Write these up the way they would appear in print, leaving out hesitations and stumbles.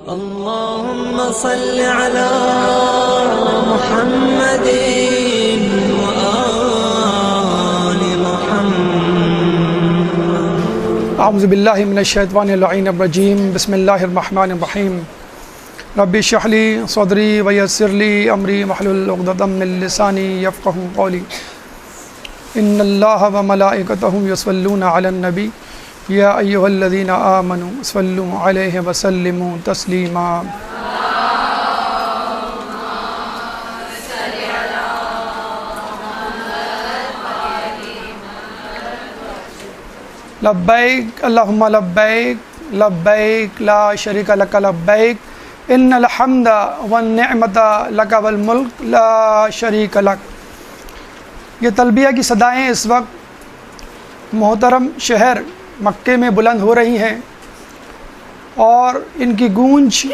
اللهم صل على محمد وآل محمد. اعوذ باللہ من الشیطان اللعین الرجیم. بسم اللہ الرحمن الرحیم. رب اشرح لی صدری ویسر لی امری واحلل عقدۃ من لسانی یفقہوا قولی. ان اللہ وملائکتہ یصلون علی النبی یا ایھا الذین آمنوا صلوا علیہ وسلموا تسلیما. لبیک اللہم لبیک لبیک لا شریک لک لبیک ان الحمد والنعمت لک والملک لا شریک لک. یہ تلبیہ کی صدائیں اس وقت محترم شہر مکے میں بلند ہو رہی ہیں اور ان کی گونج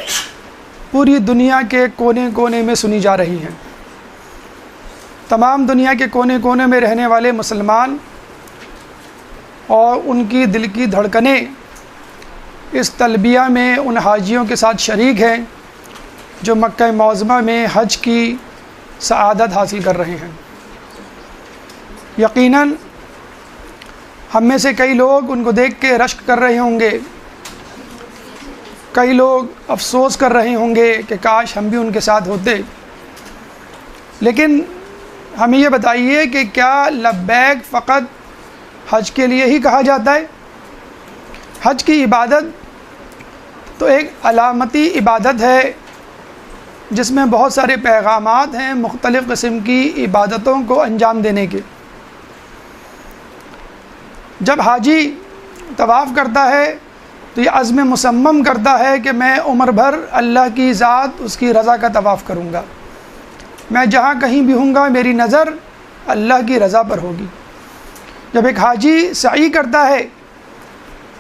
پوری دنیا کے کونے کونے میں سنی جا رہی ہیں. تمام دنیا کے کونے کونے میں رہنے والے مسلمان اور ان کی دل کی دھڑکنیں اس تلبیہ میں ان حاجیوں کے ساتھ شریک ہیں جو مکہ معظمہ میں حج کی سعادت حاصل کر رہے ہیں. یقیناً ہم میں سے کئی لوگ ان کو دیکھ کے رشک کر رہے ہوں گے، کئی لوگ افسوس کر رہے ہوں گے کہ کاش ہم بھی ان کے ساتھ ہوتے. لیکن ہمیں یہ بتائیے کہ کیا لبیک فقط حج کے لیے ہی کہا جاتا ہے؟ حج کی عبادت تو ایک علامتی عبادت ہے جس میں بہت سارے پیغامات ہیں مختلف قسم کی عبادتوں کو انجام دینے کے. جب حاجی طواف کرتا ہے تو یہ عزم مصمم کرتا ہے کہ میں عمر بھر اللہ کی ذات اس کی رضا کا طواف کروں گا. میں جہاں کہیں بھی ہوں گا میری نظر اللہ کی رضا پر ہوگی. جب ایک حاجی سعی کرتا ہے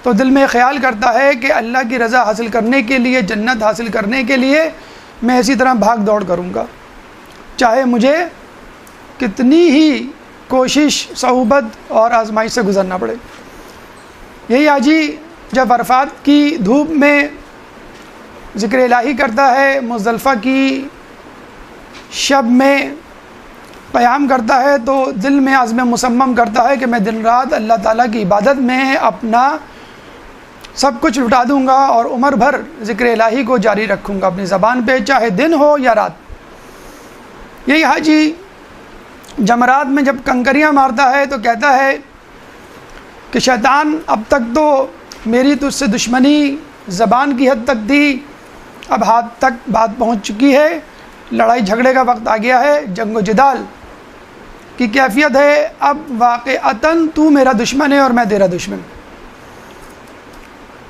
تو دل میں خیال کرتا ہے کہ اللہ کی رضا حاصل کرنے کے لیے، جنت حاصل کرنے کے لیے میں اسی طرح بھاگ دوڑ کروں گا، چاہے مجھے کتنی ہی کوشش، صعوبت اور آزمائش سے گزرنا پڑے. یہی حاجی جب عرفات کی دھوپ میں ذکر الہی کرتا ہے، مزدلفہ کی شب میں قیام کرتا ہے تو دل میں عزم مصمم کرتا ہے کہ میں دن رات اللہ تعالیٰ کی عبادت میں اپنا سب کچھ لٹا دوں گا اور عمر بھر ذکر الہی کو جاری رکھوں گا اپنی زبان پہ، چاہے دن ہو یا رات. یہی حاجی جمرات میں جب کنکریاں مارتا ہے تو کہتا ہے کہ شیطان اب تک تو میری تجھ سے دشمنی زبان کی حد تک تھی، اب ہاتھ تک بات پہنچ چکی ہے، لڑائی جھگڑے کا وقت آ گیا ہے، جنگ و جدال کی کیفیت ہے، اب واقعتاً تو میرا دشمن ہے اور میں تیرا دشمن.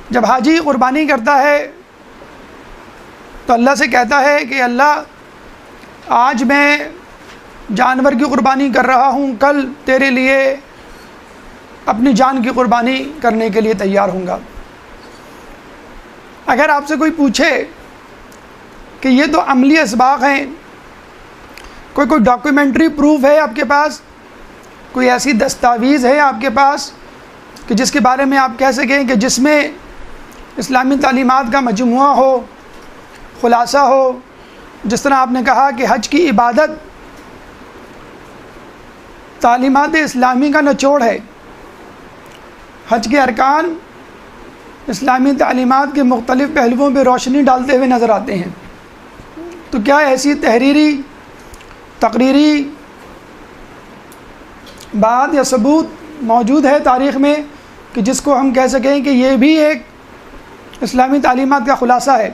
جب حاجی قربانی کرتا ہے تو اللہ سے کہتا ہے کہ اللہ آج میں جانور کی قربانی کر رہا ہوں، کل تیرے لیے اپنی جان کی قربانی کرنے کے لیے تیار ہوں گا. اگر آپ سے کوئی پوچھے کہ یہ تو عملی اسباق ہیں، کوئی ڈاکیومنٹری پروف ہے آپ کے پاس، کوئی ایسی دستاویز ہے آپ کے پاس کہ جس کے بارے میں آپ کہہ سکیں کہ جس میں اسلامی تعلیمات کا مجموعہ ہو، خلاصہ ہو، جس طرح آپ نے کہا کہ حج کی عبادت تعلیمات اسلامی کا نچوڑ ہے، حج کے ارکان اسلامی تعلیمات کے مختلف پہلوؤں پہ روشنی ڈالتے ہوئے نظر آتے ہیں، تو کیا ایسی تقریری بات یا ثبوت موجود ہے تاریخ میں کہ جس کو ہم کہہ سکیں کہ یہ بھی ایک اسلامی تعلیمات کا خلاصہ ہے؟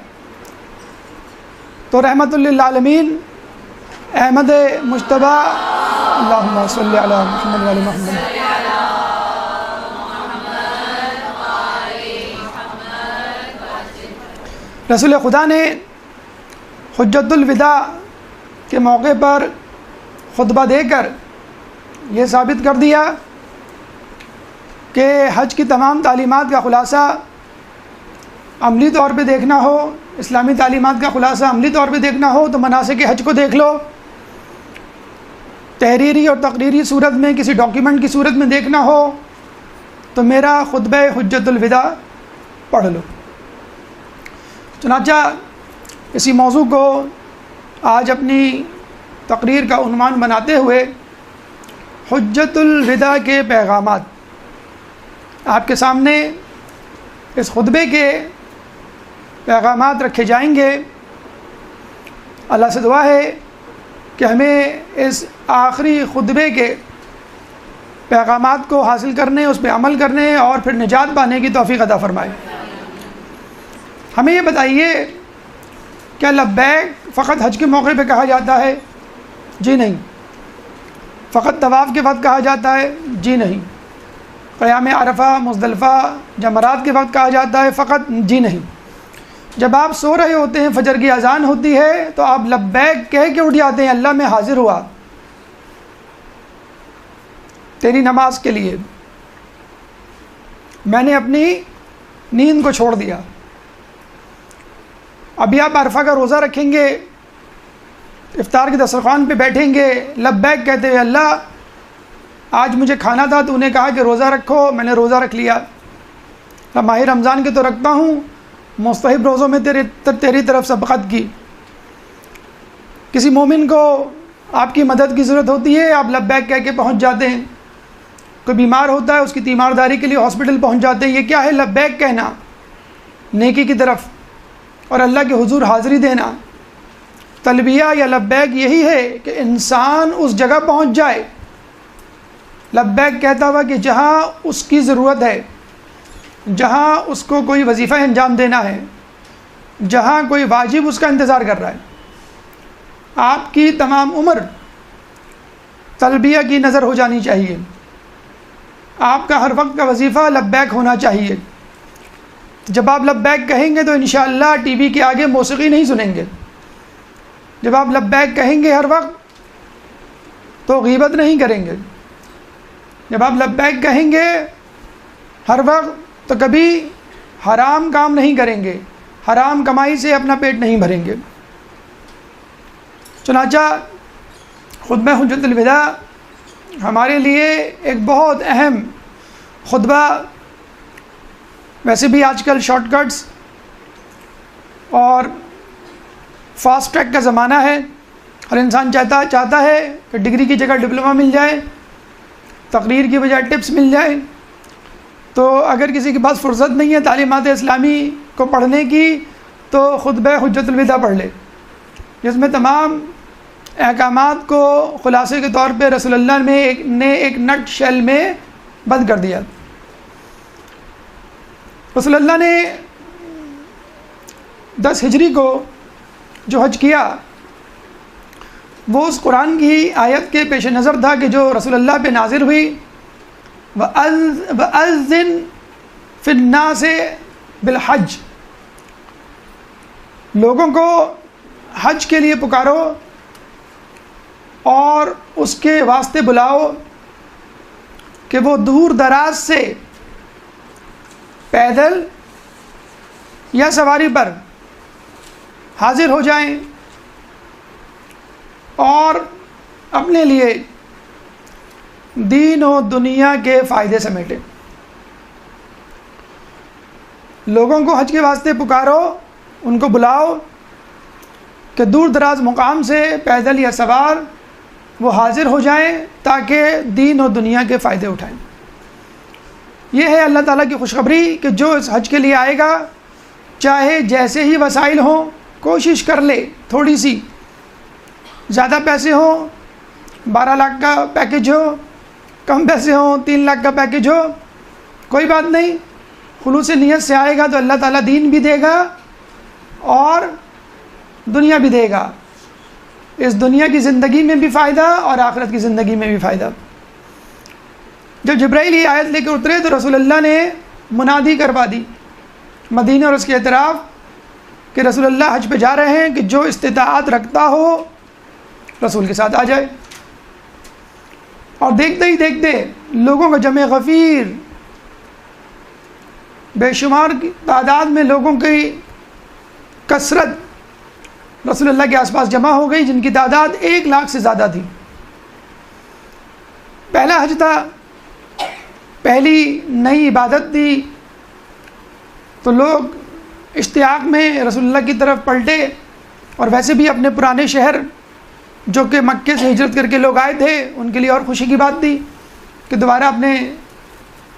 تو رحمت للعالمین احمد مجتبیٰ اللہم صلی علی محمد وعلی محمد. رسول خدا نے حجۃ الوداع کے موقع پر خطبہ دے کر یہ ثابت کر دیا کہ حج کی تمام تعلیمات کا خلاصہ عملی طور پہ دیکھنا ہو، اسلامی تعلیمات کا خلاصہ عملی طور پہ دیکھنا ہو تو مناسک حج کو دیکھ لو، تحریری اور تقریری صورت میں کسی ڈاکیومنٹ کی صورت میں دیکھنا ہو تو میرا خطبہ حجۃ الوداع پڑھ لو. چنانچہ اسی موضوع کو آج اپنی تقریر کا عنوان بناتے ہوئے حجت الوداع کے پیغامات آپ کے سامنے اس خطبے کے پیغامات رکھے جائیں گے۔ اللہ سے دعا ہے کہ ہمیں اس آخری خطبے کے پیغامات کو حاصل کرنے، اس پہ عمل کرنے اور پھر نجات پانے کی توفیق عطا فرمائے۔ ہمیں یہ بتائیے، کیا لبیک فقط حج کے موقع پہ کہا جاتا ہے؟ جی نہیں۔ فقط طواف کے وقت کہا جاتا ہے؟ جی نہیں۔ قیام عرفہ، مزدلفہ، جمرات کے وقت کہا جاتا ہے فقط؟ جی نہیں۔ جب آپ سو رہے ہوتے ہیں، فجر کی اذان ہوتی ہے تو آپ لبیک کہہ کے اٹھ جاتے ہیں، اللہ میں حاضر ہوا تیری نماز کے لیے، میں نے اپنی نیند کو چھوڑ دیا۔ ابھی آپ عرفہ کا روزہ رکھیں گے، افطار کے دسترخوان پہ بیٹھیں گے، لبیک کہتے ہوئے، اللہ آج مجھے کھانا تھا، تو نے کہا کہ روزہ رکھو، میں نے روزہ رکھ لیا۔ ماہ رمضان کے تو رکھتا ہوں، مستحب روزوں میں تیری طرف سبقت کی۔ کسی مومن کو آپ کی مدد کی ضرورت ہوتی ہے، آپ لبیک کہہ کے پہنچ جاتے ہیں۔ کوئی بیمار ہوتا ہے، اس کی تیمارداری کے لیے ہاسپٹل پہنچ جاتے ہیں۔ یہ کیا ہے؟ لبیک کہنا، نیکی کی طرف اور اللہ کے حضور حاضری دینا۔ تلبیہ یا لبیک یہی ہے کہ انسان اس جگہ پہنچ جائے لبیک کہتا ہوا کہ جہاں اس کی ضرورت ہے، جہاں اس کو کوئی وظیفہ انجام دینا ہے، جہاں کوئی واجب اس کا انتظار کر رہا ہے۔ آپ کی تمام عمر تلبیہ کی نظر ہو جانی چاہیے۔ آپ کا ہر وقت کا وظیفہ لبیک ہونا چاہیے۔ جب آپ لبیک کہیں گے تو انشاءاللہ ٹی وی کے آگے موسیقی نہیں سنیں گے۔ جب آپ لبیک کہیں گے ہر وقت تو غیبت نہیں کریں گے۔ جب آپ لبیک کہیں گے ہر وقت تو کبھی حرام کام نہیں کریں گے، حرام کمائی سے اپنا پیٹ نہیں بھریں گے۔ چنانچہ خطبہ حجت الوداع ہمارے لیے ایک بہت اہم خطبہ، ویسے بھی آج کل شارٹ کٹس اور فاسٹ ٹریک کا زمانہ ہے۔ ہر انسان چاہتا ہے کہ ڈگری کی جگہ ڈپلومہ مل جائے، تقریر کی بجائے ٹپس مل جائے۔ تو اگر کسی کے پاس فرصت نہیں ہے تعلیمات اسلامی کو پڑھنے کی تو خطبہ حجت الوداع پڑھ لے، جس میں تمام احکامات کو خلاصے کے طور پہ رسول اللہ نے ایک نٹ شیل میں بند کر دیا۔ رسول اللہ نے 10 ہجری کو جو حج کیا وہ اس قرآن کی آیت کے پیش نظر تھا کہ جو رسول اللہ پہ نازل ہوئی، وَأَذِّن فِي النَّاسِ بِالْحَجِّ، لوگوں کو حج کے لیے پکارو اور اس کے واسطے بلاؤ کہ وہ دور دراز سے پیدل یا سواری پر حاضر ہو جائیں اور اپنے لیے دین و دنیا کے فائدے سمیٹیں۔ لوگوں کو حج کے واسطے پکارو، ان کو بلاؤ کہ دور دراز مقام سے پیدل یا سوار وہ حاضر ہو جائیں تاکہ دین و دنیا کے فائدے اٹھائیں۔ یہ ہے اللہ تعالیٰ کی خوشخبری کہ جو اس حج کے لیے آئے گا، چاہے جیسے ہی وسائل ہوں، کوشش کر لے تھوڑی سی، زیادہ پیسے ہوں، 12 لاکھ کا پیکج ہو، کم پیسے ہوں، 3 لاکھ کا پیکج ہو، کوئی بات نہیں، خلوص نیت سے آئے گا تو اللہ تعالیٰ دین بھی دے گا اور دنیا بھی دے گا۔ اس دنیا کی زندگی میں بھی فائدہ اور آخرت کی زندگی میں بھی فائدہ۔ جب جبرائیل یہ آیت لے کے اترے تو رسول اللہ نے منادی کروا دی مدینہ اور اس کے اطراف کہ رسول اللہ حج پہ جا رہے ہیں، کہ جو استطاعت رکھتا ہو رسول کے ساتھ آ جائے۔ اور دیکھتے ہی دیکھتے لوگوں کا جمع غفیر، بے شمار کی تعداد میں لوگوں کی کثرت رسول اللہ کے آس پاس جمع ہو گئی، جن کی تعداد 1 لاکھ سے زیادہ تھی۔ پہلا حج تھا، پہلی نئی عبادت تھی، تو لوگ اشتیاق میں رسول اللہ کی طرف پلٹے اور ویسے بھی اپنے پرانے شہر جو کہ مکے سے ہجرت کر کے لوگ آئے تھے ان کے لیے اور خوشی کی بات تھی کہ دوبارہ اپنے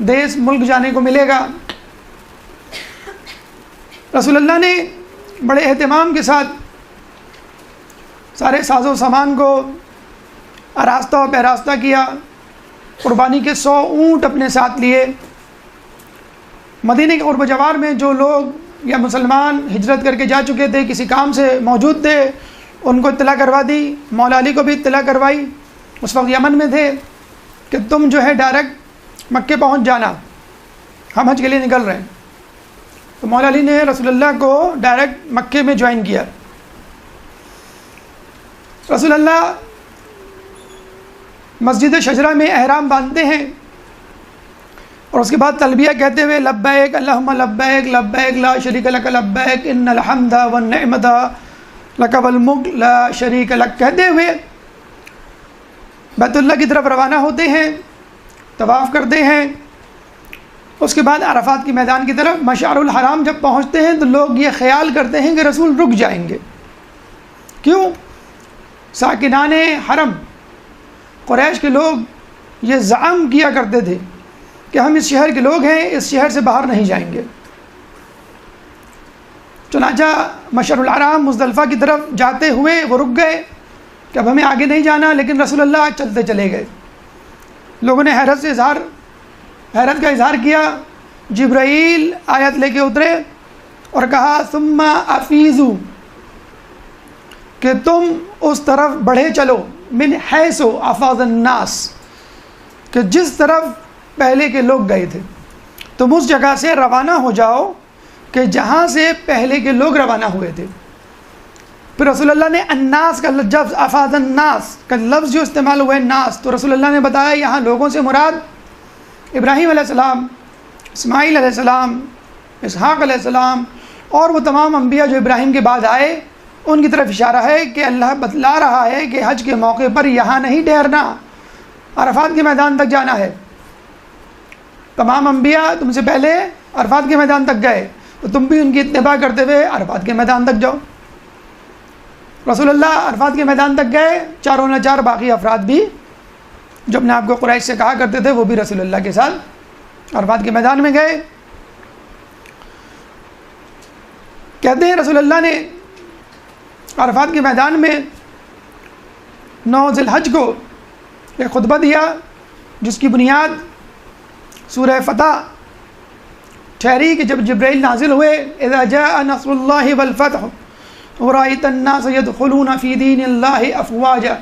دیس ملک جانے کو ملے گا۔ رسول اللہ نے بڑے اہتمام کے ساتھ سارے ساز و سامان کو آراستہ و پیراستہ کیا، قربانی کے 100 اونٹ اپنے ساتھ لیے۔ مدینہ کے قرب و جوار میں جو لوگ یا مسلمان ہجرت کر کے جا چکے تھے، کسی کام سے موجود تھے، ان کو اطلاع کروا دی۔ مولا علی کو بھی اطلاع کروائی، اس وقت یمن میں تھے، کہ تم جو ہے ڈائریکٹ مکے پہنچ جانا، ہم حج کے لیے نکل رہے ہیں۔ تو مولا علی نے رسول اللہ کو ڈائریکٹ مکے میں جوائن کیا۔ رسول اللہ مسجد شجرہ میں احرام باندھتے ہیں اور اس کے بعد تلبیہ کہتے ہوئے لبیک اللہم لبیک لبیک لا شریک لک لبیک ان الحمد والنعمت لک والملک لا شریک لک کہتے ہوئے بیت اللہ کی طرف روانہ ہوتے ہیں، طواف کرتے ہیں۔ اس کے بعد عرفات کے میدان کی طرف مشعر الحرام جب پہنچتے ہیں تو لوگ یہ خیال کرتے ہیں کہ رسول رک جائیں گے۔ کیوں؟ ساکنان حرم قریش کے لوگ یہ زعم کیا کرتے تھے کہ ہم اس شہر کے لوگ ہیں، اس شہر سے باہر نہیں جائیں گے۔ چنانچہ مشعر الحرام مزدلفہ کی طرف جاتے ہوئے وہ رک گئے کہ اب ہمیں آگے نہیں جانا، لیکن رسول اللہ چلتے چلے گئے۔ لوگوں نے حیرت کا اظہار کیا۔ جبرائیل آیت لے کے اترے اور کہا ثم افیضوا، کہ تم اس طرف بڑھے چلو، من حیث افاض الناس، کہ جس طرف پہلے کے لوگ گئے تھے تم اس جگہ سے روانہ ہو جاؤ کہ جہاں سے پہلے کے لوگ روانہ ہوئے تھے۔ پھر رسول اللہ نے الناس کا لفظ، افاض الناس کا لفظ جو استعمال ہوا ہے ناس، تو رسول اللہ نے بتایا یہاں لوگوں سے مراد ابراہیم علیہ السلام، اسماعیل علیہ السلام، اسحاق علیہ السلام اور وہ تمام انبیاء جو ابراہیم کے بعد آئے، ان کی طرف اشارہ ہے کہ اللہ بتلا رہا ہے کہ حج کے موقع پر یہاں نہیں ٹھہرنا، عرفات کے میدان تک جانا ہے۔ تمام انبیاء تم سے پہلے عرفات کے میدان تک گئے، تو تم بھی ان کی اتباع کرتے ہوئے عرفات کے میدان تک جاؤ۔ رسول اللہ عرفات کے میدان تک گئے، چاروں نے چار باقی افراد بھی جو اپنے آپ کو قریش سے کہا کرتے تھے وہ بھی رسول اللہ کے ساتھ عرفات کے میدان میں گئے۔ کہتے ہیں رسول اللہ نے عرفات کے میدان میں 9 ذی الحج کو ایک خطبہ دیا جس کی بنیاد سورہ فتح ٹھہری کہ جب جبرائیل نازل ہوئے اذا جاء نصر اللہ والفتح ورأيت الناس يدخلون في دين الله افواجا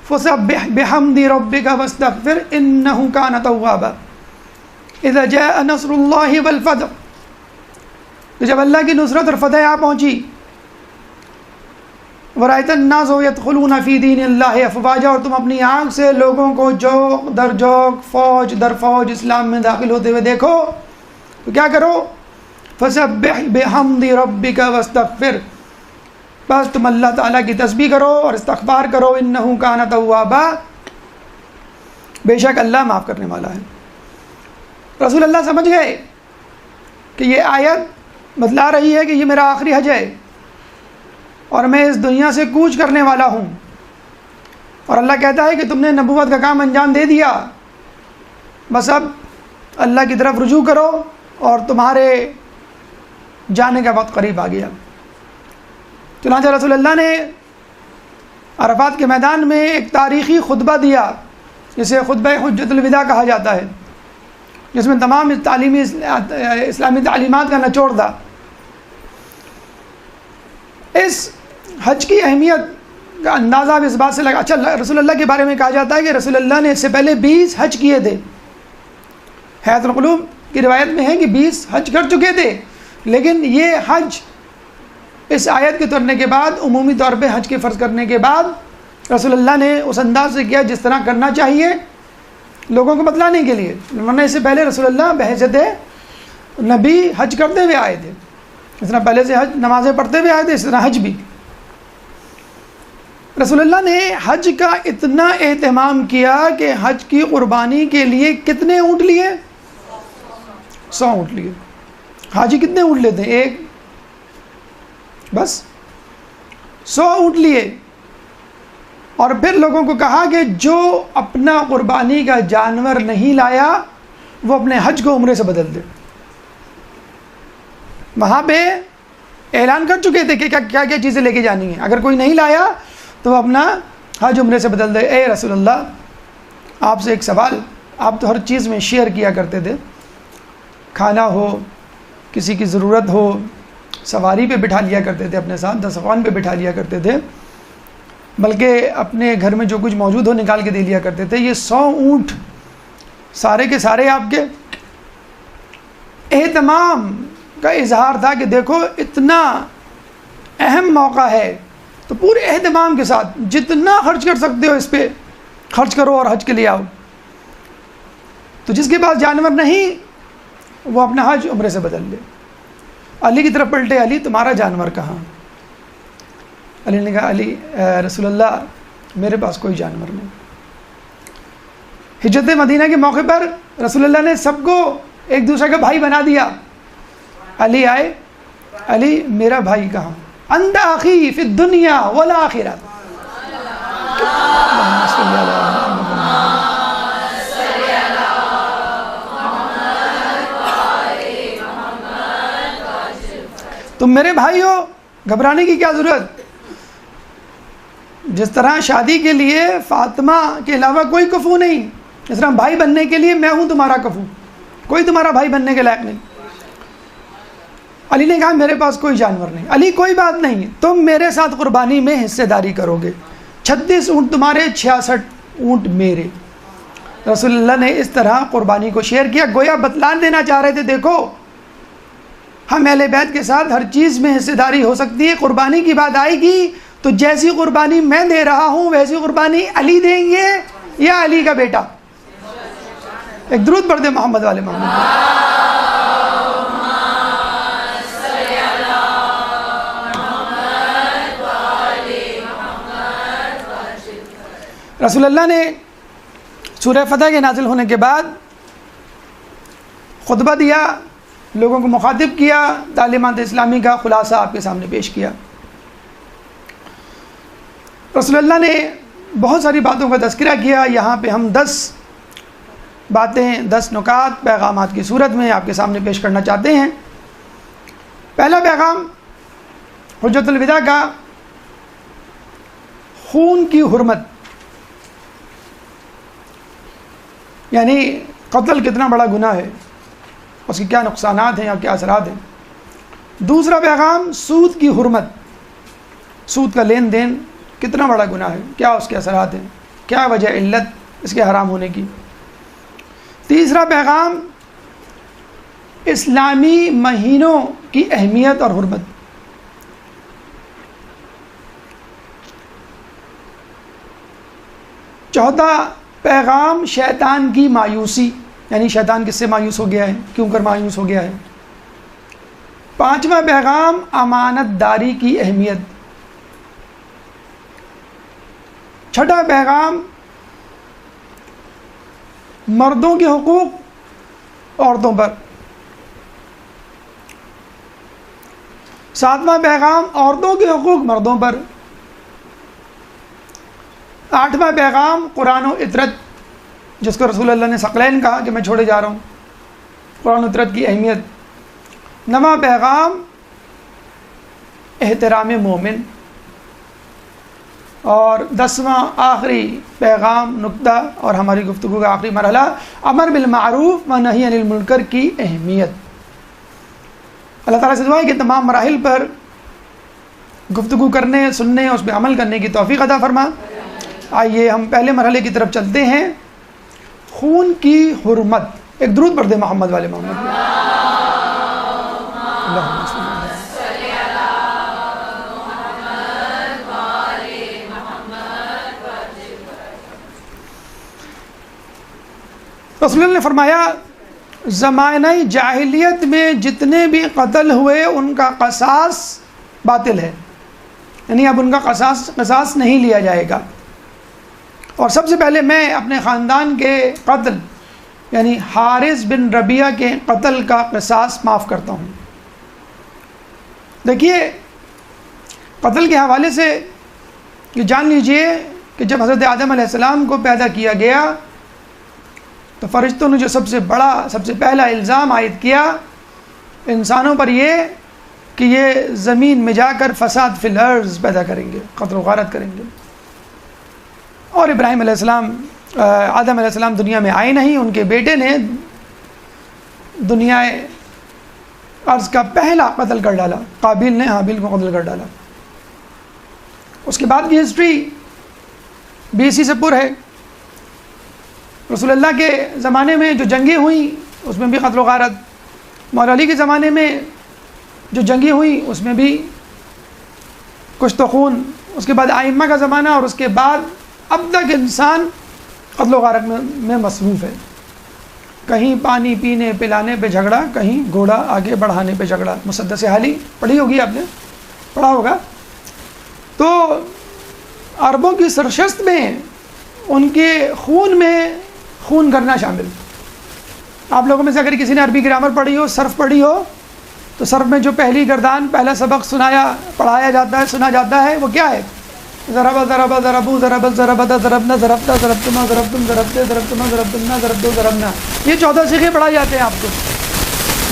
فسبح بحمد ربك واستغفر انه كان توابا۔ اذا جاء نصر اللہ والفتح، تو جب اللہ کی نصرت اور فتح آ پہنچی، ورأيت الناس يدخلون في دين الله افواجا، اور تم اپنی آنکھ سے لوگوں کو جوق در جوق، فوج در فوج اسلام میں داخل ہوتے ہوئے دیکھو، تو کیا کرو؟ فسبح بحمد ربک واستغفر، بس تم اللہ تعالیٰ کی تسبیح کرو اور استغفار کرو، انہ کان توابا، بے شک اللہ معاف کرنے والا ہے۔ رسول اللہ سمجھ گئے کہ یہ آیت بتلا رہی ہے کہ یہ میرا آخری حج ہے اور میں اس دنیا سے کوچ کرنے والا ہوں، اور اللہ کہتا ہے کہ تم نے نبوت کا کام انجام دے دیا، بس اب اللہ کی طرف رجوع کرو اور تمہارے جانے کا وقت قریب آ گیا۔ چنانچہ رسول اللہ نے عرفات کے میدان میں ایک تاریخی خطبہ دیا جسے خطبہ حجۃ الوداع کہا جاتا ہے، جس میں تمام اسلامی تعلیمات کا نچوڑ تھا۔ اس حج کی اہمیت کا اندازہ بھی اس بات سے لگا، اچھا رسول اللہ کے بارے میں کہا جاتا ہے کہ رسول اللہ نے اس سے پہلے 20 حج کیے تھے۔ حیات القلوب کی روایت میں ہے کہ 20 حج کر چکے تھے، لیکن یہ حج اس آیت کے اترنے کے بعد، عمومی طور پہ حج کے فرض کرنے کے بعد، رسول اللہ نے اس انداز سے کیا جس طرح کرنا چاہیے لوگوں کو بتلانے کے لیے، ورنہ اس سے پہلے رسول اللہ بحیثیت نبی حج کرتے ہوئے آئے تھے، اس طرح پہلے سے حج نمازیں پڑھتے ہوئے آئے تھے، اس طرح حج بھی۔ رسول اللہ نے حج کا اتنا اہتمام کیا کہ حج کی قربانی کے لیے کتنے اونٹ لیے؟ 100 اونٹ لیے۔ حاجی کتنے اونٹ لیتے ہیں؟ بس 100 اونٹ لیے اور پھر لوگوں کو کہا کہ جو اپنا قربانی کا جانور نہیں لایا وہ اپنے حج کو عمرے سے بدل دے. وہاں پہ اعلان کر چکے تھے کہ کیا کیا چیزیں لے کے جانی ہیں. اگر کوئی نہیں لایا تو وہ اپنا حج عمرے سے بدل دے. اے رسول اللہ آپ سے ایک سوال, آپ تو ہر چیز میں شیئر کیا کرتے تھے, کھانا ہو, کسی کی ضرورت ہو, سواری پہ بٹھا لیا کرتے تھے, اپنے ساتھ دسترخوان پہ بٹھا لیا کرتے تھے, بلکہ اپنے گھر میں جو کچھ موجود ہو نکال کے دے لیا کرتے تھے. یہ 100 اونٹ سارے کے سارے آپ کے اہتمام کا اظہار تھا کہ دیکھو اتنا اہم موقع ہے تو پورے اہتمام کے ساتھ جتنا خرچ کر سکتے ہو اس پہ خرچ کرو اور حج کے لیے آؤ. تو جس کے پاس جانور نہیں وہ اپنا حج عمرے سے بدل لے. علی کی طرف پلٹے, علی تمہارا جانور کہاں؟ علی نے کہا علی رسول اللہ میرے پاس کوئی جانور نہیں. ہجرت مدینہ کے موقع پر رسول اللہ نے سب کو ایک دوسرے کا بھائی بنا دیا. علی آئے, علی میرا بھائی کہاں؟ انت اخی فی الدنیا والآخرہ. تم میرے بھائی ہو, گھبرانے کی کیا ضرورت. جس طرح شادی کے لیے فاطمہ کے علاوہ کوئی کفو نہیں, اس طرح بھائی بننے کے لیے میں ہوں تمہارا کفو, کوئی تمہارا بھائی بننے کے لائق نہیں. علی نے کہا میرے پاس کوئی جانور نہیں. علی کوئی بات نہیں, تم میرے ساتھ قربانی میں حصے داری کرو گے. 36 اونٹ تمہارے, 66 اونٹ میرے. رسول اللہ نے اس طرح قربانی کو شیئر کیا, گویا بتلان دینا چاہ رہے تھے دیکھو ہم اہل بیت کے ساتھ ہر چیز میں حصے داری ہو سکتی ہے. قربانی کی بات آئے گی تو جیسی قربانی میں دے رہا ہوں ویسی قربانی علی دیں گے یا علی کا بیٹا. ایک درود پڑھ دیں محمد والے محمد. رسول اللہ نے سورہ فتح کے نازل ہونے کے بعد خطبہ دیا, لوگوں کو مخاطب کیا, تعلیمات اسلامی کا خلاصہ آپ کے سامنے پیش کیا. رسول اللہ نے بہت ساری باتوں کا تذکرہ کیا. یہاں پہ ہم 10 باتیں, 10 نکات پیغامات کی صورت میں آپ کے سامنے پیش کرنا چاہتے ہیں. پہلا پیغام حجت الوداع کا, خون کی حرمت, یعنی قتل کتنا بڑا گناہ ہے, اس کے کیا نقصانات ہیں یا کیا اثرات ہیں. دوسرا پیغام سود کی حرمت, سود کا لین دین کتنا بڑا گناہ ہے, کیا اس کے اثرات ہیں, کیا وجہ علت اس کے حرام ہونے کی. تیسرا پیغام اسلامی مہینوں کی اہمیت اور حرمت. چوتھا پیغام شیطان کی مایوسی, یعنی شیطان کس سے مایوس ہو گیا ہے, کیوں کر مایوس ہو گیا ہے. پانچواں پیغام امانت داری کی اہمیت. چھٹا پیغام مردوں کے حقوق عورتوں پر. ساتواں پیغام عورتوں کے حقوق مردوں پر. آٹھواں پیغام قرآن و اطرت, جس کو رسول اللہ نے ثقلین کہا کہ میں چھوڑے جا رہا ہوں, قرآن و اطرت کی اہمیت. نواں پیغام احترام مومن. اور 10واں آخری پیغام نقطہ اور ہماری گفتگو کا آخری مرحلہ امر بالمعروف و نہی عن المنکر کی اہمیت. اللہ تعالیٰ سے دعا ہے کہ تمام مراحل پر گفتگو کرنے, سننے, اس پہ عمل کرنے کی توفیق عطا فرما. آئیے ہم پہلے مرحلے کی طرف چلتے ہیں, خون کی حرمت. ایک درود پڑھ دیں محمد والے محمد. رسول اللہ نے فرمایا زمانہ جاہلیت میں جتنے بھی قتل ہوئے ان کا قصاص باطل ہے, یعنی اب ان کا قصاص نہیں لیا جائے گا. اور سب سے پہلے میں اپنے خاندان کے قتل یعنی حارث بن ربیعہ کے قتل کا قصاص معاف کرتا ہوں. دیکھیے قتل کے حوالے سے یہ جان لیجئے کہ جب حضرت آدم علیہ السلام کو پیدا کیا گیا تو فرشتوں نے جو سب سے پہلا الزام عائد کیا انسانوں پر یہ کہ یہ زمین میں جا کر فساد فی الارض پیدا کریں گے، قتل و غارت کریں گے. اور ابراہیم علیہ السلام آدم علیہ السلام دنیا میں آئے نہیں، ان کے بیٹے نے دنیا ارض کا پہلا قتل کر ڈالا، قابیل نے حابیل کو قتل کر ڈالا. اس کے بعد کی ہسٹری بھی اسی سے پر ہے. رسول اللہ کے زمانے میں جو جنگیں ہوئیں اس میں بھی قتل و غارت، مولا علی کے زمانے میں جو جنگیں ہوئیں اس میں بھی کشت و خون، اس کے بعد ائمہ کا زمانہ، اور اس کے بعد اب تک انسان قتل و غارت میں مصروف ہے. کہیں پانی پینے پلانے پہ جھگڑا، کہیں گھوڑا آگے بڑھانے پہ جھگڑا. مسدس حالی پڑھی ہوگی، آپ نے پڑھا ہوگا. تو عربوں کی سرشست میں ان کے خون میں خون کرنا شامل. آپ لوگوں میں سے اگر کسی نے عربی گرامر پڑھی ہو، صرف پڑھی ہو، تو صرف میں جو پہلی گردان پہلا سبق پڑھایا جاتا ہے، سنا جاتا ہے، وہ کیا ہے؟ ضربا ضربا ضربو ضربت ضربتا ضربنا ضربتا ضربتما ضربتم ضربتے ضربتما ضربتنا ضربتو ضربنا. یہ 14 صیغے پڑھائے جاتے ہیں آپ کو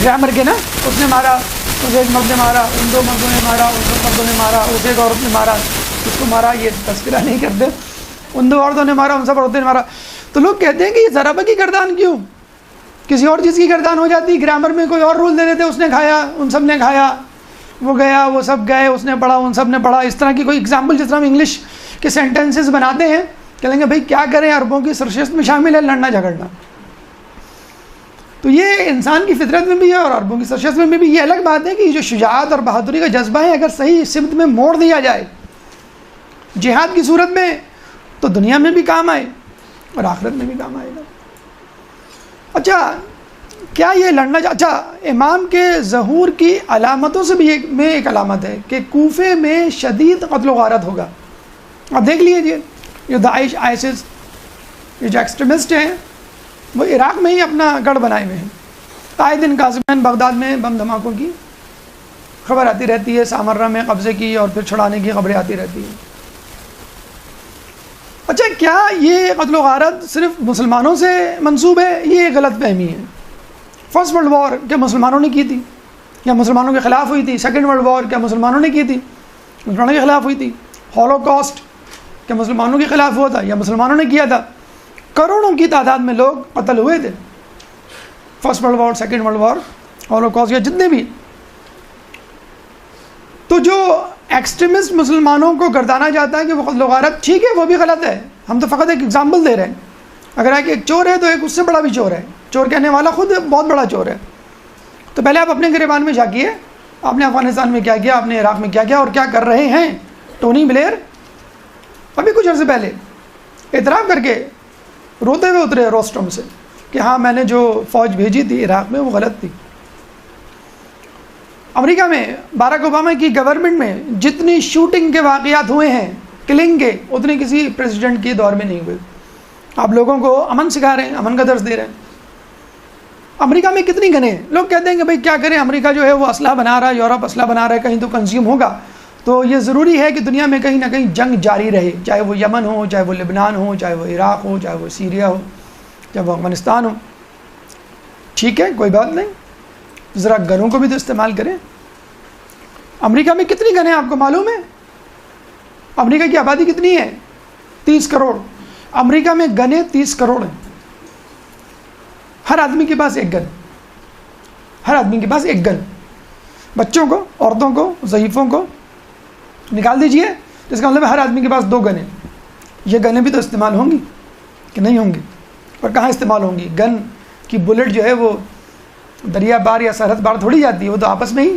گرامر کے نا. اس نے مارا، اسے ایک مرد نے مارا، ان 2 مردوں نے مارا، ان 2 مردوں نے مارا، اسے ایک عورت نے مارا، اس کو مارا. یہ تذکرہ نہیں کرتے. ان 2 عورتوں نے مارا، ان سب عورتوں نے مارا. تو لوگ کہتے ہیں کہ یہ ضربہ کی گردان کیوں؟ کسی اور چیز کی گردان ہو جاتی. گرامر میں کوئی اور رول دے دیتے، اس نے کھایا، ان سب نے کھایا، وہ گیا، وہ سب گئے، اس نے پڑھا، ان سب نے پڑھا. اس طرح کی کوئی اگزامپل جس طرح ہم انگلش کے سینٹینسز بناتے ہیں، کہیں گے بھائی کیا کریں، عربوں کی سرشست میں شامل ہے لڑنا جھگڑنا. تو یہ انسان کی فطرت میں بھی ہے اور عربوں کی سرشست میں بھی. یہ الگ بات ہے کہ یہ جو شجاعت اور بہادری کا جذبہ ہے، اگر صحیح سمت میں موڑ دیا جائے جہاد کی صورت میں، تو دنیا میں بھی کام آئے اور آخرت میں بھی کام آئے گا. اچھا، کیا یہ لڑنا اچھا امام کے ظہور کی علامتوں سے بھی ایک علامت ہے کہ کوفے میں شدید قتل و غارت ہوگا. آپ دیکھ لیجیے، یہ داعش آئسس، یہ جو ایکسٹریمسٹ ہیں، وہ عراق میں ہی اپنا گڑھ بنائے ہوئے ہیں. آئے دن قاسمین بغداد میں بم دھماکوں کی خبر آتی رہتی ہے، سامرہ میں قبضے کی اور پھر چھڑانے کی خبریں آتی رہتی ہیں. اچھا، کیا یہ قتل و غارت صرف مسلمانوں سے منسوب ہے؟ یہ غلط فہمی ہے. فرسٹ ورلڈ وار کیا مسلمانوں نے کی تھی یا مسلمانوں کے خلاف ہوئی تھی؟ سیکنڈ ورلڈ وار کیا مسلمانوں نے کی تھی؟ مسلمانوں کے خلاف ہوئی تھی. ہولوکاسٹ کیا مسلمانوں کے خلاف ہوا تھا یا مسلمانوں نے کیا تھا؟ کروڑوں کی تعداد میں لوگ قتل ہوئے تھے. First world war, second world war, holocaust, یا جتنے بھی. تو جو ایکسٹریمسٹ مسلمانوں کو گردانا جاتا ہے کہ وہ قتل و غارت، ٹھیک ہے، وہ بھی غلط ہے. ہم تو فقط ایک ایگزامپل دے رہے ہیں. اگر ایک چور ہے تو ایک اس سے بڑا بھی چور ہے. چور کہنے والا خود بہت بڑا چور ہے. تو پہلے آپ اپنے گریبان میں جھانکیے، آپ نے افغانستان میں کیا کیا، آپ نے عراق میں کیا کیا اور کیا کر رہے ہیں. ٹونی بلیئر ابھی کچھ عرصے پہلے اعتراف کر کے روتے ہوئے اترے روسٹرم سے کہ ہاں میں نے جو فوج بھیجی تھی عراق میں وہ غلط تھی. امریکہ میں باراک اوباما کی گورنمنٹ میں جتنی شوٹنگ کے واقعات ہوئے ہیں، کلنگ کے، اتنے کسی پریزیڈنٹ کے دور میں نہیں ہوئے. آپ لوگوں کو امن سکھا رہے ہیں، امن کا درس دے رہے ہیں. امریکہ میں کتنی گنیں ہیں. لوگ کہتے ہیں کہ بھائی کیا کریں، امریکہ جو ہے وہ اسلحہ بنا رہا ہے، یورپ اسلحہ بنا رہا ہے، کہیں تو کنزیوم ہوگا. تو یہ ضروری ہے کہ دنیا میں کہیں نہ کہیں جنگ جاری رہے، چاہے وہ یمن ہو، چاہے وہ لبنان ہو، چاہے وہ عراق ہو، چاہے وہ سیریا ہو، چاہے وہ افغانستان ہو. ٹھیک ہے، کوئی بات نہیں، ذرا گنوں کو بھی تو استعمال کریں. امریکہ میں کتنی گنیں آپ کو معلوم ہے؟ امریکہ کی آبادی کتنی ہے؟ 30 کروڑ. امریکہ میں گنیں 30 کروڑ ہیں. ہر آدمی کے پاس ایک گن، ہر آدمی کے پاس ایک گن. بچوں کو، عورتوں کو، ضعیفوں کو نکال دیجئے، جس کا مطلب ہے ہر آدمی کے پاس 2 گنیں. یہ گنیں بھی تو استعمال ہوں گی کہ نہیں ہوں گی؟ اور کہاں استعمال ہوں گی؟ گن کی بلٹ جو ہے وہ دریا بار یا سرحد بار تھوڑی جاتی ہے، وہ تو آپس میں ہی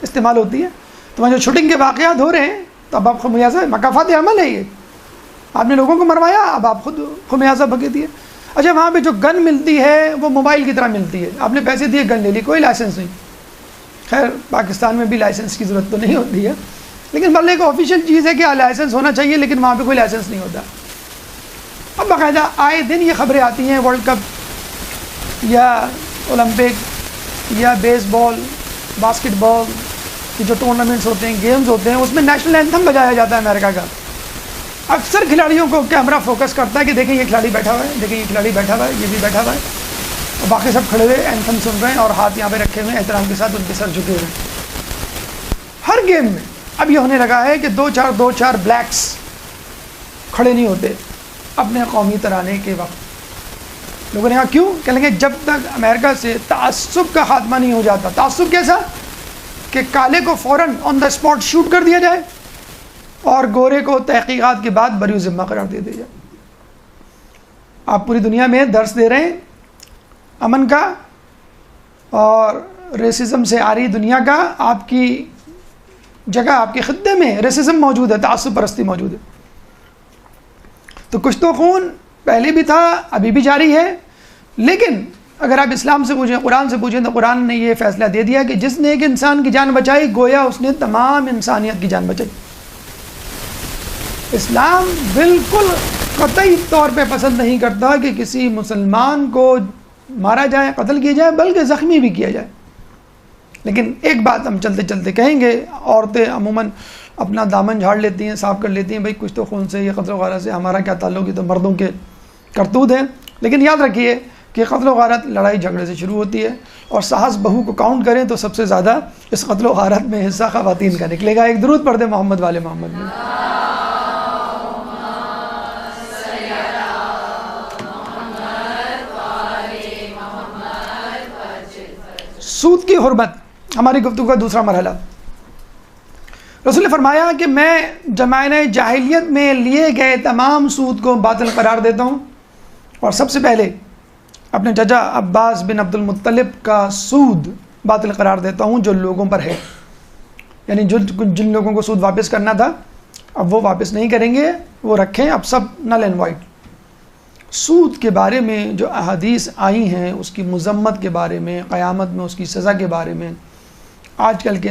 استعمال ہوتی ہے. تو وہاں جو شوٹنگ کے واقعات ہو رہے ہیں، تو اب آپ خمیازہ مکافات عمل ہے. یہ آپ نے لوگوں کو مروایا، اب آپ خود خمیازہ بھگت دیے. اچھا، وہاں پہ جو گن ملتی ہے وہ موبائل کی طرح ملتی ہے. آپ نے پیسے دیے، گن لے لی، کوئی لائسنس نہیں. خیر پاکستان میں بھی لائسنس کی ضرورت تو نہیں ہوتی ہے، لیکن بلکہ ایک آفیشیل چیز ہے کہ لائسنس ہونا چاہیے، لیکن وہاں پہ کوئی لائسنس نہیں ہوتا. اب باقاعدہ آئے دن یہ خبریں آتی ہیں، ورلڈ کپ یا اولمپک یا بیس بال، باسکٹ بال، کہ جو ٹورنامنٹس ہوتے ہیں، گیمز ہوتے ہیں، اس میں نیشنل اینتھم بجایا جاتا ہے امریکہ کا، اکثر کھلاڑیوں کو کیمرہ فوکس کرتا ہے کہ دیکھیں یہ کھلاڑی بیٹھا ہوا ہے، دیکھیں یہ کھلاڑی بیٹھا ہوا ہے، یہ بھی بیٹھا ہوا ہے، اور باقی سب کھڑے ہوئے اینتھم سن رہے ہیں اور ہاتھ یہاں پہ رکھے ہوئے ہیں احترام کے ساتھ، ان کے سر جھکے ہوئے ہیں۔ ہر گیم میں اب یہ ہونے لگا ہے کہ دو چار بلیکس کھڑے نہیں ہوتے اپنے قومی ترانے کے وقت۔ لوگوں نے کہا کیوں؟ کہنے لگے جب تک امریکہ سے تعصب کا خاتمہ نہیں ہو جاتا۔ تعصب کیسا؟ کہ کالے کو فوراً آن دا اسپاٹ شوٹ کر دیا جائے اور گورے کو تحقیقات کے بعد بری ذمہ قرار دے دیا جائے۔ آپ پوری دنیا میں درس دے رہے ہیں امن کا، اور ریسزم سے آ رہی دنیا کا آپ کی جگہ، آپ کے خطے میں ریسزم موجود ہے، تعصب پرستی موجود ہے۔ تو کچھ تو خون پہلے بھی تھا، ابھی بھی جاری ہے، لیکن اگر آپ اسلام سے پوچھیں، قرآن سے پوچھیں، تو قرآن نے یہ فیصلہ دے دیا کہ جس نے ایک انسان کی جان بچائی گویا اس نے تمام انسانیت کی جان بچائی۔ اسلام بالکل قطعی طور پہ پسند نہیں کرتا کہ کسی مسلمان کو مارا جائے، قتل کیا جائے، بلکہ زخمی بھی کیا جائے۔ لیکن ایک بات ہم چلتے چلتے کہیں گے، عورتیں عموماً اپنا دامن جھاڑ لیتی ہیں، صاف کر لیتی ہیں، بھائی کچھ تو خون سے، یہ قتل و غارت سے ہمارا کیا تعلق، یہ تو مردوں کے کرتوت ہیں۔ لیکن یاد رکھیے کہ قتل و غارت لڑائی جھگڑے سے شروع ہوتی ہے، اور ساحس بہو کو کاؤنٹ کریں تو سب سے زیادہ اس قتل و غارت میں حصہ خواتین کا نکلے گا۔ ایک درود پڑھ دیں محمد والے محمد میں۔ سود کی حرمت، ہماری گفتگو کا دوسرا مرحلہ۔ رسول نے فرمایا کہ میں زمانہ جاہلیت میں لیے گئے تمام سود کو باطل قرار دیتا ہوں، اور سب سے پہلے اپنے چچا عباس بن عبد المطلب کا سود باطل قرار دیتا ہوں جو لوگوں پر ہے، یعنی جن لوگوں کو سود واپس کرنا تھا اب وہ واپس نہیں کریں گے، وہ رکھیں، اب سب نل اینڈ وائڈ۔ سود کے بارے میں جو احادیث آئی ہیں، اس کی مذمت کے بارے میں، قیامت میں اس کی سزا کے بارے میں، آج کل کے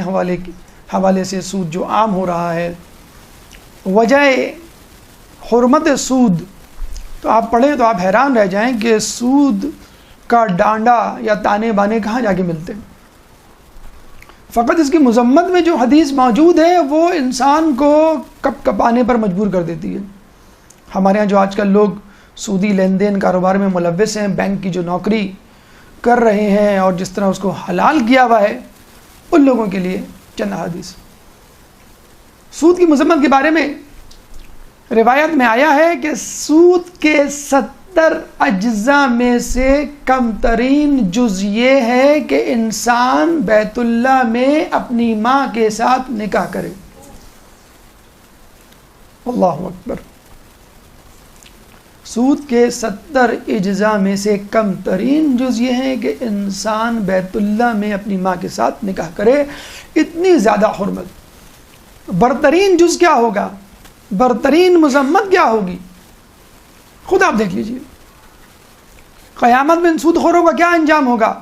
حوالے سے سود جو عام ہو رہا ہے، وجہ حرمت سود، تو آپ پڑھیں تو آپ حیران رہ جائیں کہ سود کا ڈانڈا یا تانے بانے کہاں جا کے ملتے ہیں۔ فقط اس کی مذمت میں جو حدیث موجود ہے وہ انسان کو کپ کپانے پر مجبور کر دیتی ہے۔ ہمارے ہاں جو آج کل لوگ سودی لین دین کاروبار میں ملوث ہیں، بینک کی جو نوکری کر رہے ہیں اور جس طرح اس کو حلال کیا ہوا ہے، ان لوگوں کے لیے چند حدیث۔ سود کی مذمت کے بارے میں روایت میں آیا ہے کہ سود کے 70 اجزاء میں سے کم ترین جز یہ ہے کہ انسان بیت اللہ میں اپنی ماں کے ساتھ نکاح کرے۔ اللہ اکبر۔ سود کے 70 اجزاء میں سے کم ترین جز یہ ہے کہ انسان بیت اللہ میں اپنی ماں کے ساتھ نکاح کرے۔ اتنی زیادہ حرمت، برترین جز کیا ہوگا، برترین مذمت کیا ہوگی، خود آپ دیکھ لیجئے۔ قیامت میں سود خوروں کا کیا انجام ہوگا؟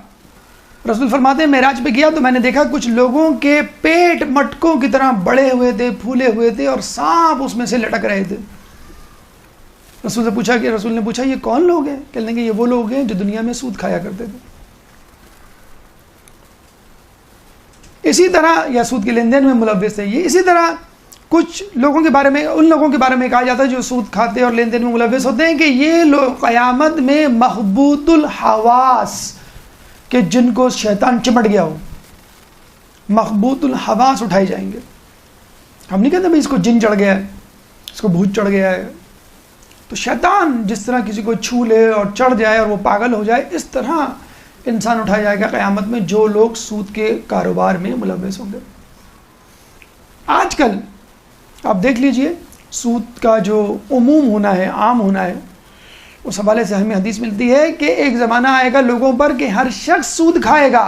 رسول فرماتے ہیں معراج پہ گیا تو میں نے دیکھا کچھ لوگوں کے پیٹ مٹکوں کی طرح بڑے ہوئے تھے، پھولے ہوئے تھے، اور سانپ اس میں سے لٹک رہے تھے۔ رسول نے پوچھا یہ کون لوگ ہیں؟ کہنے لگے یہ وہ لوگ ہیں جو دنیا میں سود کھایا کرتے تھے۔ اسی طرح یا سود کے لین دین میں ملوث ہے۔ یہ اسی طرح کچھ لوگوں کے بارے میں، ان لوگوں کے بارے میں کہا جاتا ہے جو سود کھاتے اور لین دین میں ملوث ہوتے ہیں کہ یہ لوگ قیامت میں محبوط الحواس، کہ جن کو شیطان چمٹ گیا ہو، محبوط الحواس اٹھائے جائیں گے۔ ہم نہیں کہتے بھائی اس کو جن چڑھ گیا ہے، اس کو بھوت چڑھ گیا ہے، تو شیطان جس طرح کسی کو چھو لے اور چڑھ جائے اور وہ پاگل ہو جائے، اس طرح انسان اٹھایا جائے گا قیامت میں جو لوگ سود کے کاروبار میں ملوث ہوں گے۔ آج کل آپ دیکھ لیجئے سود کا جو عموم ہونا ہے، عام ہونا ہے، اس حوالے سے ہمیں حدیث ملتی ہے کہ ایک زمانہ آئے گا لوگوں پر کہ ہر شخص سود کھائے گا،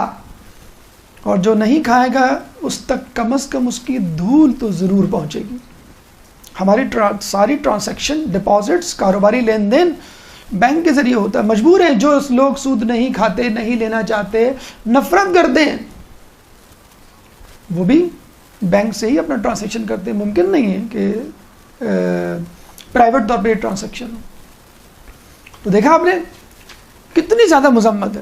اور جو نہیں کھائے گا اس تک کم از کم اس کی دھول تو ضرور پہنچے گی۔ ہماری ساری ٹرانزیکشن، ڈپازٹس، کاروباری لین دین بینک کے ذریعے ہوتا ہے۔ مجبور ہیں جو لوگ سود نہیں کھاتے، نہیں لینا چاہتے، نفرت کرتے ہیں، وہ بھی بینک سے ہی اپنا ٹرانزیکشن کرتے ہیں۔ ممکن نہیں ہے کہ پرائیویٹ طور پہ یہ ٹرانزیکشن ہو۔ تو دیکھا آپ نے کتنی زیادہ مذمت ہے۔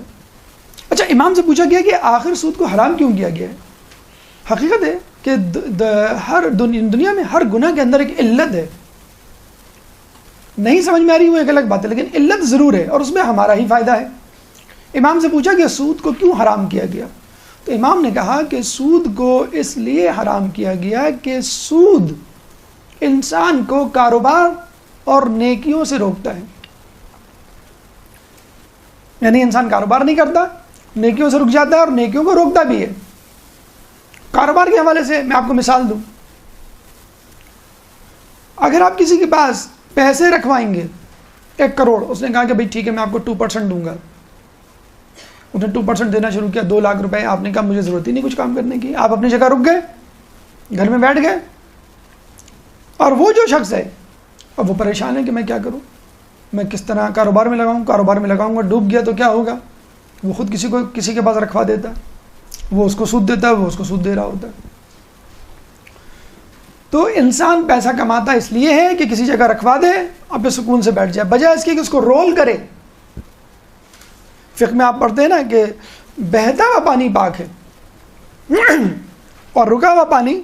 اچھا، امام سے پوچھا گیا کہ آخر سود کو حرام کیوں کیا گیا ہے؟ حقیقت ہے کہ ہر دنیا میں ہر گناہ کے اندر ایک علت ہے. نہیں سمجھ میں آ رہی وہ ایک الگ بات ہے، لیکن علت ضرور ہے اور اس میں ہمارا ہی فائدہ ہے. امام سے پوچھا کہ سود کو کیوں حرام کیا گیا؟ تو امام نے کہا کہ سود کو اس لیے حرام کیا گیا کہ سود انسان کو کاروبار اور نیکیوں سے روکتا ہے. یعنی انسان کاروبار نہیں کرتا، نیکیوں سے رک جاتا ہے اور نیکیوں کو روکتا بھی ہے. کاروبار کے حوالے سے میں آپ کو مثال دوں، اگر آپ کسی کے پاس پیسے رکھوائیں گے 1 کروڑ، اس نے کہا کہ بھائی ٹھیک ہے میں آپ کو 2% دوں گا، اس نے 2% دینا شروع کیا، 2 لاکھ روپے. آپ نے کہا مجھے ضرورت ہی نہیں کچھ کام کرنے کی، آپ اپنی جگہ رک گئے، گھر میں بیٹھ گئے، اور وہ جو شخص ہے اب وہ پریشان ہے کہ میں کیا کروں، میں کس طرح کاروبار میں لگاؤں گا، ڈوب گیا تو کیا ہوگا. وہ خود کسی کے پاس رکھوا دیتا ہے، وہ اس کو سود دیتا ہے، وہ اس کو سود دے رہا ہوتا ہے. تو انسان پیسہ کماتا اس لیے ہے کہ کسی جگہ رکھوا دے اور پھر سکون سے بیٹھ جائے، بجائے اس کے کہ اس کو رول کرے. فقہ میں آپ پڑھتے ہیں نا کہ بہتا ہوا پانی پاک ہے اور رکا ہوا پانی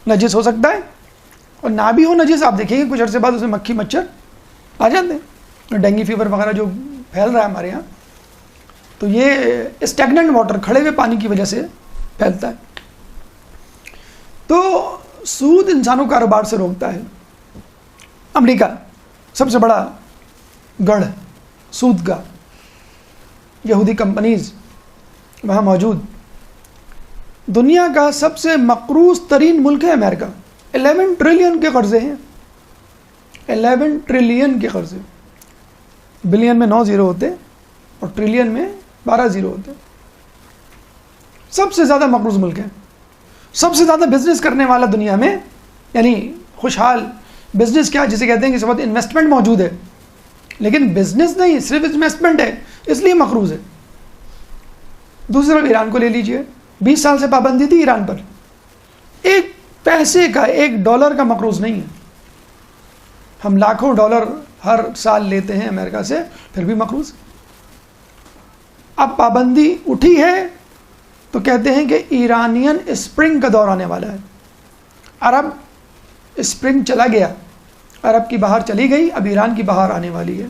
نجس ہو سکتا ہے، اور نہ بھی ہو نجس آپ دیکھیں گے کچھ عرصے بعد اس میں مکھی مچھر آ جاتے ہیں. ڈینگی فیور وغیرہ جو پھیل رہا ہے ہمارے یہاں، تو یہ اسٹیگننٹ واٹر، کھڑے ہوئے پانی کی وجہ سے پھیلتا ہے. تو سود انسانوں کو کاروبار سے روکتا ہے. امریکہ سب سے بڑا گڑھ سود کا، یہودی کمپنیز وہاں موجود. دنیا کا سب سے مقروض ترین ملک ہے امریکہ. 11 ٹریلین کے قرضے ہیں، 11 ٹریلین کے قرضے. بلین میں 9 زیرو ہوتے اور ٹریلین میں 12 زیرو ہوتے. سب سے زیادہ مقروض ملک ہے، سب سے زیادہ بزنس کرنے والا دنیا میں، یعنی خوشحال بزنس کیا جسے کہتے ہیں کہ اس وقت انویسٹمنٹ موجود ہے، لیکن بزنس نہیں، صرف انویسٹمنٹ ہے، اس لیے مقروض ہے. دوسری طرف ایران کو لے لیجئے، 20 سال سے پابندی تھی ایران پر، ایک پیسے کا $1 کا مقروض نہیں ہے. ہم لاکھوں ڈالر ہر سال لیتے ہیں امریکہ سے، پھر بھی مقروض. اب پابندی اٹھی ہے تو کہتے ہیں کہ ایرانین اسپرنگ کا دور آنے والا ہے. عرب اسپرنگ چلا گیا، عرب کی بہار چلی گئی، اب ایران کی بہار آنے والی ہے.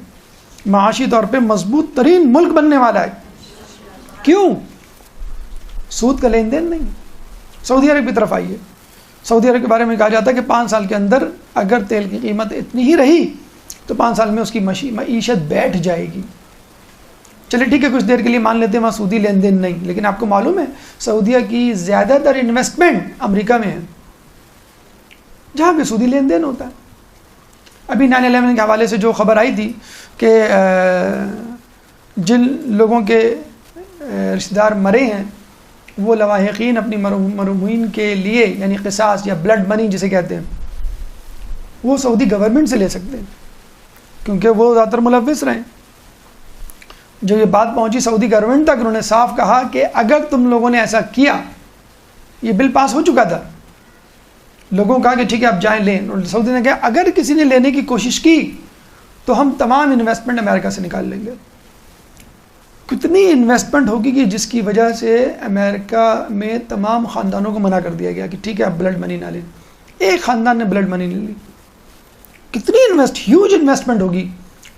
معاشی طور پہ مضبوط ترین ملک بننے والا ہے. کیوں؟ سود کا لین دین نہیں. سعودی عرب کی طرف آئیے. سعودی عرب کے بارے میں کہا جاتا ہے کہ 5 سال کے اندر اگر تیل کی قیمت اتنی ہی رہی تو 5 سال میں اس کی معیشت بیٹھ جائے گی. چلے ٹھیک ہے، کچھ دیر کے لیے مان لیتے ہیں وہاں سودی لین دین نہیں، لیکن آپ کو معلوم ہے سعودیہ کی زیادہ تر انویسٹمنٹ امریکہ میں ہے جہاں پہ سودی لین دین ہوتا ہے. ابھی 9/11 کے حوالے سے جو خبر آئی تھی کہ جن لوگوں کے رشتہ دار مرے ہیں وہ لواحقین اپنی مرحومین کے لیے، یعنی قصاص یا بلڈ منی جسے کہتے ہیں، وہ سعودی گورنمنٹ سے لے سکتے ہیں کیونکہ وہ زیادہ تر ملوث رہے. جو یہ بات پہنچی سعودی گورنمنٹ تک، انہوں نے صاف کہا کہ اگر تم لوگوں نے ایسا کیا، یہ بل پاس ہو چکا تھا، لوگوں کہا کہ ٹھیک ہے اب جائیں لیں، اور سعودی نے کہا اگر کسی نے لینے کی کوشش کی تو ہم تمام انویسٹمنٹ امریکہ سے نکال لیں گے. کتنی انویسٹمنٹ ہوگی کہ جس کی وجہ سے امریکہ میں تمام خاندانوں کو منع کر دیا گیا کہ ٹھیک ہے اب بلڈ منی نہ لیں. ایک خاندان نے بلڈ منی نہیں لی. کتنی ہیوج انویسٹمنٹ ہوگی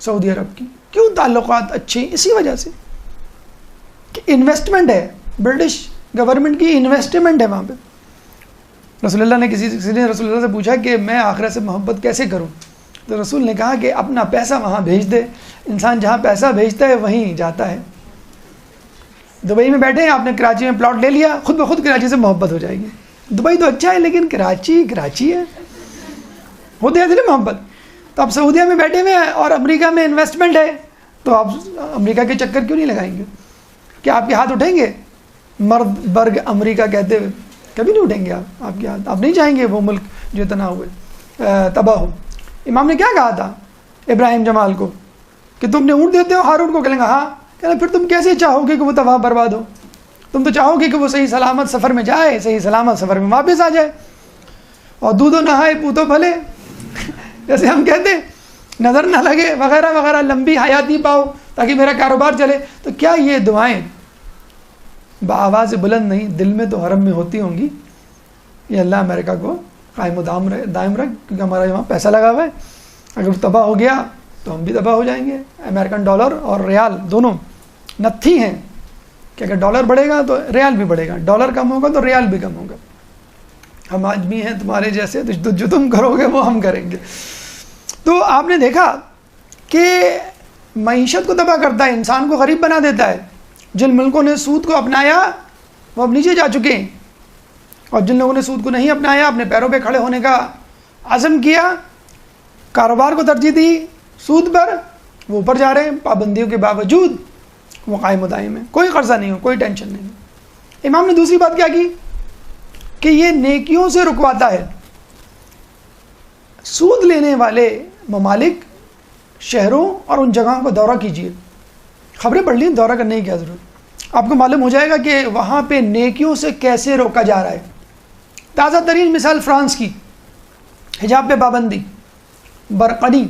سعودی عرب کی. کیوں تعلقات اچھے ہیں؟ اسی وجہ سے کہ انویسٹمنٹ ہے، برٹش گورنمنٹ کی انویسٹمنٹ ہے وہاں پہ. رسول اللہ نے کسی نے رسول اللہ سے پوچھا کہ میں آخرت سے محبت کیسے کروں، تو رسول نے کہا کہ اپنا پیسہ وہاں بھیج دے. انسان جہاں پیسہ بھیجتا ہے وہیں جاتا ہے. دبئی میں بیٹھے ہیں، آپ نے کراچی میں پلاٹ لے لیا، خود بخود کراچی سے محبت ہو جائے گی. دبئی تو اچھا ہے لیکن کراچی ہے، ہوتے ہیں دل محبت. تو آپ سعودیہ میں بیٹھے ہوئے ہیں اور امریکہ میں انویسٹمنٹ ہے، تو آپ امریکہ کے چکر کیوں نہیں لگائیں گے؟ کیا آپ کے ہاتھ اٹھیں گے مرد برگ امریکہ کہتے ہوئے؟ کبھی نہیں اٹھیں گے آپ کے ہاتھ. آپ نہیں چاہیں گے وہ ملک جو اتنا ہوئے تباہ ہو. امام نے کیا کہا تھا ابراہیم جمال کو کہ تم نے اونٹ دیتے ہو ہارون کو؟ کہیں گے ہاں. کہنا پھر تم کیسے چاہو گے کہ وہ تباہ برباد ہو؟ تم تو چاہو گے کہ وہ صحیح سلامت سفر میں جائے، صحیح سلامت سفر میں واپس آ جائے، اور دودھ و نہائے پوتو پھلے جیسے ہم کہتے ہیں، نظر نہ لگے وغیرہ وغیرہ، لمبی حیاتی پاؤ تاکہ میرا کاروبار چلے. تو کیا یہ دعائیں بآواز بلند نہیں، دل میں تو حرم میں ہوتی ہوں گی. یہ اللہ امریکہ کو قائم و دائم رکھ، کیونکہ ہمارا یہاں پیسہ لگا ہوا ہے. اگر تباہ ہو گیا تو ہم بھی تباہ ہو جائیں گے. امریکن ڈالر اور ریال دونوں نتھی ہیں کہ اگر ڈالر بڑھے گا تو ریال بھی بڑھے گا، ڈالر کم ہوگا تو ریال بھی کم ہوگا. ہم آدمی ہیں تمہارے جیسے، تو جو تم کرو گے وہ ہم کریں گے. تو آپ نے دیکھا کہ معیشت کو تباہ کرتا ہے، انسان کو غریب بنا دیتا ہے. جن ملکوں نے سود کو اپنایا وہ اب نیچے جا چکے ہیں، اور جن لوگوں نے سود کو نہیں اپنایا، اپنے پیروں پہ کھڑے ہونے کا عزم کیا، کاروبار کو ترجیح دی سود پر، وہ اوپر جا رہے ہیں. پابندیوں کے باوجود وہ قائم و دائم ہے، کوئی قرضہ نہیں ہو، کوئی ٹینشن نہیں. امام نے دوسری بات کیا کی کہ یہ نیکیوں سے رکواتا ہے. سود لینے والے ممالک، شہروں اور ان جگہوں کا دورہ کیجیے. خبریں پڑھ لیں، دورہ کرنے کی کیا ضرورت. آپ کو معلوم ہو جائے گا کہ وہاں پہ نیکیوں سے کیسے روکا جا رہا ہے. تازہ ترین مثال فرانس کی، حجاب پہ پابندی. برقعی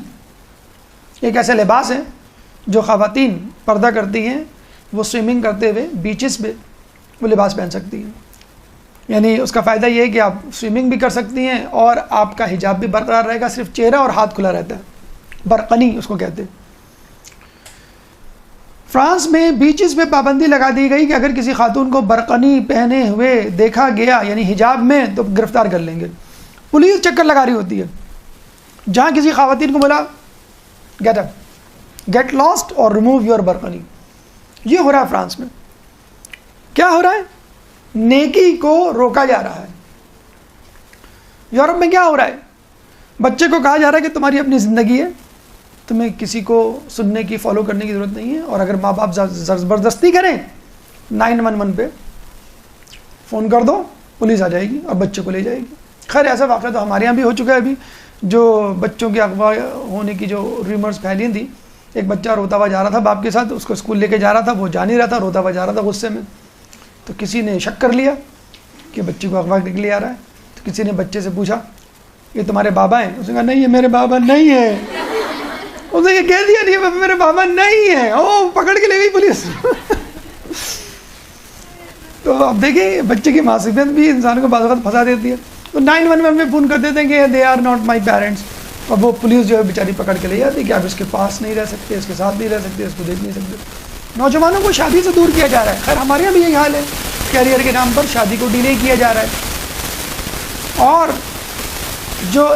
ایک ایسا لباس ہے جو خواتین پردہ کرتی ہیں، وہ سوئمنگ کرتے ہوئے بیچز پہ وہ لباس پہن سکتی ہیں. یعنی اس کا فائدہ یہ ہے کہ آپ سوئمنگ بھی کر سکتی ہیں اور آپ کا حجاب بھی برقرار رہے گا، صرف چہرہ اور ہاتھ کھلا رہتا ہے. برقعی اس کو کہتے ہیں. فرانس میں بیچز پہ پابندی لگا دی گئی کہ اگر کسی خاتون کو برقعی پہنے ہوئے دیکھا گیا یعنی حجاب میں تو گرفتار کر لیں گے. پولیس چکر لگا رہی ہوتی ہے. جہاں کسی خواتین کو بولا گیٹ اپ، گیٹ لاسٹ اور ریموو یور برقعی. یہ ہو رہا ہے فرانس میں. کیا ہو رہا ہے؟ نیکی کو روکا جا رہا ہے. یورپ میں کیا ہو رہا ہے؟ بچے کو کہا جا رہا ہے کہ تمہاری اپنی زندگی ہے، تمہیں کسی کو سننے کی، فالو کرنے کی ضرورت نہیں ہے. اور اگر ماں باپ زبردستی کریں 911 پہ فون کر دو، پولیس آ جائے گی اور بچے کو لے جائے گی. خیر ایسا واقعہ تو ہمارے یہاں بھی ہو چکا ہے. ابھی جو بچوں کے اغوا ہونے کی جو ریمرز پھیلی تھی، ایک بچہ روتا ہوا جا رہا تھا باپ کے ساتھ، اس کو اسکول لے کے جا رہا تھا، وہ جا نہیں رہا تھا، روتا ہوا جا رہا تھا غصے میں. تو کسی نے شک کر لیا کہ بچے کو اغوا کے لیے آ رہا ہے. تو کسی نے بچے سے پوچھا یہ تمہارے بابا ہیں؟ اس نے کہا نہیں یہ میرے بابا نہیں ہے. اس نے یہ کہہ دیا نہیں میرے بابا نہیں ہے. او پکڑ کے لے گئی پولیس. تو اب دیکھیں بچے کی معصیت بھی انسان کو بعض وقت پھنسا دیتی ہے. تو 911 میں فون کر دیتے ہیں کہ they are not my parents, اور وہ پولیس جو ہے بیچاری پکڑ کے لے جاتی ہے کہ آپ اس کے پاس نہیں رہ سکتے، اس کے ساتھ نہیں رہ سکتے، اس کو دیکھ نہیں سکتے. نوجوانوں کو شادی سے دور کیا جا رہا ہے. خیر ہمارے یہاں بھی یہی حال ہے، کیریئر کے نام پر شادی کو ڈیلے کیا جا رہا ہے، اور جو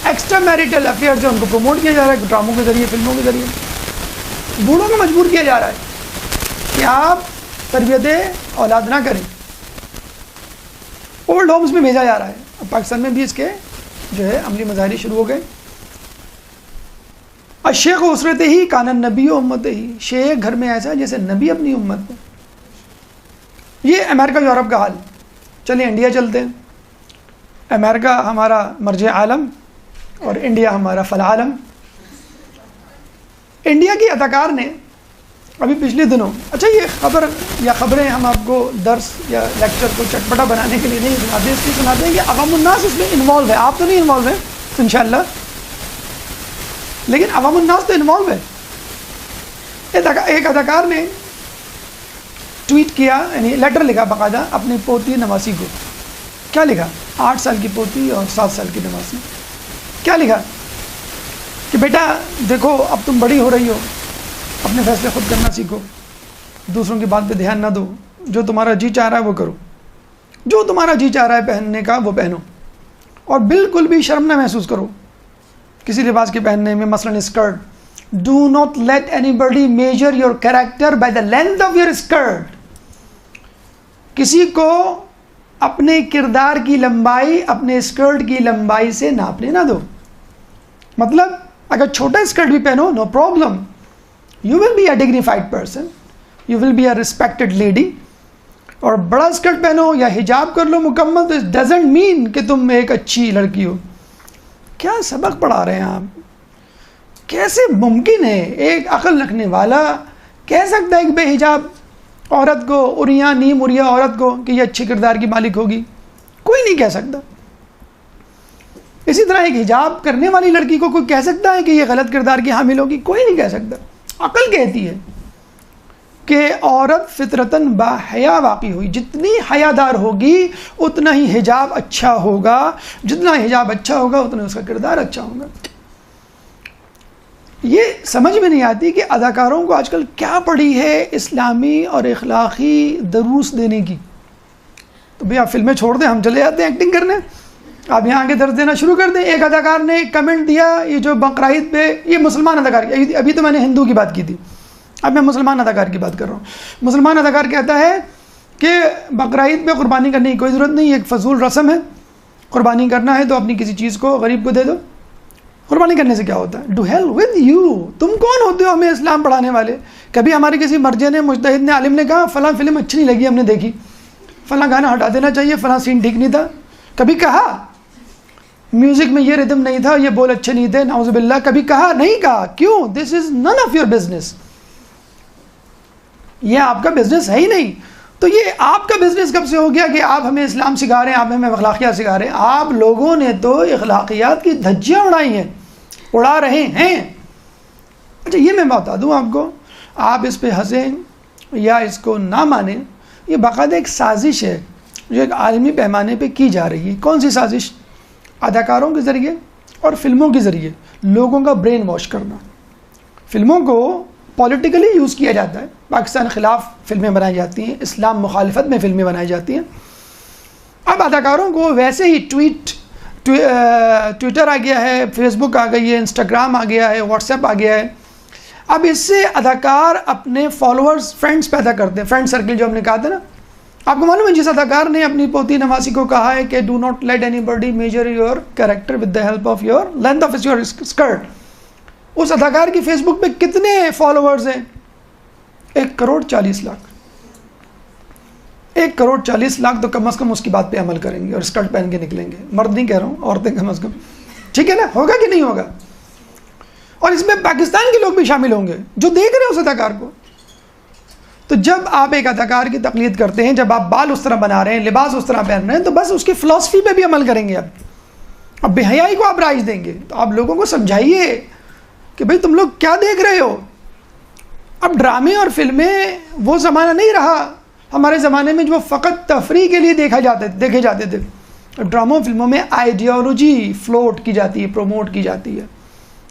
ایکسٹرا میریٹل افیئرز ہیں ان کو پروموٹ کیا جا رہا ہے ڈراموں کے ذریعے، فلموں کے ذریعے. بوڑھوں کو مجبور کیا جا رہا ہے کہ آپ تربیت اولاد نہ کریں. اولڈ ہومز میں بھیجا جا رہا ہے. اب پاکستان میں بھی اس کے جو ہے عملی مظاہرے شروع ہو گئے. الشیخ اسرت ہی کان النبی و امت ہی، شیخ گھر میں ایسا جیسے نبی اپنی امت میں. یہ امریکہ یورپ کا حال. چلیں انڈیا چلتے ہیں. امریکہ ہمارا مرجع عالم اور انڈیا ہمارا فل عالم. انڈیا کی اداکار نے ابھی پچھلے دنوں، اچھا یہ خبر یا خبریں ہم آپ کو درس یا لیکچر کو چٹپٹا بنانے کے لیے نہیں سناتے، اس لیے سناتے ہیں کہ عوام الناس اس میں انوالو ہے. آپ تو نہیں انوالو ہیں انشاءاللہ، لیکن عوام الناس تو انوالو ہے. ایک اداکار نے ٹویٹ کیا، یعنی لیٹر لکھا باقاعدہ اپنی پوتی نواسی کو. کیا لکھا؟ 8 سال کی پوتی اور 7 سال کی نواسی. کیا لکھا کہ بیٹا دیکھو اب تم بڑی ہو رہی ہو، اپنے فیصلے خود کرنا سیکھو، دوسروں کی بات پہ دھیان نہ دو، جو تمہارا جی چاہ رہا ہے وہ کرو، جو تمہارا جی چاہ رہا ہے پہننے کا وہ پہنو، اور بالکل بھی شرم نہ محسوس کرو کسی لباس کے پہننے میں. مثلاً skirt, do not let any body major your character by the length of your skirt. کسی کو اپنے کردار کی لمبائی اپنے اسکرٹ کی لمبائی سے ناپنے نہ دو. مطلب اگر چھوٹا اسکرٹ بھی پہنو no problem, you will be a dignified person, you will be a respected lady. اور بڑا اسکرٹ پہنو یا حجاب کر لو مکمل تو اٹ ڈزنٹ مین کہ تم ایک اچھی لڑکی ہو. کیا سبق پڑھا رہے ہیں آپ؟ کیسے ممکن ہے ایک عقل رکھنے والا کہہ سکتا ہے کہ بے حجاب عورت کو، اریاں نیم اریا عورت کو کہ یہ اچھے کردار کی مالک ہوگی؟ کوئی نہیں کہہ سکتا. اسی طرح ایک حجاب کرنے والی لڑکی کو کوئی کہہ سکتا ہے کہ یہ غلط کردار کی حامل ہوگی؟ کوئی نہیں کہہ سکتا. عقل کہتی ہے. کہ عورت فطرتاً باحیا واقع ہوئی. جتنی حیادار ہوگی اتنا ہی حجاب اچھا ہوگا، جتنا حجاب اچھا ہوگا اتنا اس کا کردار اچھا ہوگا. یہ سمجھ میں نہیں آتی کہ اداکاروں کو آج کل کیا پڑی ہے اسلامی اور اخلاقی دروس دینے کی. تو بھئی آپ فلمیں چھوڑ دیں، ہم چلے جاتے ہیں ایکٹنگ کرنے، آپ یہاں کے درس دینا شروع کر دیں. ایک اداکار نے کمنٹ دیا، یہ جو بقرعید پہ، یہ مسلمان اداکار کی، ابھی تو میں نے ہندو کی بات کی تھی، اب میں مسلمان اداکار کی بات کر رہا ہوں. مسلمان اداکار کہتا ہے کہ بقرعید پہ قربانی کرنے کی کوئی ضرورت نہیں، ایک فضول رسم ہے، قربانی کرنا ہے تو اپنی کسی چیز کو غریب کو دے دو، قربانی کرنے سے کیا ہوتا ہے. ڈو ہیل ود یو، تم کون ہوتے ہو ہمیں اسلام پڑھانے والے؟ کبھی ہمارے کسی مرجع نے، مجتہد نے، عالم نے کہا فلاں فلم اچھی نہیں لگی ہم نے دیکھی، فلاں گانا ہٹا دینا چاہیے، فلاں سین ٹھیک نہیں تھا؟ کبھی کہا میوزک میں یہ ردم نہیں تھا، یہ بول اچھے نہیں تھے، نعوذ باللہ؟ کبھی کہا؟ نہیں کہا. کیوں؟ دس از نن آف یور بزنس، یہ آپ کا بزنس ہے ہی نہیں. تو یہ آپ کا بزنس کب سے ہو گیا کہ آپ ہمیں اسلام سکھا رہے ہیں، آپ ہمیں اخلاقیات سکھا رہے ہیں؟ آپ لوگوں نے تو اخلاقیات کی دھجیاں اڑائی ہیں، اڑا رہے ہیں. اچھا یہ میں بتا دوں آپ کو، آپ اس پہ ہنسیں یا اس کو نہ مانیں، یہ باقاعدہ ایک سازش ہے جو ایک عالمی پیمانے پہ کی جا رہی ہے. کون سی سازش؟ اداکاروں کے ذریعے اور فلموں کے ذریعے لوگوں کا برین واش کرنا. فلموں کو پولیٹیکلی یوز کیا جاتا ہے، پاکستان خلاف فلمیں بنائی جاتی ہیں، اسلام مخالفت میں فلمیں بنائی جاتی ہیں. اب اداکاروں کو ویسے ہی ٹویٹر آ گیا ہے، فیس بک آ گئی ہے، انسٹاگرام آ گیا ہے، واٹس ایپ آ گیا ہے. اب اس سے اداکار اپنے فالوورز، فرینڈز پیدا کرتے ہیں، فرینڈ سرکل جو ہم نے کہا تھا نا. آپ کو معلوم ہے جس اداکار نے اپنی پوتی نواسی کو کہا ہے کہ do not let anybody measure your character with the help of your length of your skirt, اس اداکار کی فیس بک پہ کتنے فالوورز ہیں؟ 1,40,00,000. 1,40,00,000 تو کم از کم اس کی بات پہ عمل کریں گے اور اسکرٹ پہن کے نکلیں گے. مرد نہیں کہہ رہا ہوں، عورتیں کم از کم. ٹھیک ہے نا؟ ہوگا کہ نہیں ہوگا؟ اور اس میں پاکستان کے لوگ بھی شامل ہوں گے جو دیکھ رہے ہیں اس اداکار کو. تو جب آپ ایک اداکار کی تقلید کرتے ہیں، جب آپ بال اس طرح بنا رہے ہیں، لباس اس طرح پہن رہے ہیں، تو بس اس کی فلسفی پہ بھی عمل کریں گے. اب بے حیائی کو آپ رائج دیں گے. تو آپ لوگوں کو سمجھائیے کہ بھئی تم لوگ کیا دیکھ رہے ہو. اب ڈرامے اور فلمیں وہ زمانہ نہیں رہا ہمارے زمانے میں جو فقط تفریح کے لیے دیکھے جاتے تھے. ڈراموں فلموں میں آئیڈیالوجی فلوٹ کی جاتی ہے، پروموٹ کی جاتی ہے.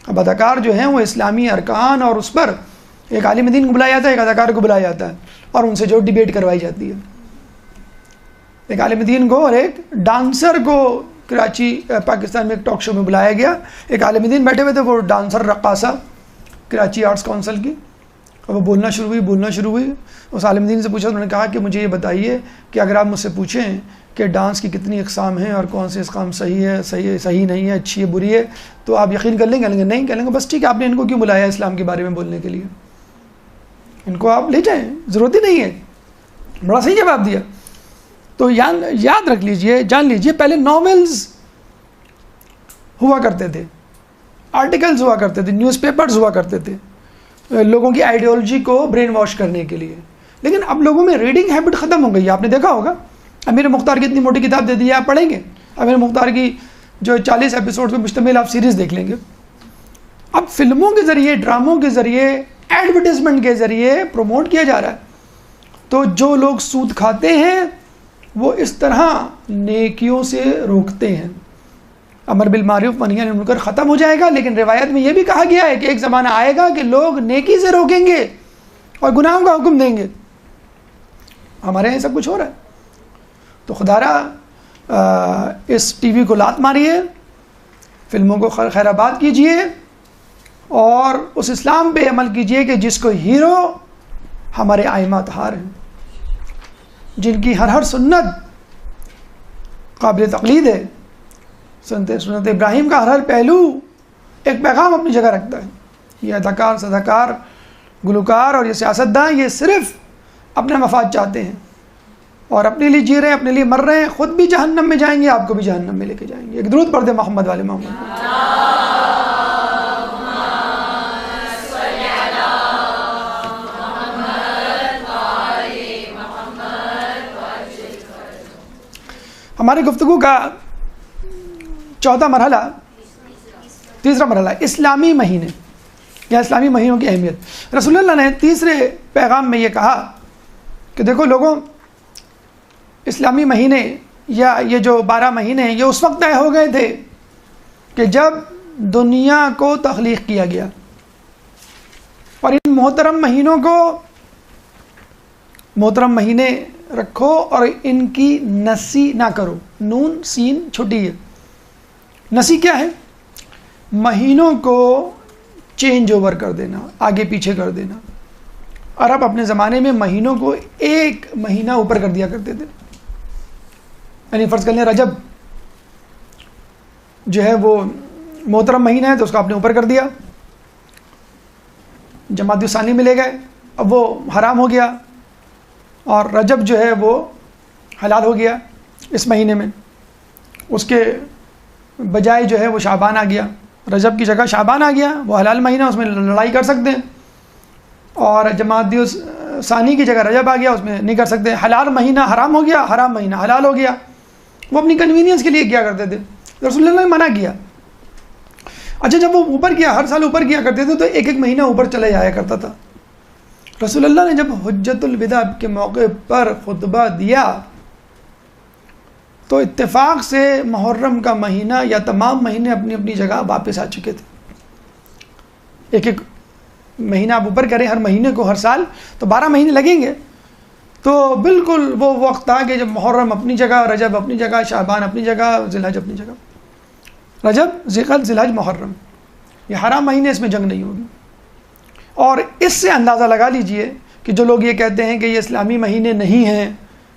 اب اداکار جو ہیں وہ اسلامی ارکان اور اس پر ایک عالم دین کو بلایا جاتا ہے، ایک اداکار کو بلایا جاتا ہے اور ان سے جو ڈیبیٹ کروائی جاتی ہے. ایک عالم دین کو اور ایک ڈانسر کو کراچی پاکستان میں ایک ٹاک شو میں بلایا گیا. ایک عالم دین بیٹھے ہوئے تھے، وہ ڈانسر رقاصہ کراچی آرٹس کونسل کی، اور وہ بولنا شروع ہوئی. اس عالم دین سے پوچھا، انہوں نے کہا کہ مجھے یہ بتائیے کہ اگر آپ مجھ سے پوچھیں کہ ڈانس کی کتنی اقسام ہیں اور کون سے اقسام صحیح ہے، صحیح نہیں ہے، اچھی ہے، بری ہے، تو آپ یقین کر لیں گے؟ کہیں گے نہیں. کہہ لیں گے بس ٹھیک ہے، آپ نے ان کو کیوں بلایا اسلام کے بارے میں بولنے کے لیے؟ ان کو آپ لے جائیں، ضرورت ہی نہیں ہے. بڑا صحیح جواب دیا. تو یاد رکھ لیجئے، جان لیجئے، پہلے ناولز ہوا کرتے تھے، آرٹیکلز ہوا کرتے تھے، نیوز پیپرز ہوا کرتے تھے لوگوں کی آئیڈیالوجی کو برین واش کرنے کے لیے. لیکن اب لوگوں میں ریڈنگ ہیبٹ ختم ہو گئی ہے. آپ نے دیکھا ہوگا امیر مختار کی اتنی موٹی کتاب دے دی ہے، آپ پڑھیں گے؟ امیر مختار کی جو 40 ایپیسوڈ پہ مشتمل آپ سیریز دیکھ لیں گے. اب فلموں کے ذریعے، ڈراموں کے ذریعے، ایڈورٹیزمنٹ کے ذریعے پروموٹ کیا جا رہا ہے. تو جو لوگ سود کھاتے ہیں وہ اس طرح نیکیوں سے روکتے ہیں. امر بالمعروف ونہی عن المنکر ختم ہو جائے گا، لیکن روایت میں یہ بھی کہا گیا ہے کہ ایک زمانہ آئے گا کہ لوگ نیکی سے روکیں گے اور گناہوں کا حکم دیں گے. ہمارے یہاں سب کچھ ہو رہا ہے. تو خدا را اس ٹی وی کو لات ماریے، فلموں کو خیر آباد کیجیے اور اس اسلام پہ عمل کیجیے کہ جس کو ہیرو ہمارے ائمہ اطہار ہیں، جن کی ہر سنت قابل تقلید ہے. سنت ابراہیم کا ہر پہلو ایک پیغام اپنی جگہ رکھتا ہے. یہ اداکار، صداکار، گلوکار اور یہ سیاستداں یہ صرف اپنا مفاد چاہتے ہیں اور اپنے لیے جی رہے ہیں، اپنے لیے مر رہے ہیں. خود بھی جہنم میں جائیں گے، آپ کو بھی جہنم میں لے کے جائیں گے. ایک درود پڑھ دیں محمد والے محمد. ہماری گفتگو کا چوتھا مرحلہ، تیسرا مرحلہ، اسلامی مہینے. یا اسلامی مہینوں کی اہمیت۔ رسول اللہ نے تیسرے پیغام میں یہ کہا کہ دیکھو لوگوں، اسلامی مہینے یا یہ جو 12 مہینے یہ اس وقت طے ہو گئے تھے کہ جب دنیا کو تخلیق کیا گیا، اور ان محترم مہینوں کو محترم مہینے رکھو اور ان کی نسی نہ کرو۔ نون سین چھوٹی ہے۔ نسی کیا ہے؟ مہینوں کو چینج اوور کر دینا، آگے پیچھے کر دینا۔ عرب اپنے زمانے میں مہینوں کو ایک مہینہ اوپر کر دیا کرتے تھے، یعنی فرض کر لیں رجب جو ہے وہ محترم مہینہ ہے تو اس کو آپ نے اوپر کر دیا، جمادی ثانی میں لے گئے، اب وہ حرام ہو گیا، اور رجب جو ہے وہ حلال ہو گیا اس مہینے میں، اس کے بجائے جو ہے وہ شعبان آ گیا، رجب کی جگہ شعبان آ گیا، وہ حلال مہینہ، اس میں لڑائی کر سکتے ہیں، اور جمادی ثانی کی جگہ رجب آ گیا، اس میں نہیں کر سکتے، حلال مہینہ حرام ہو گیا، حرام مہینہ حلال ہو گیا۔ وہ اپنی کنوینئنس کے لیے کیا کرتے تھے، رسول اللہ نے منع کیا۔ اچھا جب وہ اوپر کیا، ہر سال اوپر کیا کرتے تھے تو ایک ایک مہینہ اوپر چلے جایا کرتا تھا۔ رسول اللہ نے جب حجۃ الوداع کے موقع پر خطبہ دیا تو اتفاق سے محرم کا مہینہ یا تمام مہینے اپنی اپنی جگہ واپس آ چکے تھے۔ ایک ایک مہینہ آپ اوپر کریں ہر مہینے کو ہر سال تو 12 مہینے لگیں گے، تو بالکل وہ وقت آ کہ جب محرم اپنی جگہ، رجب اپنی جگہ، شعبان اپنی جگہ، ذی الحج اپنی جگہ۔ رجب، ذی القعدہ، ذی الحج، محرم، یہ حرام مہینے، اس میں جنگ نہیں ہوگی۔ اور اس سے اندازہ لگا لیجئے کہ جو لوگ یہ کہتے ہیں کہ یہ اسلامی مہینے نہیں ہیں،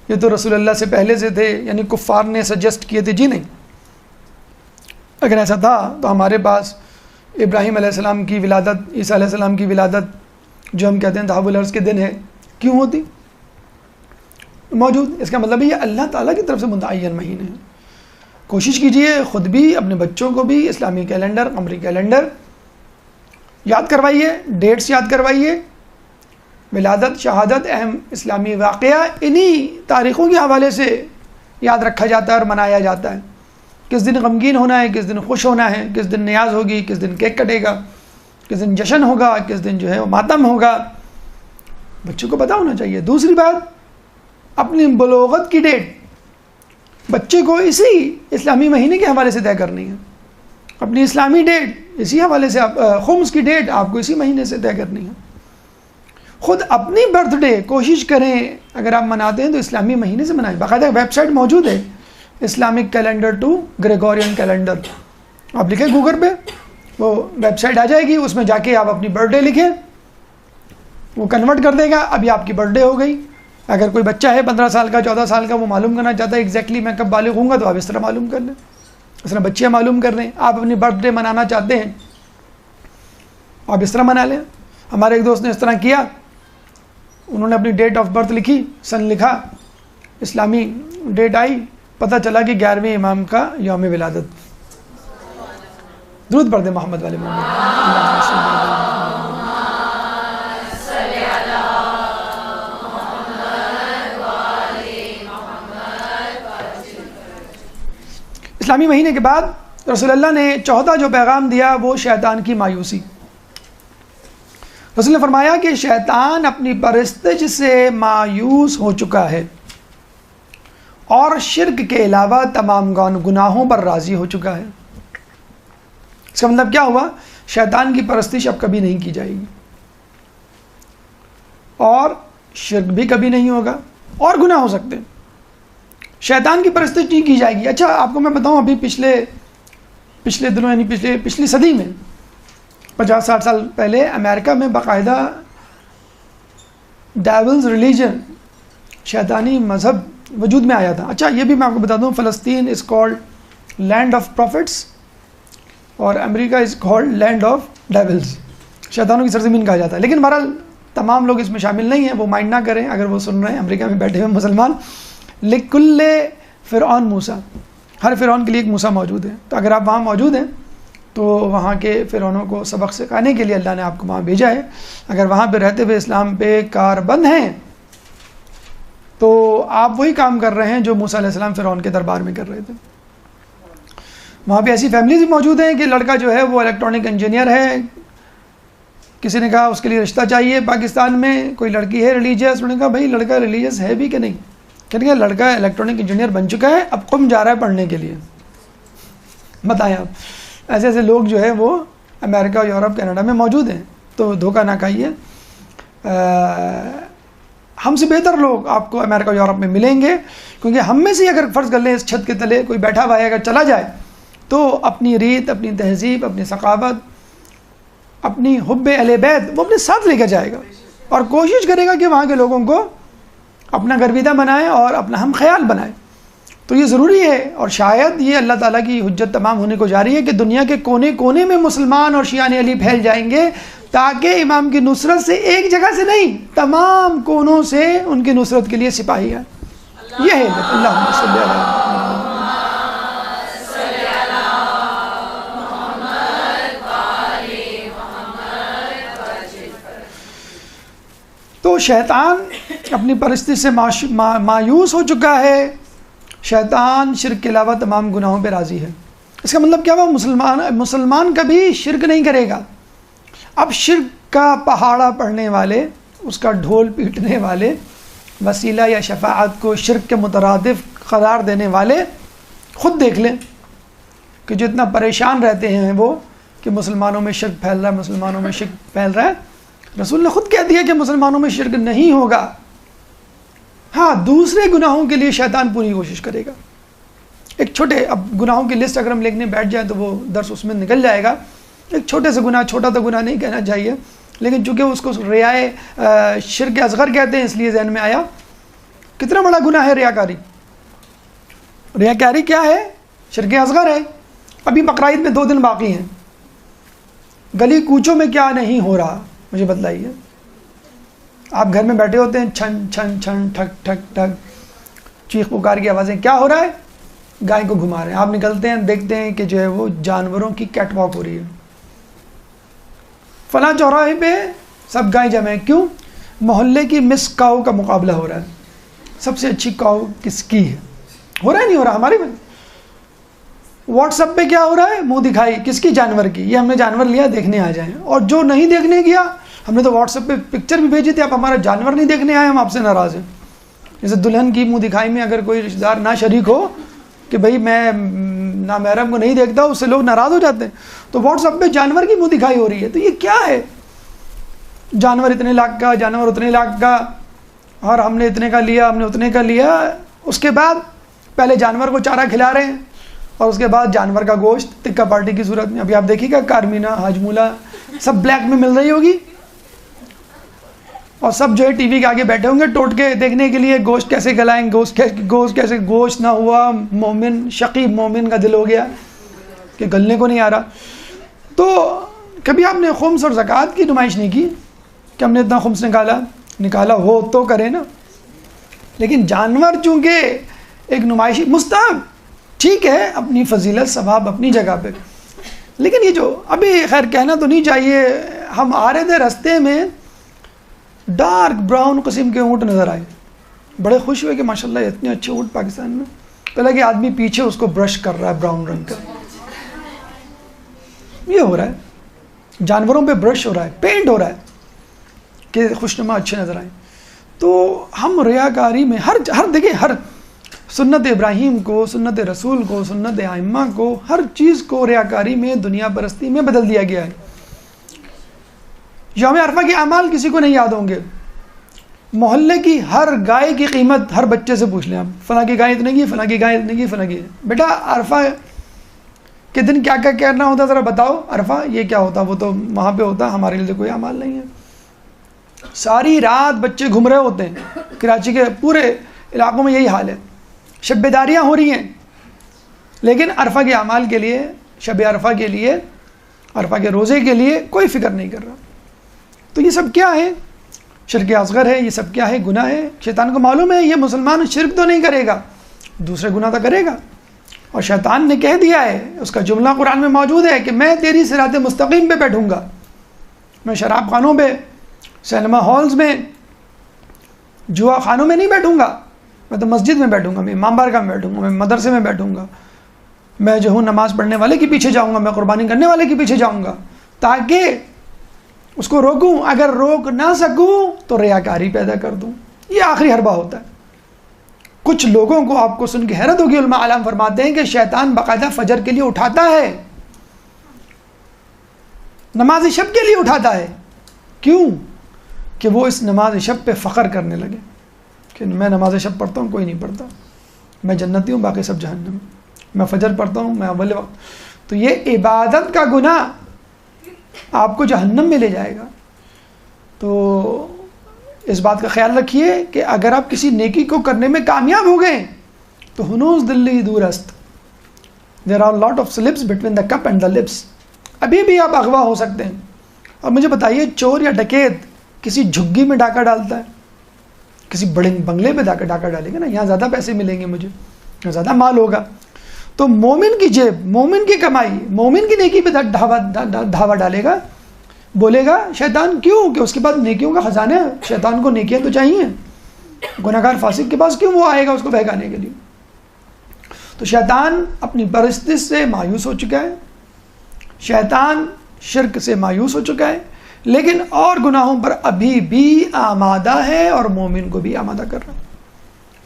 یہ تو رسول اللہ سے پہلے سے تھے، یعنی کفار نے سجیسٹ کیے تھے، جی نہیں، اگر ایسا تھا تو ہمارے پاس ابراہیم علیہ السلام کی ولادت، عیسیٰ علیہ السلام کی ولادت جو ہم کہتے ہیں تحویل الارض کے دن ہے، کیوں ہوتی؟ موجود۔ اس کا مطلب ہے یہ اللہ تعالیٰ کی طرف سے متعین مہینے ہیں۔ کوشش کیجئے خود بھی، اپنے بچوں کو بھی اسلامی کیلنڈر، قمری کیلنڈر یاد کروائیے، ڈیٹس یاد کروائیے، ولادت، شہادت، اہم اسلامی واقعہ انہی تاریخوں کے حوالے سے یاد رکھا جاتا ہے اور منایا جاتا ہے۔ کس دن غمگین ہونا ہے، کس دن خوش ہونا ہے، کس دن نیاز ہوگی، کس دن کیک کٹے گا، کس دن جشن ہوگا، کس دن جو ہے وہ ماتم ہوگا، بچوں کو پتہ ہونا چاہیے۔ دوسری بات، اپنی بلوغت کی ڈیٹ بچے کو اسی اسلامی مہینے کے حوالے سے طے کرنی ہے، اپنی اسلامی ڈیٹ اسی حوالے سے، خمس کی ڈیٹ آپ کو اسی مہینے سے طے کرنی ہے۔ خود اپنی برتھ ڈے کوشش کریں اگر آپ مناتے ہیں تو اسلامی مہینے سے منائیں۔ باقاعدہ ویب سائٹ موجود ہے، Islamic calendar to Gregorian calendar, آپ لکھیں گوگل پہ، وہ ویب سائٹ آ جائے گی، اس میں جا کے آپ اپنی برتھ ڈے لکھیں، وہ کنورٹ کر دے گا، ابھی آپ کی برتھ ڈے ہو گئی۔ اگر کوئی بچہ ہے 15 سال کا، 14 سال کا، وہ معلوم کرنا چاہتا ہے ایگزیکٹلی میں کب بالغ ہوں گا، تو آپ اس طرح معلوم کر لیں، اس طرح بچیاں معلوم کر لیں۔ آپ اپنی برتھ ڈے منانا چاہتے ہیں آپ اس طرح منا لیں۔ ہمارے ایک دوست نے اس طرح کیا، انہوں نے اپنی ڈیٹ آف برتھ لکھی، سن لکھا، اسلامی ڈیٹ آئی، پتہ چلا کہ 11ویں امام کا یوم ولادت۔ درود پڑھ دیں محمد والے محمد۔ اسلامی مہینے کے بعد رسول اللہ نے چوتھا جو پیغام دیا وہ شیطان کی مایوسی۔ رسول نے فرمایا کہ شیطان اپنی پرستش سے مایوس ہو چکا ہے اور شرک کے علاوہ تمام گناہوں پر راضی ہو چکا ہے۔ اس کا مطلب کیا ہوا؟ شیطان کی پرستش اب کبھی نہیں کی جائے گی، اور شرک بھی کبھی نہیں ہوگا، اور گناہ ہو سکتے ہیں، شیطان کی پرستش نہیں کی جائے گی۔ اچھا آپ کو میں بتاؤں، ابھی پچھلے دنوں یعنی پچھلی صدی میں 50-60 سال پہلے امریکہ میں باقاعدہ ڈیولز ریلیجن، شیطانی مذہب وجود میں آیا تھا۔ اچھا یہ بھی میں آپ کو بتا دوں، فلسطین is called land of prophets اور America is called land of devils, شیطانوں کی سرزمین کہا جاتا ہے۔ لیکن بہرحال تمام لوگ اس میں شامل نہیں ہیں، وہ مائنڈ نہ کریں اگر وہ سن رہے ہیں امریکہ میں بیٹھے ہوئے مسلمان۔ لکل فرعون موسیٰ، ہر فرعون کے لیے ایک موسیٰ موجود ہے، تو اگر آپ وہاں موجود ہیں تو وہاں کے فرعونوں کو سبق سکھانے کے لیے اللہ نے آپ کو وہاں بھیجا ہے۔ اگر وہاں پہ رہتے ہوئے اسلام پہ کاربند ہیں تو آپ وہی کام کر رہے ہیں جو موسیٰ علیہ السلام فرعون کے دربار میں کر رہے تھے۔ وہاں پہ ایسی فیملیز بھی موجود ہیں کہ لڑکا جو ہے وہ الیکٹرانک انجینئر ہے، کسی نے کہا اس کے لیے رشتہ چاہیے پاکستان میں، کوئی لڑکی ہے ریلیجیس، انہوں نے کہا بھائی لڑکا ریلیجیس ہے بھی کہ نہیں؟ کہنے کہ لڑکا الیکٹرانک انجینئر بن چکا ہے، اب قم جا رہا ہے پڑھنے کے لیے۔ بتائیں آپ، ایسے ایسے لوگ جو ہے وہ امریکہ، یورپ، کینیڈا میں موجود ہیں، تو دھوکہ نہ کھائیے۔ ہم سے بہتر لوگ آپ کو امریکہ یورپ میں ملیں گے، کیونکہ ہم میں سے اگر فرض کر لیں اس چھت کے تلے کوئی بیٹھا ہوا ہے اگر چلا جائے تو اپنی ریت، اپنی تہذیب، اپنی ثقافت، اپنی حب اہل بیت وہ اپنے ساتھ لے کے جائے گا اور کوشش کرے گا کہ وہاں کے لوگوں کو اپنا گرویدہ بنائے اور اپنا ہم خیال بنائے۔ تو یہ ضروری ہے، اور شاید یہ اللہ تعالیٰ کی حجت تمام ہونے کو جاری ہے کہ دنیا کے کونے کونے میں مسلمان اور شیعان علی پھیل جائیں گے، تاکہ امام کی نصرت سے ایک جگہ سے نہیں، تمام کونوں سے ان کی نصرت کے لیے سپاہی ہیں۔ یہ ہے اللہم صلی علی تو شیطان اپنی پرستی سے مایوس ہو چکا ہے، شیطان شرک کے علاوہ تمام گناہوں پہ راضی ہے۔ اس کا مطلب کیا ہوا؟ مسلمان کبھی شرک نہیں کرے گا۔ اب شرک کا پہاڑا پڑھنے والے، اس کا ڈھول پیٹنے والے، وسیلہ یا شفاعت کو شرک کے مترادف قرار دینے والے خود دیکھ لیں کہ جتنا پریشان رہتے ہیں وہ کہ مسلمانوں میں شرک پھیل رہا ہے، مسلمانوں میں شرک پھیل رہا ہے۔ رسول نے خود کہہ دیا کہ مسلمانوں میں شرک نہیں ہوگا، ہاں دوسرے گناہوں کے لیے شیطان پوری کوشش کرے گا۔ ایک چھوٹے، اب گناہوں کی لسٹ اگر ہم لکھنے بیٹھ جائیں تو وہ درس اس میں نکل جائے گا۔ ایک چھوٹے سے گناہ، چھوٹا تو گناہ نہیں کہنا چاہیے، لیکن چونکہ اس کو ریائے شرک اصغر کہتے ہیں اس لیے ذہن میں آیا۔ کتنا بڑا گناہ ہے ریاکاری؟ ریاکاری کیا ہے؟ شرک اصغر ہے۔ ابھی بقرعید میں 2 دن باقی ہیں، گلی کوچوں میں کیا نہیں ہو رہا مجھے بتلائیے۔ آپ گھر میں بیٹھے ہوتے ہیں، چھن چھن چھن ٹھک ٹھک ٹھک چیخ پکار کی آوازیں، کیا ہو رہا ہے؟ گائے کو گھما رہے ہیں۔ آپ نکلتے ہیں دیکھتے ہیں کہ جو ہے وہ جانوروں کی کیٹ واک ہو رہی ہے، فلاں چوراہے پہ سب گائے جمع ہیں۔ کیوں؟ محلے کی مس کاؤ کا مقابلہ ہو رہا ہے، سب سے اچھی کاؤ کس کی ہے؟ ہو رہا ہے نہیں ہو رہا؟ ہماری میں واٹس ایپ پہ کیا ہو رہا ہے؟ منہ دکھائی کس کی؟ جانور کی۔ یہ ہم نے جانور لیا، دیکھنے آ جائیں۔ اور جو نہیں دیکھنے گیا، ہم نے تو واٹس ایپ پہ پکچر بھی بھیجی تھی، آپ ہمارا جانور نہیں دیکھنے آئے، ہم آپ سے ناراض ہیں۔ جیسے دلہن کی منہ دکھائی میں اگر کوئی رشتہ دار نہ شریک ہو کہ بھائی میں نامحرم کو نہیں دیکھتا، اس سے لوگ ناراض ہو جاتے ہیں۔ تو واٹس ایپ پہ جانور کی منہ دکھائی ہو رہی ہے، تو یہ کیا ہے؟ جانور اتنے لاکھ کا، جانور اتنے لاکھ کا، اور ہم نے اتنے کا لیا، ہم نے اتنے کا لیا۔ اس کے بعد پہلے جانور کو چارہ کھلا رہے ہیں اور اس کے بعد جانور کا گوشت تکہ پارٹی کی صورت میں۔ ابھی آپ دیکھیے گا کارمینہ، حاجمولہ سب بلیک میں مل رہی ہوگی، اور سب جو ہے ٹی وی کے آگے بیٹھے ہوں گے ٹوٹ کے دیکھنے کے لیے گوشت کیسے گلائیں، گوشت کیسے، گوشت نہ ہوا، مومن شقی مومن کا دل ہو گیا کہ گلنے کو نہیں آ رہا۔ تو کبھی آپ نے خمس اور زکوٰۃ کی نمائش نہیں کی کہ ہم نے اتنا خمس نکالا ہو تو کرے نا، لیکن جانور چونکہ ایک نمائشی مستحب، ٹھیک ہے، اپنی فضیلت ثواب اپنی جگہ پہ، لیکن یہ جو ابھی خیر کہنا تو نہیں چاہیے، ہم آ رہے تھے رستے میں ڈارک براؤن قسم کے اونٹ نظر آئے، بڑے خوش ہوئے کہ ماشاءاللہ اتنے اچھے اونٹ پاکستان میں۔ پہلے کہ آدمی پیچھے اس کو برش کر رہا ہے براؤن رنگ کا، یہ ہو رہا ہے، جانوروں پہ برش ہو رہا ہے، پینٹ ہو رہا ہے کہ خوشنما اچھے نظر آئیں۔ تو ہم ریاکاری میں ہر دیکھیں، ہر سنت ابراہیم کو، سنت رسول کو، سنت ائمہ کو، ہر چیز کو ریاکاری میں، دنیا پرستی میں بدل دیا گیا ہے۔ یوم عرفہ کے اعمال کسی کو نہیں یاد ہوں گے، محلے کی ہر گائے کی قیمت ہر بچے سے پوچھ لیں آپ، فلاں کی گائے اتنے کی، فلاں کی گائے اتنے کی، فلاں کی۔ بیٹا عرفہ کے دن کیا کیا کرنا ہوتا ذرا بتاؤ، عرفہ یہ کیا ہوتا؟ وہ تو وہاں پہ ہوتا، ہمارے لیے کوئی اعمال نہیں ہے۔ ساری رات بچے گھوم رہے ہوتے ہیں، کراچی کے پورے علاقوں میں یہی حال ہے، شب بیداریاں ہو رہی ہیں، لیکن عرفہ کے اعمال کے لیے، شب عرفہ کے لیے، عرفہ کے روزے کے لیے کوئی فکر نہیں کر رہا۔ تو یہ سب کیا ہے؟ شرک اصغر ہے، یہ سب کیا ہے؟ گناہ ہے۔ شیطان کو معلوم ہے یہ مسلمان شرک تو نہیں کرے گا، دوسرے گناہ تو کرے گا، اور شیطان نے کہہ دیا ہے، اس کا جملہ قرآن میں موجود ہے کہ میں تیری صراط مستقیم پہ بیٹھوں گا، میں شراب خانوں پہ، سینما ہالز میں، جوا خانوں میں نہیں بیٹھوں گا، میں تو مسجد میں بیٹھوں گا، میں امام بارگاہ میں بیٹھوں گا، میں مدرسے میں بیٹھوں گا، میں جو ہوں نماز پڑھنے والے کے پیچھے جاؤں گا، میں قربانی کرنے والے کے پیچھے جاؤں گا، تاکہ اس کو روکوں، اگر روک نہ سکوں تو ریاکاری پیدا کر دوں. یہ آخری حربہ ہوتا ہے. کچھ لوگوں کو آپ کو سن کے حیرت ہوگی، علماء عالم فرماتے ہیں کہ شیطان باقاعدہ فجر کے لیے اٹھاتا ہے، نماز شب کے لیے اٹھاتا ہے. کیوں؟ کہ وہ اس نماز شب پہ فخر کرنے لگے کہ میں نماز شب پڑھتا ہوں، کوئی نہیں پڑھتا، میں جنتی ہوں، باقی سب جہنم، میں فجر پڑھتا ہوں، میں اول وقت. تو یہ عبادت کا گناہ آپ کو جہنم میں لے جائے گا. تو اس بات کا خیال رکھیے کہ اگر آپ کسی نیکی کو کرنے میں کامیاب ہو گئے تو ہنوز دلی دور است، there are lot of slips between the cup and the lips. ابھی بھی آپ اغوا ہو سکتے ہیں. اور مجھے بتائیے، چور یا ڈکیت کسی جھگی میں ڈاکہ ڈالتا ہے، کسی بڑے بنگلے پہ ڈاکہ ڈالے گا نا، یہاں زیادہ پیسے ملیں گے مجھے، یہاں زیادہ مال ہوگا. تو مومن کی جیب، مومن کی کمائی، مومن کی نیکی پہ دھاوا ڈالے گا. بولے گا شیطان، کیوں؟ کہ اس کے پاس نیکیوں کا خزانہ ہے، شیطان کو نیکیاں تو چاہیے. گناہگار فاسق کے پاس کیوں وہ آئے گا اس کو بہکانے کے لیے؟ تو شیطان اپنی پرستش سے مایوس ہو چکا ہے، شیطان شرک سے مایوس ہو چکا ہے، لیکن اور گناہوں پر ابھی بھی آمادہ ہے اور مومن کو بھی آمادہ کر رہا ہے.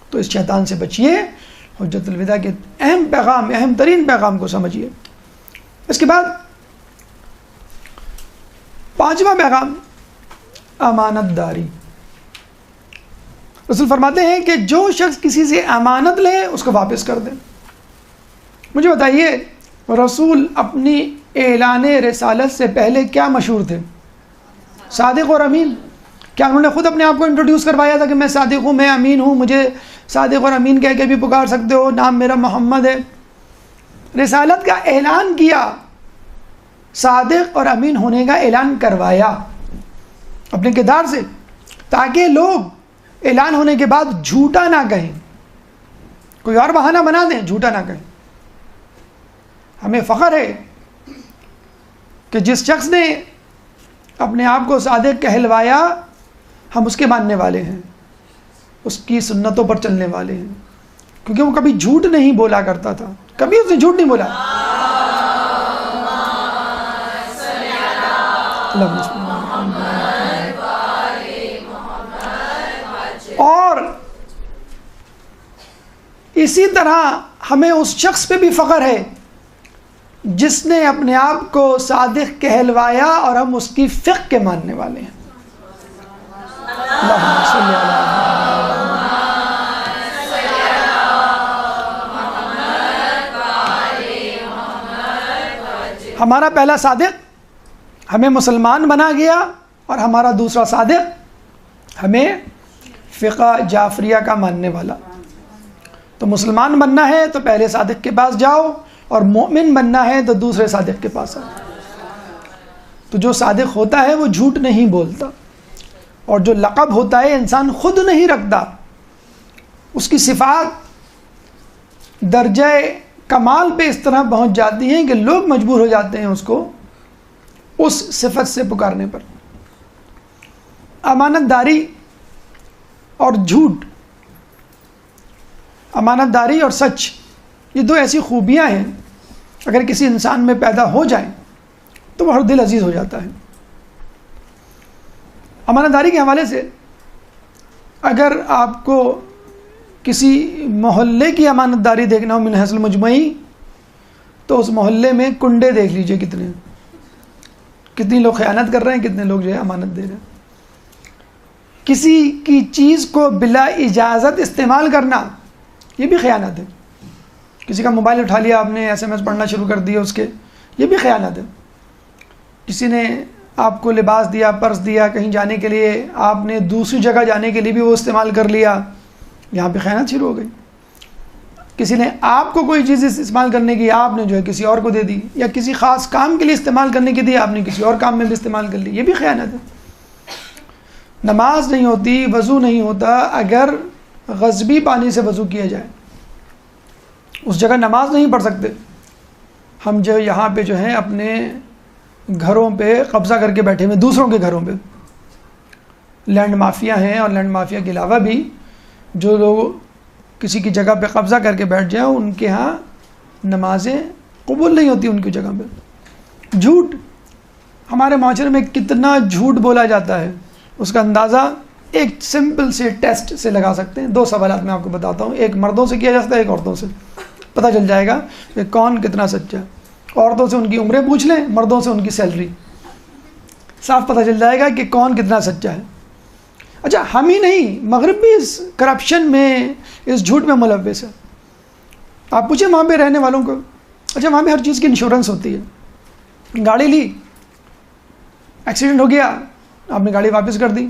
تو اس شیطان سے بچیے. حجت الوداع کے اہم پیغام، اہم ترین پیغام کو سمجھیے. اس کے بعد 5واں پیغام، امانت داری. رسول فرماتے ہیں کہ جو شخص کسی سے امانت لے اس کو واپس کر دے. مجھے بتائیے، رسول اپنی اعلان رسالت سے پہلے کیا مشہور تھے؟ صادق اور امین. کیا انہوں نے خود اپنے آپ کو انٹروڈیوس کروایا تھا کہ میں صادق ہوں، میں امین ہوں، مجھے صادق اور امین کہہ کے بھی پکار سکتے ہو، نام میرا محمد ہے؟ رسالت کا اعلان کیا، صادق اور امین ہونے کا اعلان کروایا اپنے کردار سے، تاکہ لوگ اعلان ہونے کے بعد جھوٹا نہ کہیں، کوئی اور بہانہ بنا دیں، جھوٹا نہ کہیں. ہمیں فخر ہے کہ جس شخص نے اپنے آپ کو صادق کہلوایا، ہم اس کے ماننے والے ہیں، اس کی سنتوں پر چلنے والے ہیں، کیونکہ وہ کبھی جھوٹ نہیں بولا کرتا تھا، کبھی اس نے جھوٹ نہیں بولا. اور اسی طرح ہمیں اس شخص پہ بھی فخر ہے جس نے اپنے آپ کو صادق کہلوایا اور ہم اس کی فقہ کے ماننے والے ہیں. اللہم صلی علی ہمارا پہلا صادق ہمیں مسلمان بنا گیا، اور ہمارا دوسرا صادق ہمیں فقہ جعفریہ کا ماننے والا. تو مسلمان بننا ہے تو پہلے صادق کے پاس جاؤ، اور مومن بننا ہے تو دوسرے صادق کے پاس آؤ. تو جو صادق ہوتا ہے وہ جھوٹ نہیں بولتا، اور جو لقب ہوتا ہے انسان خود نہیں رکھتا. اس کی صفات درجہ کمال پہ اس طرح پہنچ جاتی ہیں کہ لوگ مجبور ہو جاتے ہیں اس کو اس صفت سے پکارنے پر. امانت داری اور جھوٹ، امانت داری اور سچ، یہ دو ایسی خوبیاں ہیں اگر کسی انسان میں پیدا ہو جائیں تو وہ ہر دل عزیز ہو جاتا ہے. امانت داری کے حوالے سے اگر آپ کو کسی محلے کی امانت داری دیکھنا ہو من حیث المجموعی، تو اس محلے میں کنڈے دیکھ لیجئے کتنی لوگ خیانت کر رہے ہیں، کتنے لوگ جو ہے امانت دے رہے ہیں. کسی کی چیز کو بلا اجازت استعمال کرنا یہ بھی خیانت ہے. کسی کا موبائل اٹھا لیا آپ نے، SMS پڑھنا شروع کر دیا اس کے، یہ بھی خیانت ہے. کسی نے آپ کو لباس دیا، پرس دیا کہیں جانے کے لیے، آپ نے دوسری جگہ جانے کے لیے بھی وہ استعمال کر لیا، یہاں پہ خیانت شروع ہو گئی. کسی نے آپ کو کوئی چیز استعمال کرنے کی، آپ نے جو ہے کسی اور کو دے دی، یا کسی خاص کام کے لیے استعمال کرنے کی دی، آپ نے کسی اور کام میں بھی استعمال کر لی، یہ بھی خیانت ہے. نماز نہیں ہوتی، وضو نہیں ہوتا اگر غصبی پانی سے وضو کیا جائے، اس جگہ نماز نہیں پڑھ سکتے. ہم جو یہاں پہ جو ہیں اپنے گھروں پہ قبضہ کر کے بیٹھے ہوئے، دوسروں کے گھروں پہ لینڈ مافیا ہیں، اور لینڈ مافیا کے علاوہ بھی جو لوگ کسی کی جگہ پہ قبضہ کر کے بیٹھ جائیں، ان کے ہاں نمازیں قبول نہیں ہوتی ان کی جگہ پہ. جھوٹ، ہمارے معاشرے میں کتنا جھوٹ بولا جاتا ہے اس کا اندازہ ایک سمپل سے ٹیسٹ سے لگا سکتے ہیں. 2 سوالات میں آپ کو بتاتا ہوں. ایک مردوں سے کیا جاتا ہے, ایک عورتوں سے. پتہ چل جائے گا کہ کون کتنا سچا ہے. عورتوں سے ان کی عمریں پوچھ لیں, مردوں سے ان کی سیلری. صاف پتہ چل جائے گا کہ کون کتنا سچا ہے. اچھا ہم ہی نہیں, مغرب بھی اس کرپشن میں, اس جھوٹ میں ملوث ہے. آپ پوچھیں وہاں پہ رہنے والوں کو. اچھا وہاں پہ ہر چیز کی انشورنس ہوتی ہے. گاڑی لی, ایکسیڈنٹ ہو گیا, آپ نے گاڑی واپس کر دی,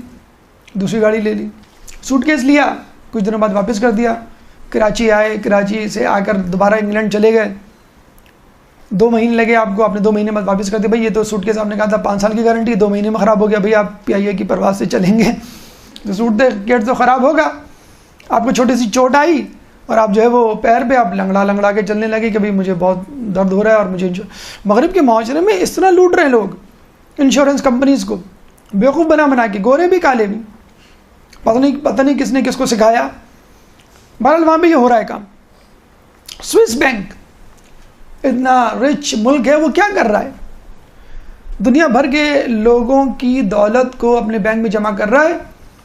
دوسری گاڑی لے لی. سوٹ کیس لیا, کچھ دنوں بعد واپس کر دیا. کراچی آئے, کراچی سے آ کر دوبارہ انگلینڈ چلے گئے, 2 مہینے لگے آپ کو, آپ نے 2 مہینے بعد واپس کر دیا. بھائی یہ تو سوٹ کیس آپ نے کہا تھا 5 سال کی گارنٹی, 2 مہینے میں خراب ہو گیا. بھائی آپ PIA کی پرواز سے چلیں گے تو سوٹ کیس تو خراب ہوگا. آپ کو چھوٹی سی چوٹ آئی اور آپ جو ہے وہ پیر پہ آپ لنگڑا کے چلنے لگے کہ بھائی مجھے بہت درد ہو رہا ہے اور مجھے. مغرب کے معاشرے میں اس طرح لوٹ رہے ہیں لوگ انشورنس کمپنیز کو, بیوقوف بنا کے, گورے بھی کالے بھی. پتہ نہیں کس نے کس کو سکھایا. بہرحال وہاں پہ یہ ہو رہا ہے کام. سوئس بینک اتنا رچ ملک ہے, وہ کیا کر رہا ہے؟ دنیا بھر کے لوگوں کی دولت کو اپنے بینک میں جمع کر رہا ہے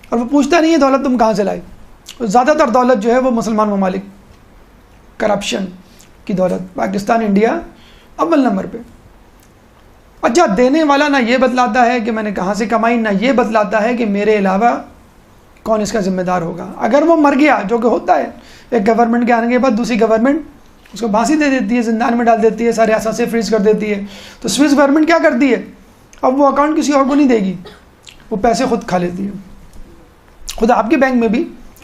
اور وہ پوچھتا نہیں ہے دولت تم کہاں سے لائے. زیادہ تر دولت جو ہے وہ مسلمان ممالک, کرپشن کی دولت. پاکستان, انڈیا اول نمبر پہ. اچھا دینے والا نہ یہ بتلاتا ہے کہ میں نے کہاں سے کمائی, نہ یہ بتلاتا ہے کہ میرے علاوہ کون اس کا ذمہ دار ہوگا. اگر وہ مر گیا, جو کہ ہوتا ہے, ایک گورنمنٹ کے آنے کے بعد دوسری گورنمنٹ اس کو پھانسی دے دیتی ہے, زندان میں ڈال دیتی ہے, سارے اثاثے فریز کر دیتی ہے. تو سوئس گورنمنٹ کیا کرتی ہے, اب وہ اکاؤنٹ کسی اور کو نہیں دے گی, وہ پیسے خود کھا لیتی ہے. خود آپ کے بینک میں بھی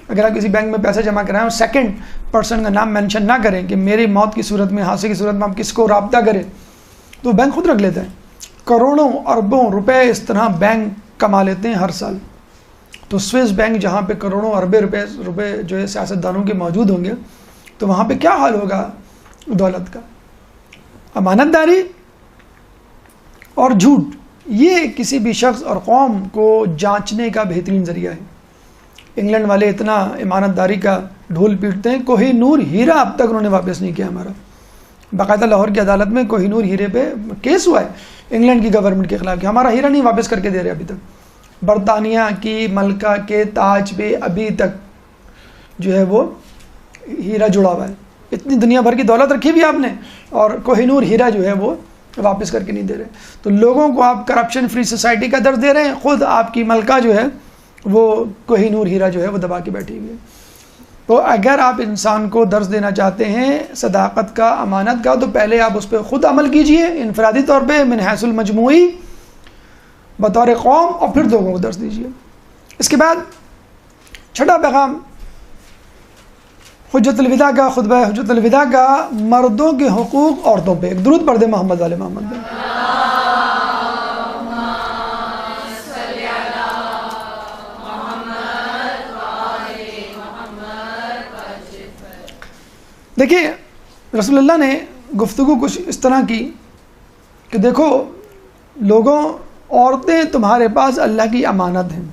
اگر آپ کسی بینک میں پیسے جمع کرائیں اور سیکنڈ پرسن کا نام مینشن نہ کریں کہ میری موت کی صورت میں, حادثے کی صورت میں آپ کس کو رابطہ کریں, تو بینک خود رکھ لیتا ہے. کروڑوں اربوں روپے اس طرح بینک کما لیتے ہیں ہر سال. تو سوئس بینک جہاں پہ کروڑوں اربے روپے جو ہے سیاستدانوں کے موجود ہوں گے, تو وہاں پہ کیا حال ہوگا دولت کا. امانت داری اور جھوٹ یہ کسی بھی شخص اور قوم کو جانچنے کا بہترین ذریعہ ہے. انگلینڈ والے اتنا امانت داری کا ڈھول پیٹتے ہیں, کوہ نور ہیرا اب تک انہوں نے واپس نہیں کیا ہمارا. باقاعدہ لاہور کی عدالت میں کوہ نور ہیرے پہ کیس ہوا ہے انگلینڈ کی گورنمنٹ کے خلاف کہ ہمارا ہیرا نہیں واپس کر کے دے رہے ابھی تک. برطانیہ کی ملکہ کے تاج پہ ابھی تک جو ہے وہ ہیرا جڑا ہوا ہے. اتنی دنیا بھر کی دولت رکھی بھی آپ نے اور کوہ نور ہیرا جو ہے وہ واپس کر کے نہیں دے رہے. تو لوگوں کو آپ کرپشن فری سوسائٹی کا درس دے رہے ہیں, خود آپ کی ملکہ جو ہے وہ کوہ نور ہیرا جو ہے وہ دبا کے بیٹھی ہوئی ہے. تو اگر آپ انسان کو درس دینا چاہتے ہیں صداقت کا, امانت کا, تو پہلے آپ اس پہ خود عمل کیجئے انفرادی طور پہ من حیث المجموعی بطور قوم, اور پھر لوگوں کو درس دیجئے. اس کے بعد چھٹا پیغام حجت الوداع کا, خطبہ حجت الوداع کا, مردوں کے حقوق عورتوں پہ. ایک درود پڑھ دیں محمد علیہ محمد. دیکھیے رسول اللہ نے گفتگو کچھ اس طرح کی کہ دیکھو لوگوں, عورتیں تمہارے پاس اللہ کی امانت ہیں.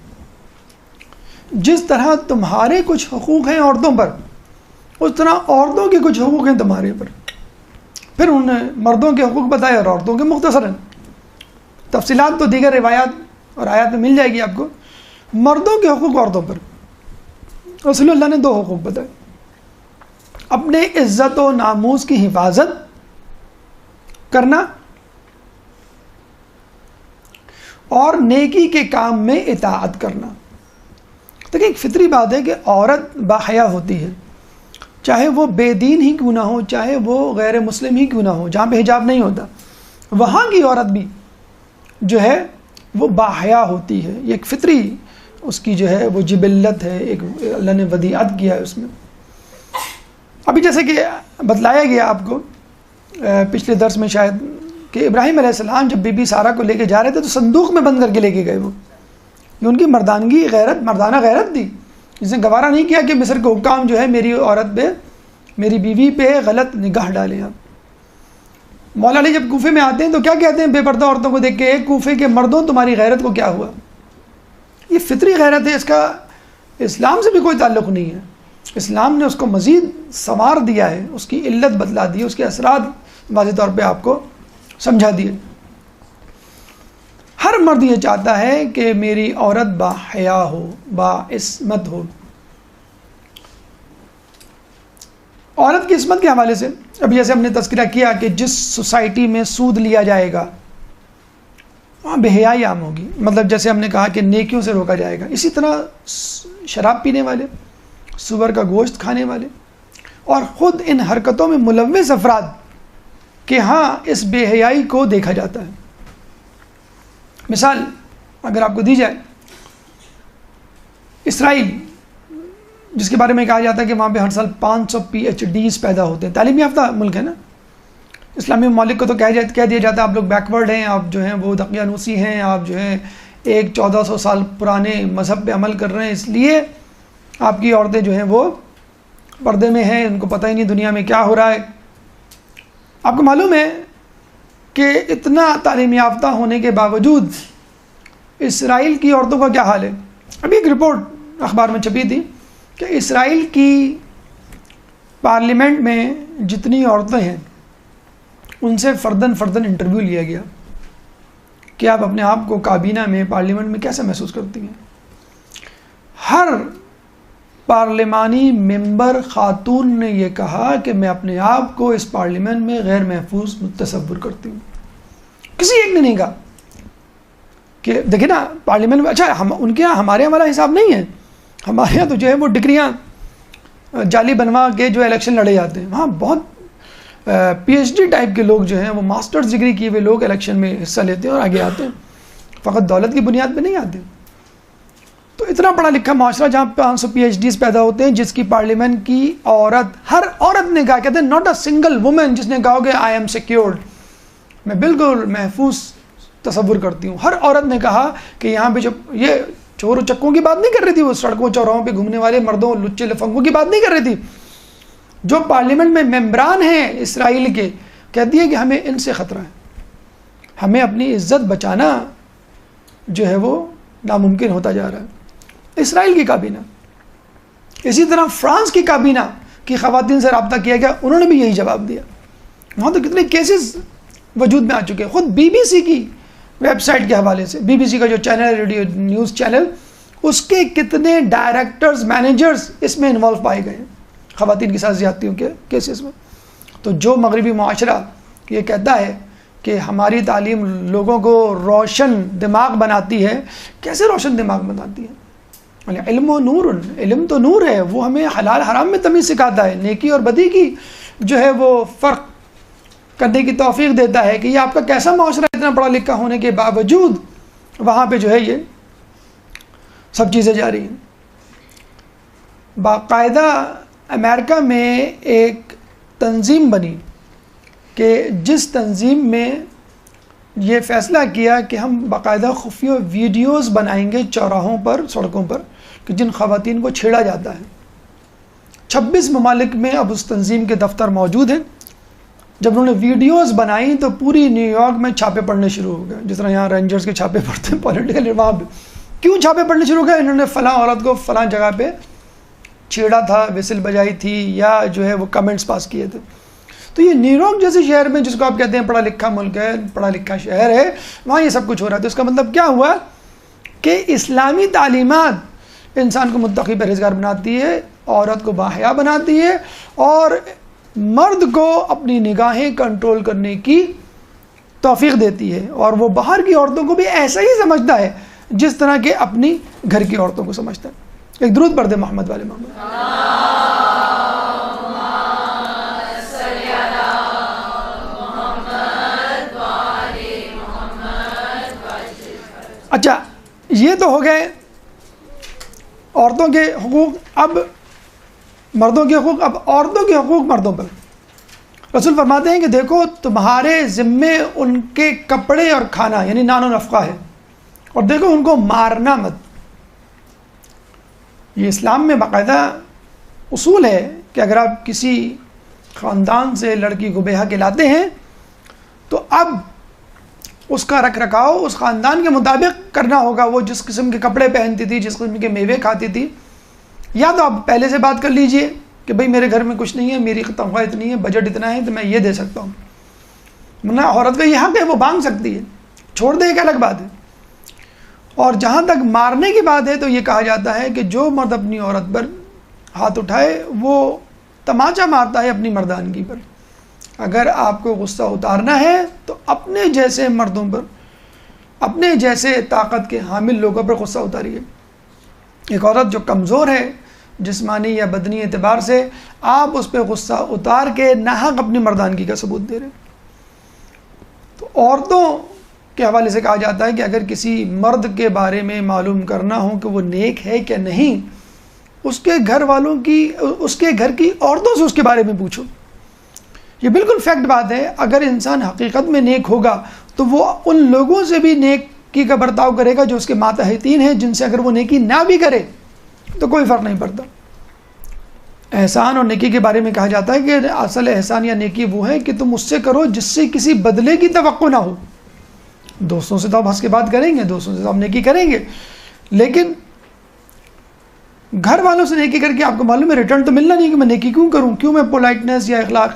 جس طرح تمہارے کچھ حقوق ہیں عورتوں پر, اس طرح عورتوں کے کچھ حقوق ہیں تمہارے پر. پھر انہوں نے مردوں کے حقوق بتائے اور عورتوں کے مختصراً. تفصیلات تو دیگر روایات اور آیات میں مل جائے گی آپ کو. مردوں کے حقوق عورتوں پر رسول اللہ نے 2 حقوق بتائے. اپنے عزت و ناموس کی حفاظت کرنا اور نیکی کے کام میں اطاعت کرنا. دیکھیں ایک فطری بات ہے کہ عورت باحیا ہوتی ہے, چاہے وہ بے دین ہی کیوں نہ ہو, چاہے وہ غیر مسلم ہی کیوں نہ ہو, جہاں پہ حجاب نہیں ہوتا وہاں کی عورت بھی جو ہے وہ باحیا ہوتی ہے. یہ ایک فطری اس کی جو ہے وہ جبلت ہے, ایک اللہ نے ودیعت کیا ہے اس میں. ابھی جیسے کہ بتلایا گیا آپ کو پچھلے درس میں شاید کہ ابراہیم علیہ السلام جب بی بی سارہ کو لے کے جا رہے تھے تو صندوق میں بند کر کے لے کے گئے. وہ یہ ان کی مردانگی غیرت, مردانہ غیرت تھی, جس نے گوارا نہیں کیا کہ مصر کے حکام جو ہے میری عورت پہ, میری بیوی پہ غلط نگاہ ڈالیں. آپ مولا علی جب کوفے میں آتے ہیں تو کیا کہتے ہیں بے پردہ عورتوں کو دیکھ کے, ایک کوفے کے مردوں تمہاری غیرت کو کیا ہوا. یہ فطری غیرت ہے, اس کا اسلام سے بھی کوئی تعلق نہیں ہے. اسلام نے اس کو مزید سنوار دیا ہے, اس کی علت بتلا دی, اس کے اثرات واضح طور پہ آپ کو سمجھا دیے. ہر مرد یہ چاہتا ہے کہ میری عورت با حیا ہو، با عصمت ہو۔ عورت کی عصمت کے حوالے سے اب جیسے ہم نے تذکرہ کیا کہ جس سوسائٹی میں سود لیا جائے گا وہاں بے حیائی عام ہوگی، مطلب جیسے ہم نے کہا کہ نیکیوں سے روکا جائے گا، اسی طرح شراب پینے والے، سور کا گوشت کھانے والے اور خود ان حرکتوں میں ملوث افراد کہ ہاں اس بے حیائی کو دیکھا جاتا ہے۔ مثال اگر آپ کو دی جائے، اسرائیل جس کے بارے میں کہا جاتا ہے کہ وہاں پہ ہر سال 500 PhDs پیدا ہوتے ہیں، تعلیم یافتہ ملک ہے نا، اسلامی ممالک کو تو کہہ دیا جاتا ہے آپ لوگ بیکورڈ ہیں، آپ جو ہیں وہ دقیانوسی ہیں، آپ جو ہیں 1400 سال پرانے مذہب پہ عمل کر رہے ہیں، اس لیے آپ کی عورتیں جو ہیں وہ پردے میں ہیں، ان کو پتہ ہی نہیں دنیا میں کیا ہو رہا ہے۔ آپ کو معلوم ہے کہ اتنا تعلیم یافتہ ہونے کے باوجود اسرائیل کی عورتوں کا کیا حال ہے؟ ابھی ایک رپورٹ اخبار میں چھپی تھی کہ اسرائیل کی پارلیمنٹ میں جتنی عورتیں ہیں ان سے فرداً انٹرویو لیا گیا کہ آپ اپنے آپ کو کابینہ میں پارلیمنٹ میں کیسے محسوس کرتی ہیں۔ ہر پارلیمانی ممبر خاتون نے یہ کہا کہ میں اپنے آپ کو اس پارلیمنٹ میں غیر محفوظ تصور کرتی ہوں۔ کسی ایک نے نہیں کہا کہ دیکھیں نا پارلیمنٹ میں، اچھا ان کے یہاں ہمارے یہاں والا حساب نہیں ہے، ہمارے یہاں تو جو ہے وہ ڈگریاں جعلی بنوا کے جو الیکشن لڑے جاتے ہیں، وہاں بہت PhD ٹائپ کے لوگ جو ہیں وہ ماسٹرز ڈگری کیے ہوئے لوگ الیکشن میں حصہ لیتے ہیں اور آگے آتے ہیں، فقط دولت کی بنیاد پہ نہیں آتے۔ تو اتنا پڑھا لکھا معاشرہ جہاں 500 PhDs پیدا ہوتے ہیں، جس کی پارلیمنٹ کی ہر عورت نے کہا، کہتے ہیں ناٹ اے سنگل وومن جس نے کہا کہ آئی ایم سیکیورڈ، میں بالکل محفوظ تصور کرتی ہوں۔ ہر عورت نے کہا کہ یہاں پہ جو یہ چور و چکوں کی بات نہیں کر رہی تھی، وہ سڑکوں چوراہوں پہ گھومنے والے مردوں لچے لفنگوں کی بات نہیں کر رہی تھی، جو پارلیمنٹ میں ممبران ہیں اسرائیل کے، کہتی ہے کہ ہمیں ان سے خطرہ ہے، ہمیں اپنی عزت بچانا جو ہے وہ ناممکن ہوتا جا رہا ہے۔ اسرائیل کی کابینہ، اسی طرح فرانس کی کابینہ کی خواتین سے رابطہ کیا گیا، انہوں نے بھی یہی جواب دیا۔ وہاں تو کتنے کیسز وجود میں آ چکے ہیں۔ خود BBC کی ویب سائٹ کے حوالے سے، BBC کا جو چینل ہے ریڈیو نیوز چینل، اس کے کتنے ڈائریکٹرز مینیجرز اس میں انوالو پائے گئے ہیں خواتین کے ساتھ زیادتیوں کے کیسز میں۔ تو جو مغربی معاشرہ یہ کہتا ہے کہ ہماری تعلیم لوگوں کو روشن دماغ بناتی ہے، کیسے روشن دماغ بناتی ہے؟ علم و نور، علم تو نور ہے، وہ ہمیں حلال حرام میں تمیز سکھاتا ہے، نیکی اور بدی کی جو ہے وہ فرق کرنے کی توفیق دیتا ہے کہ یہ آپ کا کیسا معاشرہ اتنا پڑھا لکھا ہونے کے باوجود وہاں پہ جو ہے یہ سب چیزیں جاری ہیں۔ باقاعدہ امریکہ میں ایک تنظیم بنی کہ جس تنظیم میں یہ فیصلہ کیا کہ ہم باقاعدہ خفیہ ویڈیوز بنائیں گے چوراہوں پر، سڑکوں پر، کہ جن خواتین کو چھیڑا جاتا ہے۔ 26 ممالک میں اب اس تنظیم کے دفتر موجود ہیں۔ جب انہوں نے ویڈیوز بنائی تو پوری نیو یارک میں چھاپے پڑنے شروع ہو گئے، جس طرح یہاں رینجرز کے چھاپے پڑتے ہیں پولیٹیکل، وہاں پہ کیوں چھاپے پڑنے شروع ہو گئے؟ انہوں نے فلاں عورت کو فلاں جگہ پہ چھیڑا تھا، ویسل بجائی تھی، یا جو ہے وہ کمنٹس پاس کیے تھے۔ تو یہ نیو یارک جیسے شہر میں، جس کو آپ کہتے ہیں پڑھا لکھا ملک ہے، پڑھا لکھا شہر ہے، وہاں یہ سب کچھ ہو رہا ہے۔ تو اس کا مطلب کیا ہوا کہ اسلامی تعلیمات انسان کو متقی پرہیزگار بناتی ہے، عورت کو باحیا بناتی ہے، اور مرد کو اپنی نگاہیں کنٹرول کرنے کی توفیق دیتی ہے، اور وہ باہر کی عورتوں کو بھی ایسا ہی سمجھتا ہے جس طرح کہ اپنی گھر کی عورتوں کو سمجھتا ہے۔ ایک درود پڑھ دے محمد والے محمد۔ اچھا، یہ تو ہو گئے عورتوں کے حقوق، اب مردوں کے حقوق، اب عورتوں کے حقوق مردوں پر۔ رسول فرماتے ہیں کہ دیکھو تمہارے ذمے ان کے کپڑے اور کھانا یعنی نان و نفقہ ہے، اور دیکھو ان کو مارنا مت۔ یہ اسلام میں باقاعدہ اصول ہے کہ اگر آپ کسی خاندان سے لڑکی کو بیاہ کے لاتے ہیں تو اب اس کا رکھ رکھاؤ اس خاندان کے مطابق کرنا ہوگا۔ وہ جس قسم کے کپڑے پہنتی تھی، جس قسم کے میوے کھاتی تھی، یا تو آپ پہلے سے بات کر لیجئے کہ بھئی میرے گھر میں کچھ نہیں ہے، میری تنخواہ اتنی ہے، بجٹ اتنا ہے، تو میں یہ دے سکتا ہوں۔ ورنہ عورت کا یہ حق ہے، وہ مانگ سکتی ہے، چھوڑ دے ایک الگ بات ہے، اور جہاں تک مارنے کی بات ہے تو یہ کہا جاتا ہے کہ جو مرد اپنی عورت پر ہاتھ اٹھائے وہ تماچا مارتا ہے اپنی مردانگی پر. اگر آپ کو غصہ اتارنا ہے تو اپنے جیسے مردوں پر، اپنے جیسے طاقت کے حامل لوگوں پر غصہ اتاریے. ایک عورت جو کمزور ہے جسمانی یا بدنی اعتبار سے، آپ اس پہ غصہ اتار کے ناحق اپنی مردانگی کا ثبوت دے رہے ہیں. تو عورتوں کے حوالے سے کہا جاتا ہے کہ اگر کسی مرد کے بارے میں معلوم کرنا ہو کہ وہ نیک ہے کہ نہیں، اس کے گھر والوں کی، اس کے گھر کی عورتوں سے اس کے بارے میں پوچھو. یہ بالکل فیکٹ بات ہے. اگر انسان حقیقت میں نیک ہوگا تو وہ ان لوگوں سے بھی نیکی کا برتاؤ کرے گا جو اس کے ماتحتین ہیں، جن سے اگر وہ نیکی نہ بھی کرے تو کوئی فرق نہیں پڑتا. احسان اور نیکی کے بارے میں کہا جاتا ہے کہ اصل احسان یا نیکی وہ ہے کہ تم اس سے کرو جس سے کسی بدلے کی توقع نہ ہو. دوستوں سے تو آپ ہنس کے بات کریں گے، دوستوں سے تو آپ نیکی کریں گے، لیکن گھر والوں سے نیکی کر کے آپ کو معلوم ہے ریٹرن تو ملنا نہیں کہ میں نیکی کیوں کروں، کیوں میں پولائٹنس یا اخلاق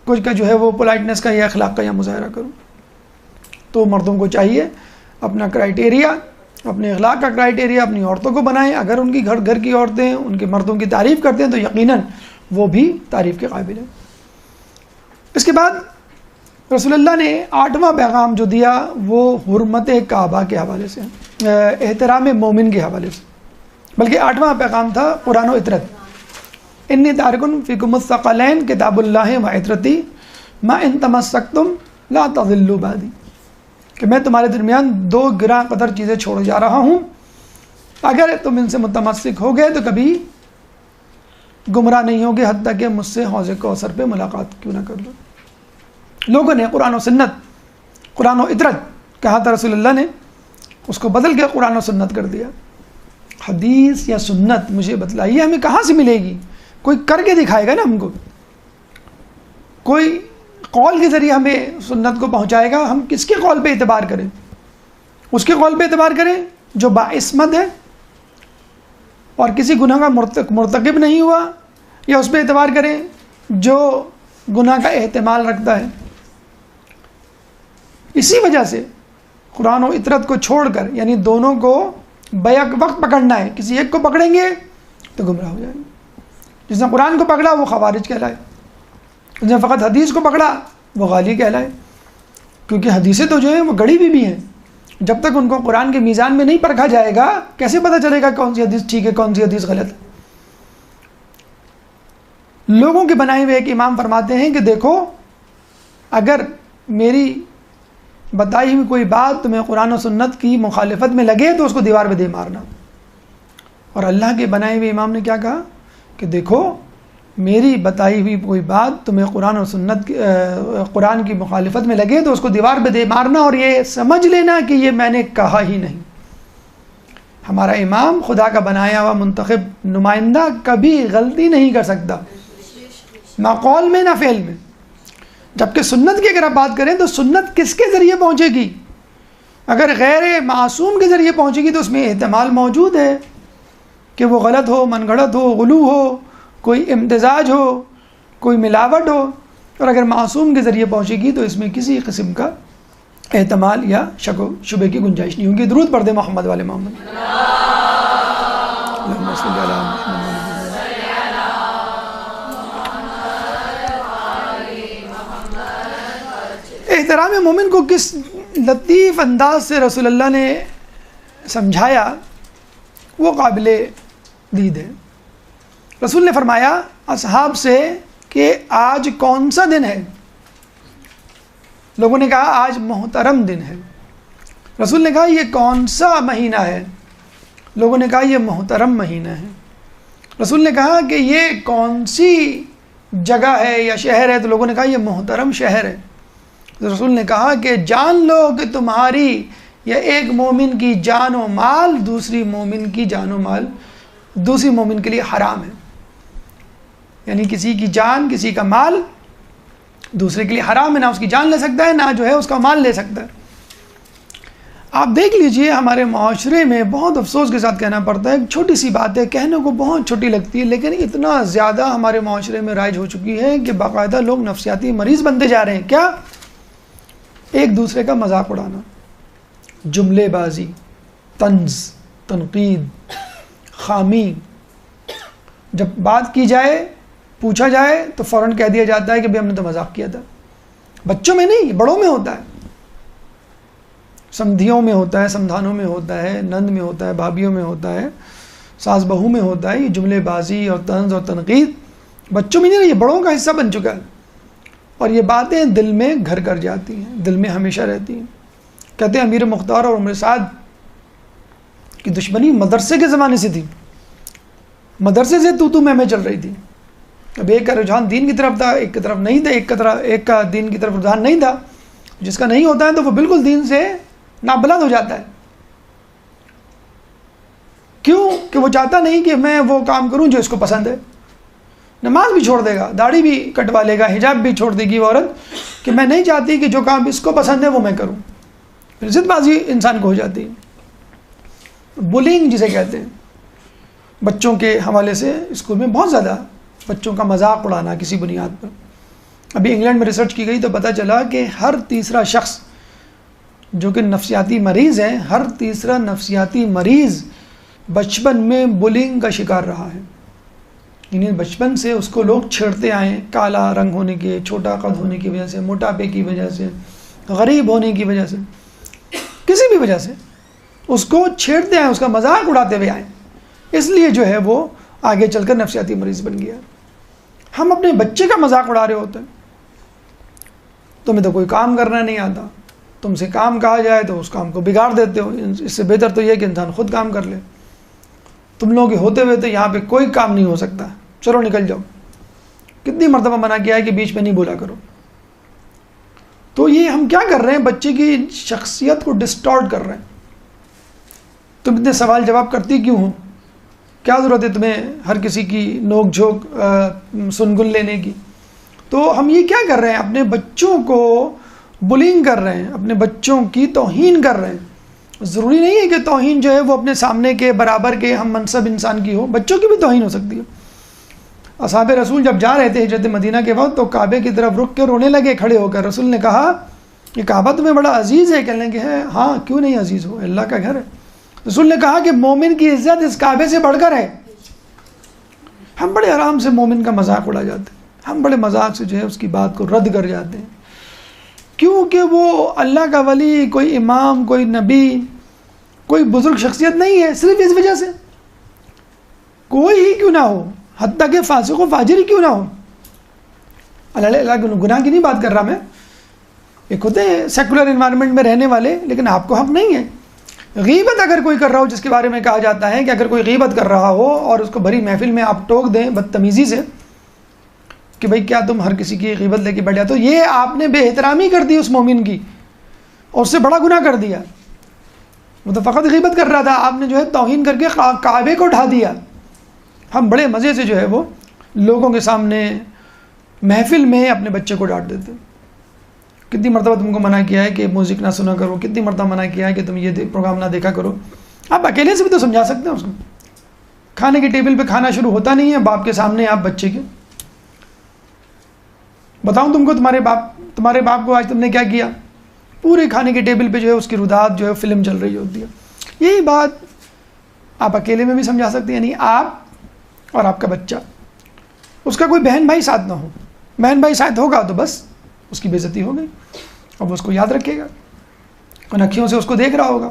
کچھ کا جو ہے وہ پولائٹنس کا یا اخلاق کا یا مظاہرہ کروں. تو مردوں کو چاہیے اپنا کرائٹیریا، اپنے اخلاق کا کرائٹیریا اپنی عورتوں کو بنائیں. اگر ان کی گھر کی عورتیں ان کے مردوں کی تعریف کرتے ہیں تو یقیناً وہ بھی تعریف کے قابل ہیں. اس کے بعد رسول اللہ نے 8واں پیغام جو دیا وہ حرمت کعبہ کے حوالے سے، احترام مومن کے حوالے سے، بلکہ 8واں پیغام تھا قرآن و عطرت. انی تارکن فیکم الثقلین کتاب اللہ و عطرتی ما ان تمسکتم لا تضلوا بعدی، کہ میں تمہارے درمیان 2 گراں قدر چیزیں چھوڑ جا رہا ہوں، اگر تم ان سے متمسک ہو گئے تو کبھی گمراہ نہیں ہوگے حتیٰ کہ مجھ سے حوض کوثر پہ ملاقات کیوں نہ کر لو. لوگوں نے قرآن و سنت، قرآن و عطرت کہا تھا، رسول اللہ نے اس کو بدل کے قرآن و سنت کر دیا. حدیث یا سنت مجھے بتلائیے ہمیں کہاں سے ملے گی؟ کوئی کر کے دکھائے گا نا ہم کو، کوئی قول کے ذریعے ہمیں سنت کو پہنچائے گا. ہم کس کے قول پہ اعتبار کریں؟ اس کے قول پہ اعتبار کریں جو باعصمت ہے اور کسی گناہ کا مرتکب نہیں ہوا، یا اس پہ اعتبار کریں جو گناہ کا احتمال رکھتا ہے؟ اسی وجہ سے قرآن و عطرت کو چھوڑ کر، یعنی دونوں کو بیک وقت پکڑنا ہے. کسی ایک کو پکڑیں گے تو گمراہ ہو جائیں گے. جس نے قرآن کو پکڑا وہ خوارج کہلائے، جس نے فقط حدیث کو پکڑا وہ غالی کہلائے. کیونکہ حدیثیں تو جو ہیں وہ گڑی بھی ہیں. جب تک ان کو قرآن کے میزان میں نہیں پرکھا جائے گا کیسے پتہ چلے گا کون سی حدیث ٹھیک ہے کون سی حدیث غلط ہے؟ لوگوں کے بنائے ہوئے ایک امام فرماتے ہیں کہ دیکھو، اگر میری بتائی ہوئی کوئی بات تمہیں قرآن و سنت کی مخالفت میں لگے تو اس کو دیوار پہ دے مارنا. اور اللہ کے بنائے ہوئے امام نے کیا کہا کہ دیکھو، میری بتائی ہوئی کوئی بات تمہیں قرآن کی مخالفت میں لگے تو اس کو دیوار پہ دے مارنا، اور یہ سمجھ لینا کہ یہ میں نے کہا ہی نہیں. ہمارا امام خدا کا بنایا ہوا منتخب نمائندہ کبھی غلطی نہیں کر سکتا، نہ قول میں نہ فعل میں. جبکہ سنت کی اگر آپ بات کریں تو سنت کس کے ذریعے پہنچے گی؟ اگر غیر معصوم کے ذریعے پہنچے گی تو اس میں احتمال موجود ہے کہ وہ غلط ہو، من گھڑت ہو، غلو ہو، کوئی امتزاج ہو، کوئی ملاوٹ ہو. اور اگر معصوم کے ذریعے پہنچے گی تو اس میں کسی قسم کا احتمال یا شک و شبے کی گنجائش نہیں ہوگی. درود پڑھ دیں محمد والے محمد. اللہم صلی علی محمد. احترام مومن کو کس لطیف انداز سے رسول اللہ نے سمجھایا وہ قابل دید ہے. رسول نے فرمایا اصحاب سے کہ آج کون سا دن ہے؟ لوگوں نے کہا آج محترم دن ہے. رسول نے کہا یہ کون سا مہینہ ہے؟ لوگوں نے کہا یہ محترم مہینہ ہے. رسول نے کہا کہ یہ کون سی جگہ ہے یا شہر ہے؟ تو لوگوں نے کہا یہ محترم شہر ہے. رسول نے کہا کہ جان لو کہ تمہاری یا ایک مومن کی جان و مال دوسری مومن کی جان و مال دوسری مومن کے لیے حرام ہے. یعنی کسی کی جان، کسی کا مال دوسرے کے لیے حرام ہے. نہ اس کی جان لے سکتا ہے، نہ جو ہے اس کا مال لے سکتا ہے. آپ دیکھ لیجئے ہمارے معاشرے میں بہت افسوس کے ساتھ کہنا پڑتا ہے، ایک چھوٹی سی بات ہے، کہنے کو بہت چھوٹی لگتی ہے لیکن اتنا زیادہ ہمارے معاشرے میں رائج ہو چکی ہے کہ باقاعدہ لوگ نفسیاتی مریض بنتے جا رہے ہیں. کیا؟ ایک دوسرے کا مذاق اڑانا، جملے بازی، طنز، تنقید، خامی. جب بات کی جائے، پوچھا جائے تو فوراً کہہ دیا جاتا ہے کہ بھئی ہم نے تو مذاق کیا تھا. بچوں میں نہیں، بڑوں میں ہوتا ہے، سمدھیوں میں ہوتا ہے، سمدھانوں میں ہوتا ہے، نند میں ہوتا ہے، بھابھیوں میں ہوتا ہے، ساس بہو میں ہوتا ہے. یہ جملے بازی اور طنز اور تنقید بچوں میں نہیں رہی، بڑوں کا حصہ بن چکا ہے. اور یہ باتیں دل میں گھر کر جاتی ہیں، دل میں ہمیشہ رہتی ہیں. کہتے ہیں امیر مختار اور عمر سعد کی دشمنی مدرسے کے زمانے سے تھی. مدرسے سے تو میں چل رہی تھی. اب ایک کا رجحان دین کی طرف تھا، ایک کی طرف نہیں تھا، ایک کا دین کی طرف رجحان نہیں تھا. جس کا نہیں ہوتا ہے تو وہ بالکل دین سے نابلد ہو جاتا ہے. کیوں؟ کہ وہ چاہتا نہیں کہ میں وہ کام کروں جو اس کو پسند ہے. نماز بھی چھوڑ دے گا، داڑھی بھی کٹوا لے گا، حجاب بھی چھوڑ دے گی وہ عورت کہ میں نہیں چاہتی کہ جو کام اس کو پسند ہے وہ میں کروں. پھر ضد بازی انسان کو ہو جاتی ہے. بولنگ جسے کہتے ہیں، بچوں کے حوالے سے اسکول میں بہت زیادہ بچوں کا مذاق اڑانا کسی بنیاد پر. ابھی انگلینڈ میں ریسرچ کی گئی تو پتہ چلا کہ ہر تیسرا شخص جو کہ نفسیاتی مریض ہیں، ہر تیسرا نفسیاتی مریض بچپن میں بولنگ کا شکار رہا ہے. یعنی بچپن سے اس کو لوگ چھیڑتے آئے ہیں، کالا رنگ ہونے کے، چھوٹا قد ہونے کی وجہ سے، موٹاپے کی وجہ سے، غریب ہونے کی وجہ سے، کسی بھی وجہ سے اس کو چھیڑتے آئے، اس کا مذاق اڑاتے ہوئے آئے. اس لیے جو ہے وہ آگے چل کر نفسیاتی مریض بن گیا. ہم اپنے بچے کا مذاق اڑا رہے ہوتے ہیں. تمہیں تو کوئی کام کرنا نہیں آتا، تم سے کام کہا جائے تو اس کام کو بگاڑ دیتے ہو. اس سے بہتر تو یہ کہ انسان خود کام کر لے. تم لوگوں کے ہوتے ہوئے تو یہاں پہ کوئی کام نہیں ہو سکتا، چلو نکل جاؤ. کتنی مرتبہ منع کیا ہے کہ بیچ میں نہیں بولا کرو. تو یہ ہم کیا کر رہے ہیں؟ بچے کی شخصیت کو ڈسٹارٹ کر رہے ہیں. تم اتنے سوال جواب کرتی کیوں ہو؟ کیا ضرورت ہے تمہیں ہر کسی کی نوک جھوک سنگن لینے کی؟ تو ہم یہ کیا کر رہے ہیں؟ اپنے بچوں کو بلنگ کر رہے ہیں، اپنے بچوں کی توہین کر رہے ہیں. ضروری نہیں ہے کہ توہین جو ہے وہ اپنے سامنے کے برابر کے ہم منصب انسان کی ہو، بچوں کی بھی توہین ہو سکتی ہے. اصحاب رسول جب جا رہے تھے ہجرت مدینہ کے وقت تو کعبے کی طرف رک کے رونے لگے کھڑے ہو کر. رسول نے کہا کہ کعبہ تمہیں بڑا عزیز ہے؟ کہنے لگے ہے، ہاں کیوں نہیں عزیز ہو، اللہ کا گھر ہے. رسول نے کہا کہ مومن کی عزت اس کعبے سے بڑھ کر ہے. ہم بڑے آرام سے مومن کا مذاق اڑا جاتے ہیں، ہم بڑے مذاق سے جو ہے اس کی بات کو رد کر جاتے ہیں. کیونکہ وہ اللہ کا ولی، کوئی امام، کوئی نبی، کوئی بزرگ شخصیت نہیں ہے. صرف اس وجہ سے کوئی ہی کیوں نہ ہو، حتیٰ کہ فاسق و فاجر ہی کیوں نہ ہو. اللہ گناہ کی نہیں بات کر رہا میں. ایک ہوتے ہیں سیکولر انوائرمنٹ میں رہنے والے، لیکن آپ کو حق نہیں ہے. غیبت اگر کوئی کر رہا ہو، جس کے بارے میں کہا جاتا ہے کہ اگر کوئی غیبت کر رہا ہو اور اس کو بھری محفل میں آپ ٹوک دیں بدتمیزی سے کہ بھئی کیا تم ہر کسی کی غیبت لے کے بیٹھ جاتے ہو، یہ آپ نے بے احترامی کر دی اس مومن کی اور اس سے بڑا گناہ کر دیا. وہ تو فقط غیبت کر رہا تھا، آپ نے جو ہے توہین کر کے کعبے کو ڈھا دیا. ہم بڑے مزے سے جو ہے وہ لوگوں کے سامنے محفل میں اپنے بچے کو ڈانٹ دیتے. کتنی مرتبہ تم کو منع کیا ہے کہ میوزک نہ سنا کرو، کتنی مرتبہ منع کیا ہے کہ تم یہ پروگرام نہ دیکھا کرو. آپ اکیلے سے بھی تو سمجھا سکتے ہیں اس کو. کھانے کی ٹیبل پہ کھانا شروع ہوتا نہیں ہے باپ کے سامنے، آپ بچے کے. بتاؤں تم کو تمہارے باپ کو آج تم نے کیا کیا؟ پورے کھانے کی ٹیبل پہ جو ہے اس کی رودات جو ہے فلم چل رہی ہوتی ہے. یہی بات آپ اکیلے میں بھی سمجھا سکتے ہیں. یعنی آپ اور آپ کا بچہ، اس کا کوئی بہن بھائی ساتھ نہ ہو. بہن بھائی ساتھ ہوگا تو بس اس کی بے عزتی ہو گئی. اب اس کو یاد رکھے گا، ان اکھیوں سے اس کو دیکھ رہا ہوگا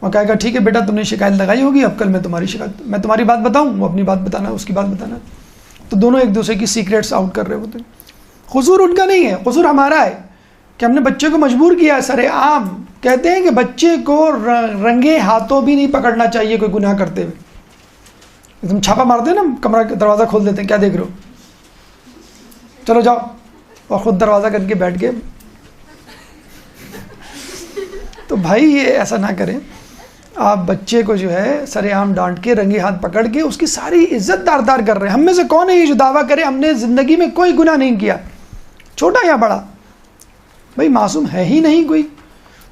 اور کہے گا ٹھیک ہے بیٹا تم نے شکایت لگائی ہوگی، اب کل میں تمہاری بات بتاؤں، وہ اپنی بات بتانا، اس کی بات بتانا. تو دونوں ایک دوسرے کی سیکریٹس آؤٹ کر رہے ہوتے ہیں. قصور ان کا نہیں ہے، قصور ہمارا ہے کہ ہم نے بچے کو مجبور کیا. سر عام کہتے ہیں کہ بچے کو رنگے ہاتھوں بھی نہیں پکڑنا چاہیے کوئی گناہ کرتے ہوئے. تم چھاپا مارتے ہیں نا، کمرہ کا دروازہ کھول دیتے ہیں، کیا دیکھ رہے ہو، چلو جاؤ، اور خود دروازہ کر کے بیٹھ گئے. تو بھائی یہ ایسا نہ کریں. آپ بچے کو جو ہے سر عام ڈانٹ کے رنگے ہاتھ پکڑ کے اس کی ساری عزت دار کر رہے ہیں. ہم میں سے کون ہے یہ جو دعویٰ کرے ہم نے زندگی میں کوئی گناہ نہیں کیا، چھوٹا یا بڑا؟ بھائی معصوم ہے ہی نہیں کوئی.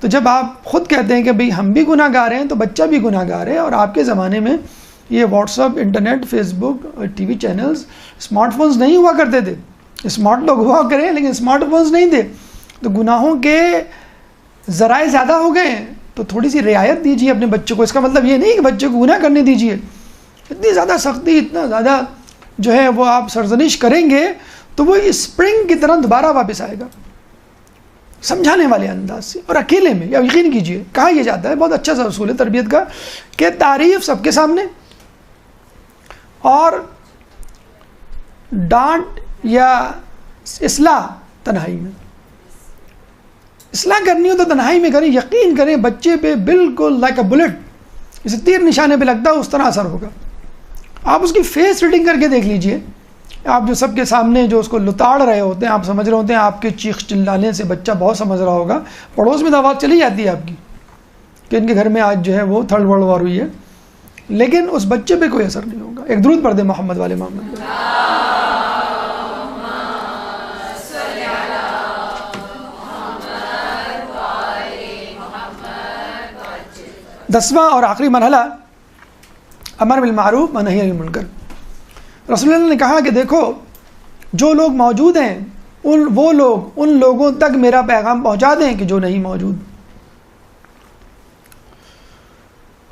تو جب آپ خود کہتے ہیں کہ بھئی ہم بھی گناہ گار ہیں تو بچہ بھی گناہ گار ہے. اور آپ کے زمانے میں یہ WhatsApp, internet, Facebook, T V channels, smart phones نہیں ہوا کرتے تھے. اسمارٹ لوگ ہوا کریں لیکن اسمارٹ فونز نہیں تھے. تو گناہوں کے ذرائع زیادہ ہو گئے ہیں. تو تھوڑی سی رعایت دیجیے اپنے بچوں کو. اس کا مطلب یہ نہیں کہ بچے کو گناہ کرنے دیجیے. اتنی زیادہ سختی، اتنا زیادہ جو ہے وہ آپ سرزنش کریں گے تو وہ اسپرنگ کی طرح دوبارہ واپس آئے گا، سمجھانے والے انداز سے اور اکیلے میں. یا یقین کیجیے کہا یہ جاتا ہے، بہت اچھا سا اصول ہے تربیت کا، کہ تعریف سب کے سامنے اور ڈانٹ یا اصلاح تنہائی میں. اصلاح کرنی ہو تو تنہائی میں کریں. یقین کریں بچے پہ بالکل لائک اے بلٹ، جسے تیر نشانے پہ لگتا ہے اس طرح اثر ہوگا. آپ اس کی فیس ریڈنگ کر کے دیکھ لیجئے. آپ جو سب کے سامنے جو اس کو لتاڑ رہے ہوتے ہیں، آپ سمجھ رہے ہوتے ہیں آپ کے چیخ چلانے سے بچہ بہت سمجھ رہا ہوگا، پڑوس میں تو آواز چلی جاتی ہے آپ کی کہ ان کے گھر میں آج جو ہے وہ تھرڈ ورلڈ وار ہوئی ہے، لیکن اس بچے پہ کوئی اثر نہیں ہوگا. ایک درود پڑھ دیں محمد والے محمد. 10واں اور آخری مرحلہ امر بالمعروف و نہی عن المنکر. رسول اللہ نے کہا کہ دیکھو جو لوگ موجود ہیں وہ لوگ ان لوگوں تک میرا پیغام پہنچا دیں کہ جو نہیں موجود،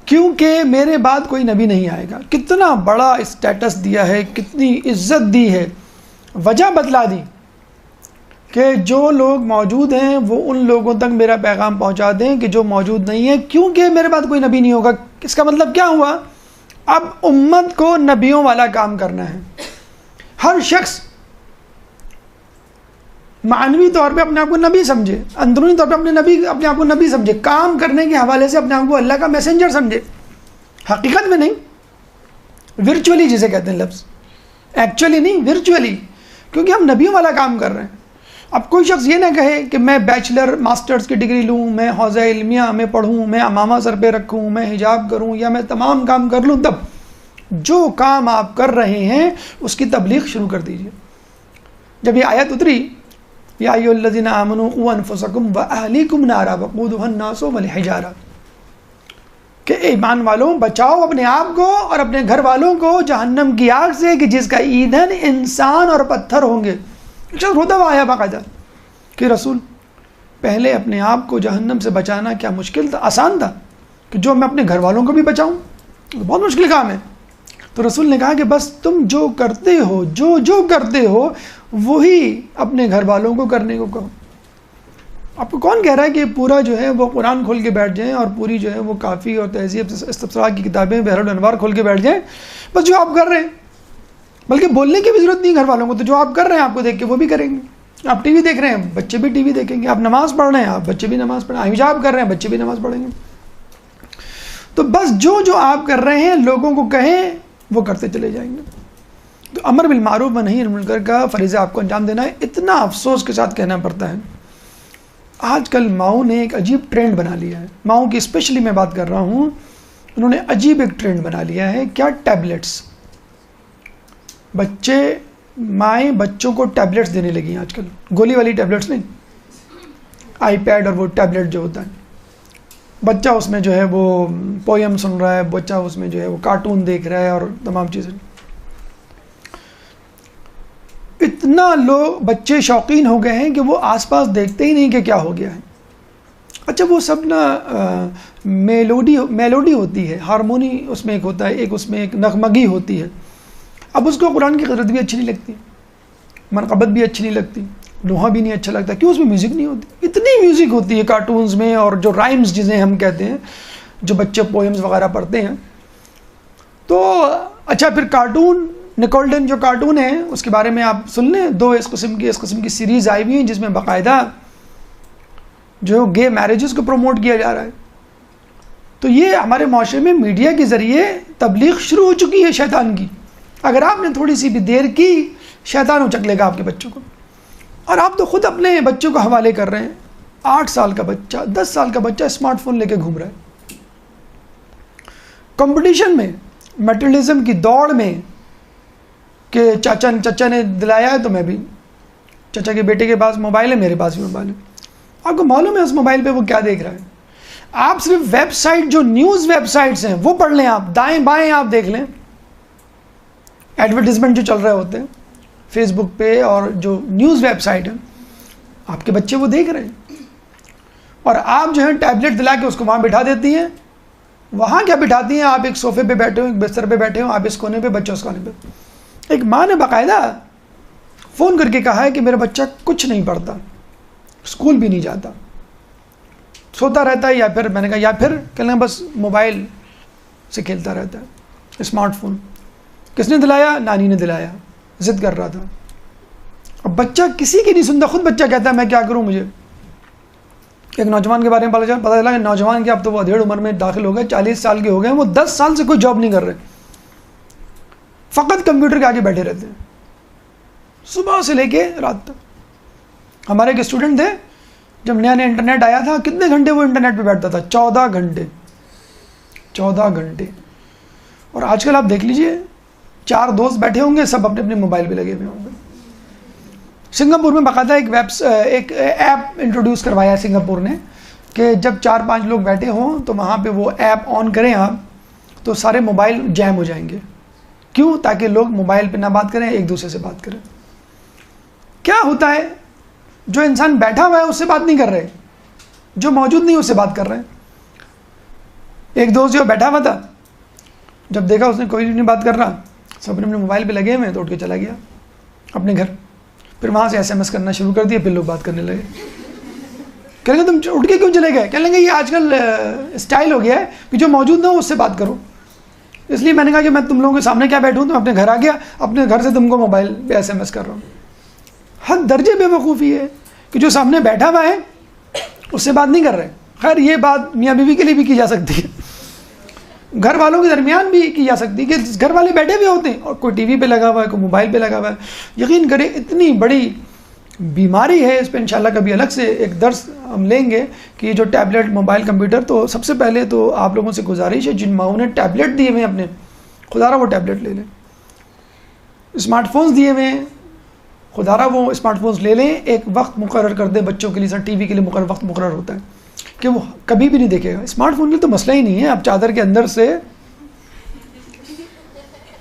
کیونکہ میرے بعد کوئی نبی نہیں آئے گا. کتنا بڑا اسٹیٹس دیا ہے، کتنی عزت دی ہے، وجہ بتلا دی کہ جو لوگ موجود ہیں وہ ان لوگوں تک میرا پیغام پہنچا دیں کہ جو موجود نہیں ہیں، کیونکہ میرے بعد کوئی نبی نہیں ہوگا. اس کا مطلب کیا ہوا؟ اب امت کو نبیوں والا کام کرنا ہے. ہر شخص معنوی طور پہ اپنے آپ کو نبی سمجھے، اندرونی طور پہ اپنے آپ کو نبی سمجھے، کام کرنے کے حوالے سے اپنے آپ کو اللہ کا میسنجر سمجھے. حقیقت میں نہیں، ورچولی جسے کہتے ہیں لفظ، ایکچولی نہیں، ورچولی، کیونکہ ہم نبیوں والا کام کر رہے ہیں. اب کوئی شخص یہ نہ کہے کہ میں بیچلر ماسٹرز کی ڈگری لوں، میں حوزہ علمیہ میں پڑھوں، میں امامہ سر پہ رکھوں، میں حجاب کروں، یا میں تمام کام کر لوں. تب جو کام آپ کر رہے ہیں اس کی تبلیغ شروع کر دیجیے. جب یہ آیت اتری یا ایھا الذین آمنوا قوا انفسکم واہلیکم نارا وقودھا الناس والحجارہ، کہ ایمان والوں بچاؤ اپنے آپ کو اور اپنے گھر والوں کو جہنم کی آگ سے کہ جس کا ایندھن انسان اور پتھر ہوں گے. روتا ہوا آیا باقاعدہ کہ رسول پہلے اپنے آپ کو جہنم سے بچانا کیا مشکل تھا؟ آسان تھا کہ جو میں اپنے گھر والوں کو بھی بچاؤں، بہت مشکل کام ہے. تو رسول نے کہا کہ بس تم جو کرتے ہو، جو کرتے ہو وہی اپنے گھر والوں کو کرنے کو کہو. آپ کو کون کہہ رہا ہے کہ پورا جو ہے وہ قرآن کھول کے بیٹھ جائیں اور پوری جو ہے وہ کافی اور تہذیب استفسار کی کتابیں بحر الانوار کھول کے بیٹھ جائیں؟ بس جو آپ کر رہے ہیں، بلکہ بولنے کی بھی ضرورت نہیں گھر والوں کو، تو جو آپ کر رہے ہیں آپ کو دیکھ کے وہ بھی کریں گے. آپ ٹی وی دیکھ رہے ہیں، بچے بھی ٹی وی دیکھیں گے. آپ نماز پڑھ رہے ہیں، آپ بچے بھی نماز پڑھیں گے. حجاب کر رہے ہیں، بچے بھی نماز پڑھیں گے. تو بس جو آپ کر رہے ہیں لوگوں کو کہیں وہ کرتے چلے جائیں گے. تو امر بالمعروف و نہی عن المنکر کا فریضہ آپ کو انجام دینا ہے. اتنا افسوس کے ساتھ کہنا پڑتا ہے آج کل ماؤں نے ایک عجیب ٹرینڈ بنا لیا ہے. ماؤں کی اسپیشلی میں بات کر رہا ہوں، انہوں نے عجیب ایک ٹرینڈ بنا لیا ہے. کیا؟ ٹیبلٹس. مائیں بچوں کو ٹیبلٹس دینے لگی ہیں آج کل. گولی والی ٹیبلٹس نہیں، آئی پیڈ اور وہ ٹیبلٹ جو ہوتا ہے. بچہ اس میں جو ہے وہ پویم سن رہا ہے، بچہ اس میں جو ہے وہ کارٹون دیکھ رہا ہے اور تمام چیزیں. اتنا لوگ بچے شوقین ہو گئے ہیں کہ وہ آس پاس دیکھتے ہی نہیں کہ کیا ہو گیا ہے. اچھا وہ سب نا میلوڈی ہوتی ہے، ہارمونی اس میں ایک ہوتا ہے، ایک اس میں ایک نغمگی ہوتی ہے. اب اس کو قرآن کی قدرت بھی اچھی نہیں لگتی، منقبت بھی اچھی نہیں لگتی، نوحہ بھی نہیں اچھا لگتا. کیوں؟ اس میں میوزک نہیں ہوتی. اتنی میوزک ہوتی ہے کارٹونز میں، اور جو رائمز جسے ہم کہتے ہیں، جو بچے پوئمز وغیرہ پڑھتے ہیں. تو اچھا پھر کارٹون نکولڈن جو کارٹون ہے اس کے بارے میں آپ سن لیں. اس قسم کی سیریز آئی ہوئی ہیں جس میں باقاعدہ جو گے میرجز کو پروموٹ کیا جا رہا ہے. تو یہ ہمارے معاشرے میں میڈیا کے ذریعے تبلیغ شروع ہو چکی ہے شیطان کی. اگر آپ نے تھوڑی سی بھی دیر کی، شیطان اچک لے گا آپ کے بچوں کو. اور آپ تو خود اپنے بچوں کو حوالے کر رہے ہیں. 8 سال کا بچہ، 10 سال کا بچہ اسمارٹ فون لے کے گھوم رہا ہے. کمپٹیشن میں، میٹرلزم کی دوڑ میں کہ چچا نے دلایا ہے تو میں بھی، چچا کے بیٹے کے پاس موبائل ہے، میرے پاس بھی موبائل ہے. آپ کو معلوم ہے اس موبائل پہ وہ کیا دیکھ رہا ہے؟ آپ صرف ویب سائٹ، جو نیوز ویب سائٹس ہیں وہ پڑھ لیں، آپ دائیں بائیں آپ دیکھ لیں، ایڈورٹیزمنٹ جو چل رہے ہوتے ہیں فیس بک پہ اور جو نیوز ویب سائٹ ہے، آپ کے بچے وہ دیکھ رہے ہیں. اور آپ جو ہے ٹیبلٹ دلا کے اس کو وہاں بٹھا دیتی ہیں. وہاں کیا بٹھاتی ہیں؟ آپ ایک صوفے پہ بیٹھے ہو، ایک بستر پہ بیٹھے ہو، آپ اس کونے پہ، بچہ اس کونے پہ. ایک ماں نے باقاعدہ فون کر کے کہا ہے کہ میرا بچہ کچھ نہیں پڑھتا، اسکول بھی نہیں جاتا، سوتا رہتا ہے، یا پھر میں نے کہا یا پھر کہنا بس موبائل سے کھیلتا رہتا ہے، اسمارٹ فون. کس نے دلایا؟ نانی نے دلایا، ضد کر رہا تھا. اب بچہ کسی کی نہیں سنتا، خود بچہ کہتا ہے میں کیا کروں. مجھے ایک نوجوان کے بارے میں پتا چلا کہ نوجوان کے اب تو وہ ادھیڑ عمر میں داخل ہو گئے، 40 سال کے ہو گئے، وہ 10 سال سے کوئی جاب نہیں کر رہے، فقط کمپیوٹر کے آگے بیٹھے رہتے ہیں صبح سے لے کے رات تک. ہمارے ایک اسٹوڈنٹ تھے، جب نیا نیا انٹرنیٹ آیا تھا، کتنے گھنٹے وہ انٹرنیٹ پہ بیٹھتا تھا؟ 14 گھنٹے. 14 گھنٹے. اور آج کل آپ دیکھ لیجئے 4 دوست بیٹھے ہوں گے، سب اپنے اپنے موبائل پہ لگے ہوئے ہوں گے. سنگاپور میں باقاعدہ ایک ایپ انٹروڈیوس کروایا ہے سنگاپور نے کہ جب 4-5 لوگ بیٹھے ہوں تو وہاں پہ وہ ایپ آن کریں آپ تو سارے موبائل جیم ہو جائیں گے. کیوں؟ تاکہ لوگ موبائل پہ نہ بات کریں، ایک دوسرے سے بات کریں. کیا ہوتا ہے؟ جو انسان بیٹھا ہوا ہے اس سے بات نہیں کر رہے، جو موجود نہیں اس سے بات کر رہے ہیں. ایک دوست جو بیٹھا ہوا تھا، جب دیکھا اس نے کوئی نہیں بات کر رہا، سب اپنے موبائل پہ لگے ہوئے، تو اٹھ کے چلا گیا اپنے گھر. پھر وہاں سے SMS کرنا شروع کر دیا، پھر لوگ بات کرنے لگے. کہیں گے تم اٹھ کے کیوں چلے گئے؟ کہنے لگے یہ آج کل اسٹائل ہو گیا ہے کہ جو موجود نہ ہو اس سے بات کرو. اس لیے میں نے کہا کہ میں تم لوگوں کے سامنے کیا بیٹھوں، تو اپنے گھر آ گیا، اپنے گھر سے تم کو موبائل پہ SMS کر رہا ہوں. حد درجے بے وقوفی ہے کہ جو سامنے بیٹھا ہوا ہے اس سے بات نہیں کر رہے. خیر یہ بات میاں بیوی کے لیے بھی کی جا سکتی ہے، گھر والوں کے درمیان بھی کی جا سکتی ہے کہ گھر والے بیٹھے بھی ہوتے ہیں اور کوئی ٹی وی پہ لگا ہوا ہے، کوئی موبائل پہ لگا ہوا ہے. یقین کریں اتنی بڑی بیماری ہے، اس پہ انشاءاللہ کبھی الگ سے ایک درس ہم لیں گے کہ یہ جو ٹیبلٹ، موبائل، کمپیوٹر. تو سب سے پہلے تو آپ لوگوں سے گزارش ہے جن ماؤں نے ٹیبلٹ دیے ہوئے اپنے، خدا را وہ ٹیبلٹ لے لیں. اسمارٹ فونز دیے ہوئے ہیں، خدا را وہ اسمارٹ فونز لے لیں. ایک وقت مقرر کر دیں بچوں کے لیے، سر ٹی وی کے لیے وقت مقرر ہوتا ہے کہ وہ کبھی بھی نہیں دیکھے گا. اسمارٹ فون کے تو مسئلہ ہی نہیں ہے، آپ چادر کے اندر سے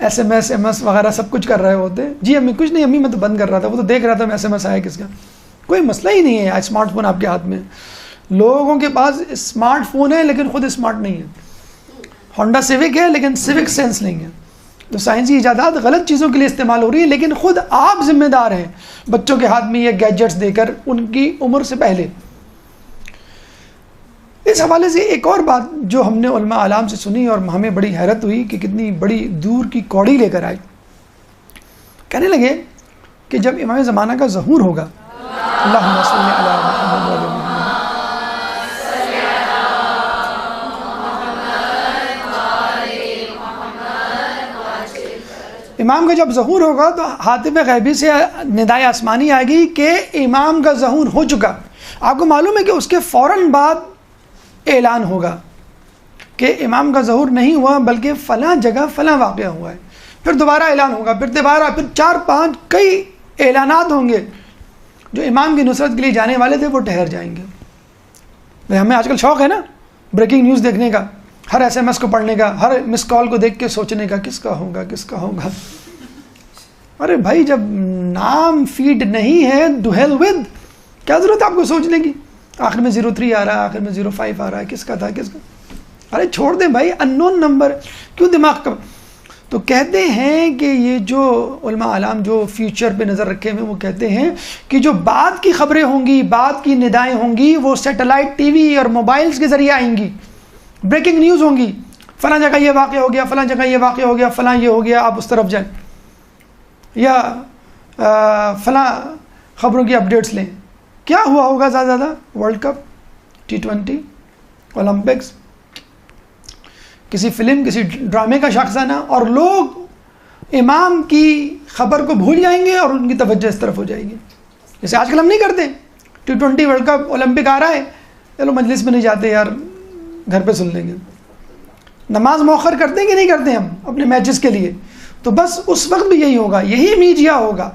SMS وغیرہ سب کچھ کر رہے ہوتے. جی امی کچھ نہیں، امی میں تو بند کر رہا تھا، وہ تو دیکھ رہا تھا میں SMS آیا کس کا. کوئی مسئلہ ہی نہیں ہے. اسمارٹ فون آپ کے ہاتھ میں. لوگوں کے پاس اسمارٹ فون ہے لیکن خود اسمارٹ نہیں ہے. ہونڈا سیوک ہے لیکن سیوک سینس نہیں ہے. تو سائنسی ایجادات غلط چیزوں کے لیے استعمال ہو رہی ہے، لیکن خود آپ ذمہ دار ہیں بچوں کے ہاتھ میں یہ گیجٹس دے کر ان کی عمر سے پہلے. اس حوالے سے ایک اور بات جو ہم نے علماء اعلام سے سنی اور ہمیں بڑی حیرت ہوئی کہ کتنی بڑی دور کی کوڑی لے کر آئے. کہنے لگے کہ جب امام زمانہ کا ظہور ہوگا، اللہم صلی علی محمد و علی محمد، امام کا جب ظہور ہوگا تو حاطب غیبی سے ندائے آسمانی آئے گی کہ امام کا ظہور ہو چکا. آپ کو معلوم ہے کہ اس کے فوراً بعد اعلان ہوگا کہ امام کا ظہور نہیں ہوا بلکہ فلاں جگہ فلاں واقعہ ہوا ہے. پھر دوبارہ اعلان ہوگا، پھر دوبارہ، پھر 4-5 کئی اعلانات ہوں گے. جو امام کی نصرت کے لیے جانے والے تھے وہ ٹھہر جائیں گے. ہمیں آج کل شوق ہے نا بریکنگ نیوز دیکھنے کا، ہر SMS کو پڑھنے کا، ہر مس کال کو دیکھ کے سوچنے کا کس کا ہوگا کس کا ہوگا. ارے بھائی جب نام فیڈ نہیں ہے ڈو ہیل ود، کیا ضرورت ہے آپ کو سوچنے کی؟ آخر میں 03 آ رہا ہے، آخر میں 05 آ رہا ہے، کس کا تھا کس کا. ارے چھوڑ دیں بھائی، ان نون نمبر کیوں دماغ کا. تو کہتے ہیں کہ یہ جو علماء اعلام جو فیوچر پہ نظر رکھے ہوئے وہ کہتے ہیں کہ جو بعد کی خبریں ہوں گی، بعد کی ندائیں ہوں گی، وہ سیٹلائٹ ٹی وی اور موبائلز کے ذریعے آئیں گی. بریکنگ نیوز ہوں گی، فلاں جگہ یہ واقع ہو گیا، فلاں جگہ یہ واقع ہو گیا، فلاں یہ ہو گیا، آپ اس طرف جائیں، یا فلاں خبروں کی اپڈیٹس لیں. کیا ہوا ہوگا زیادہ زیادہ؟ ورلڈ کپ، T20، اولمپکس، کسی فلم، کسی ڈرامے کا شاخسانہ، اور لوگ امام کی خبر کو بھول جائیں گے اور ان کی توجہ اس طرف ہو جائے گی. جیسے آج کل ہم نہیں کرتے، T20 ورلڈ کپ، اولمپک آ رہا ہے، چلو مجلس میں نہیں جاتے یار، گھر پہ سن لیں گے. نماز مؤخر کرتے ہیں کہ نہیں کرتے ہم اپنے میچز کے لیے؟ تو بس اس وقت بھی یہی ہوگا، یہی میڈیا ہوگا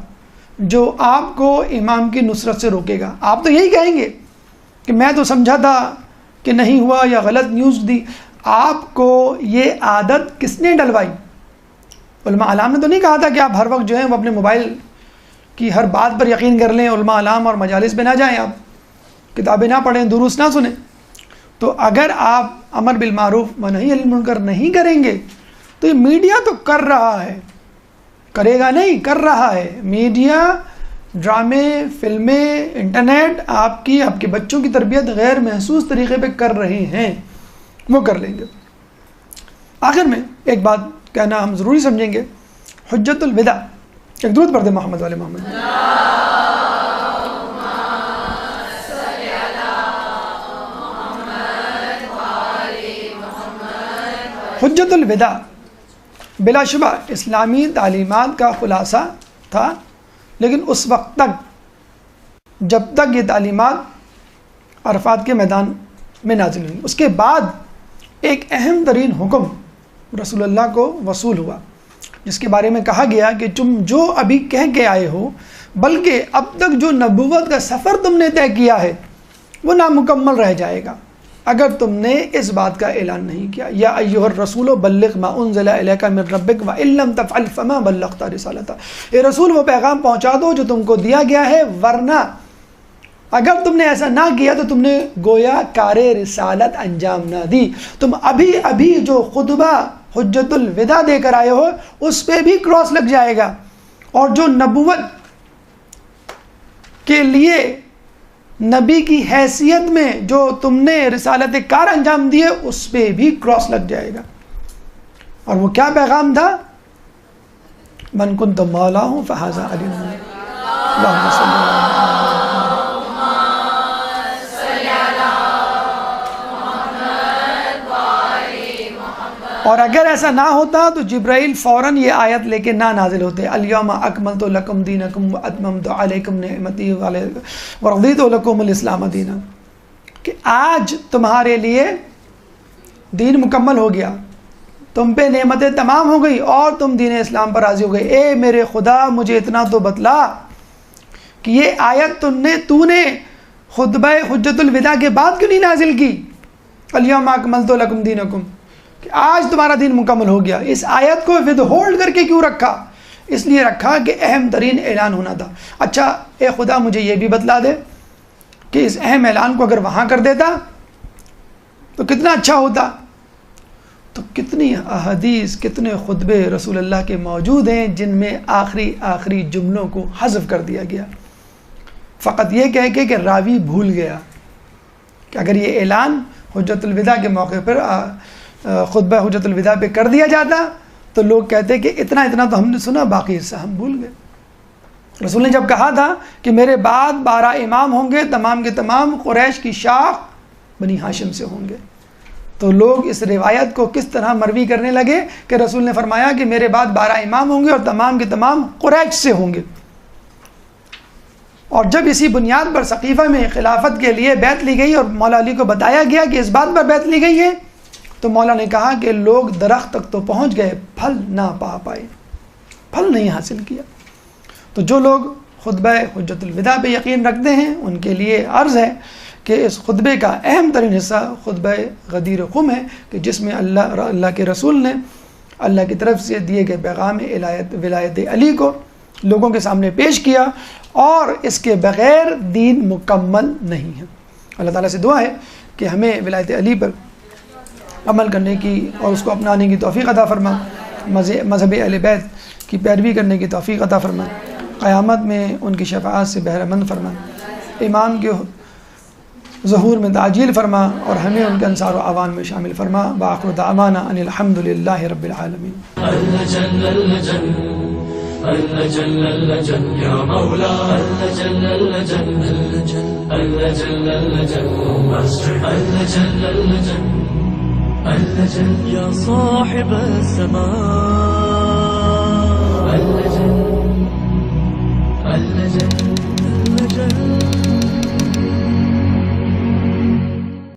جو آپ کو امام کی نصرت سے روکے گا. آپ تو یہی کہیں گے کہ میں تو سمجھا تھا کہ نہیں ہوا یا غلط نیوز دی. آپ کو یہ عادت کس نے ڈلوائی؟ علماء اعلام نے تو نہیں کہا تھا کہ آپ ہر وقت جو ہے وہ اپنے موبائل کی ہر بات پر یقین کر لیں. علماء اعلام اور مجالس میں نہ جائیں آپ. کتابیں نہ پڑھیں، دروس نہ سنیں، تو اگر آپ امر بالمعروف و نہی عن المنکر نہیں کریں گے تو یہ میڈیا تو کر رہا ہے، کرے گا نہیں، کر رہا ہے۔ میڈیا، ڈرامے، فلمیں، انٹرنیٹ آپ کے بچوں کی تربیت غیر محسوس طریقے پہ کر رہے ہیں، وہ کر لیں گے۔ آخر میں ایک بات کہنا ہم ضروری سمجھیں گے، حجت الوداع، ایک درود پڑھ دیں محمد والے محمد۔ حجت الوداع بلا شبہ اسلامی تعلیمات کا خلاصہ تھا، لیکن اس وقت تک جب تک یہ تعلیمات عرفات کے میدان میں نازل ہوئی، اس کے بعد ایک اہم ترین حکم رسول اللہ کو وصول ہوا، جس کے بارے میں کہا گیا کہ تم جو ابھی کہہ کے آئے ہو، بلکہ اب تک جو نبوت کا سفر تم نے طے کیا ہے وہ نامکمل رہ جائے گا اگر تم نے اس بات کا اعلان نہیں کیا۔ یا ایھا الرسول بلغ ما انزل الیک من ربک وان لم تفعل فما بلغت رسالتہ، اے رسول وہ پیغام پہنچا دو جو تم کو دیا گیا ہے، ورنہ اگر تم نے ایسا نہ کیا تو تم نے گویا کار رسالت انجام نہ دی۔ تم ابھی جو خطبہ حجت الوداع دے کر آئے ہو اس پہ بھی کراس لگ جائے گا، اور جو نبوت کے لیے نبی کی حیثیت میں جو تم نے رسالت کار انجام دیے اس پہ بھی کراس لگ جائے گا۔ اور وہ کیا پیغام تھا؟ من کنت مولاہ فہذا علی اللہم صلی اللہ علیہ وسلم۔ اور اگر ایسا نہ ہوتا تو جبرائیل فوراً یہ آیت لے کے نہ نازل ہوتے، الیوم اکملت لکم دینکم واتممت علیکم نعمتی ورضیت لکم الاسلام دینا، کہ آج تمہارے لیے دین مکمل ہو گیا، تم پہ نعمتیں تمام ہو گئی اور تم دین اسلام پر راضی ہو گئے۔ اے میرے خدا مجھے اتنا تو بتلا کہ یہ آیت تو نے خطبہ حجت الوداع کے بعد کیوں نہیں نازل کی؟ الیوم اکملت لکم دینکم، کہ آج تمہارا دین مکمل ہو گیا، اس آیت کو ود ہولڈ کر کے کیوں رکھا؟ اس لیے رکھا کہ اہم ترین اعلان ہونا تھا۔ اچھا اے خدا مجھے یہ بھی بتلا دے کہ اس اہم اعلان کو اگر وہاں کر دیتا تو کتنا اچھا ہوتا۔ تو کتنی احادیث، کتنے خطبے رسول اللہ کے موجود ہیں جن میں آخری جملوں کو حذف کر دیا گیا، فقط یہ کہہ کے کہ راوی بھول گیا، کہ اگر یہ اعلان حجت الوداع کے موقع پر خطبہ حجت الوداع پہ کر دیا جاتا تو لوگ کہتے کہ اتنا تو ہم نے سنا، باقی حصہ ہم بھول گئے۔ رسول نے جب کہا تھا کہ میرے بعد 12 امام ہوں گے، تمام کے تمام قریش کی شاخ بنی ہاشم سے ہوں گے، تو لوگ اس روایت کو کس طرح مروی کرنے لگے کہ رسول نے فرمایا کہ میرے بعد 12 امام ہوں گے اور تمام کے تمام قریش سے ہوں گے۔ اور جب اسی بنیاد پر سقیفہ میں خلافت کے لیے بیعت لی گئی اور مولا علی کو بتایا گیا کہ اس بات پر بیعت لی گئی ہے، تو مولا نے کہا کہ لوگ درخت تک تو پہنچ گئے، پھل نہ پا پائے، پھل نہیں حاصل کیا۔ تو جو لوگ خطبہ حجت الوداع پہ یقین رکھتے ہیں ان کے لیے عرض ہے کہ اس خطبے کا اہم ترین حصہ خطبہ غدیر خم ہے، کہ جس میں اللہ کے رسول نے اللہ کی طرف سے دیے گئے پیغام ولایت علی کو لوگوں کے سامنے پیش کیا، اور اس کے بغیر دین مکمل نہیں ہے۔ اللہ تعالیٰ سے دعا ہے کہ ہمیں ولایت علی پر عمل کرنے کی اور اس کو اپنانے کی توفیق عطا فرما، مذہب اہل بیت کی پیروی کرنے کی توفیق عطا فرما، قیامت میں ان کی شفاعت سے بہرہ مند فرما، ایمان کے ظہور میں تعجیل فرما، اور ہمیں ان کے انصار و اعوان میں شامل فرما۔ وآخر دعوانا ان الحمد للہ رب العالمین۔ يا مولا يا صاحب السماء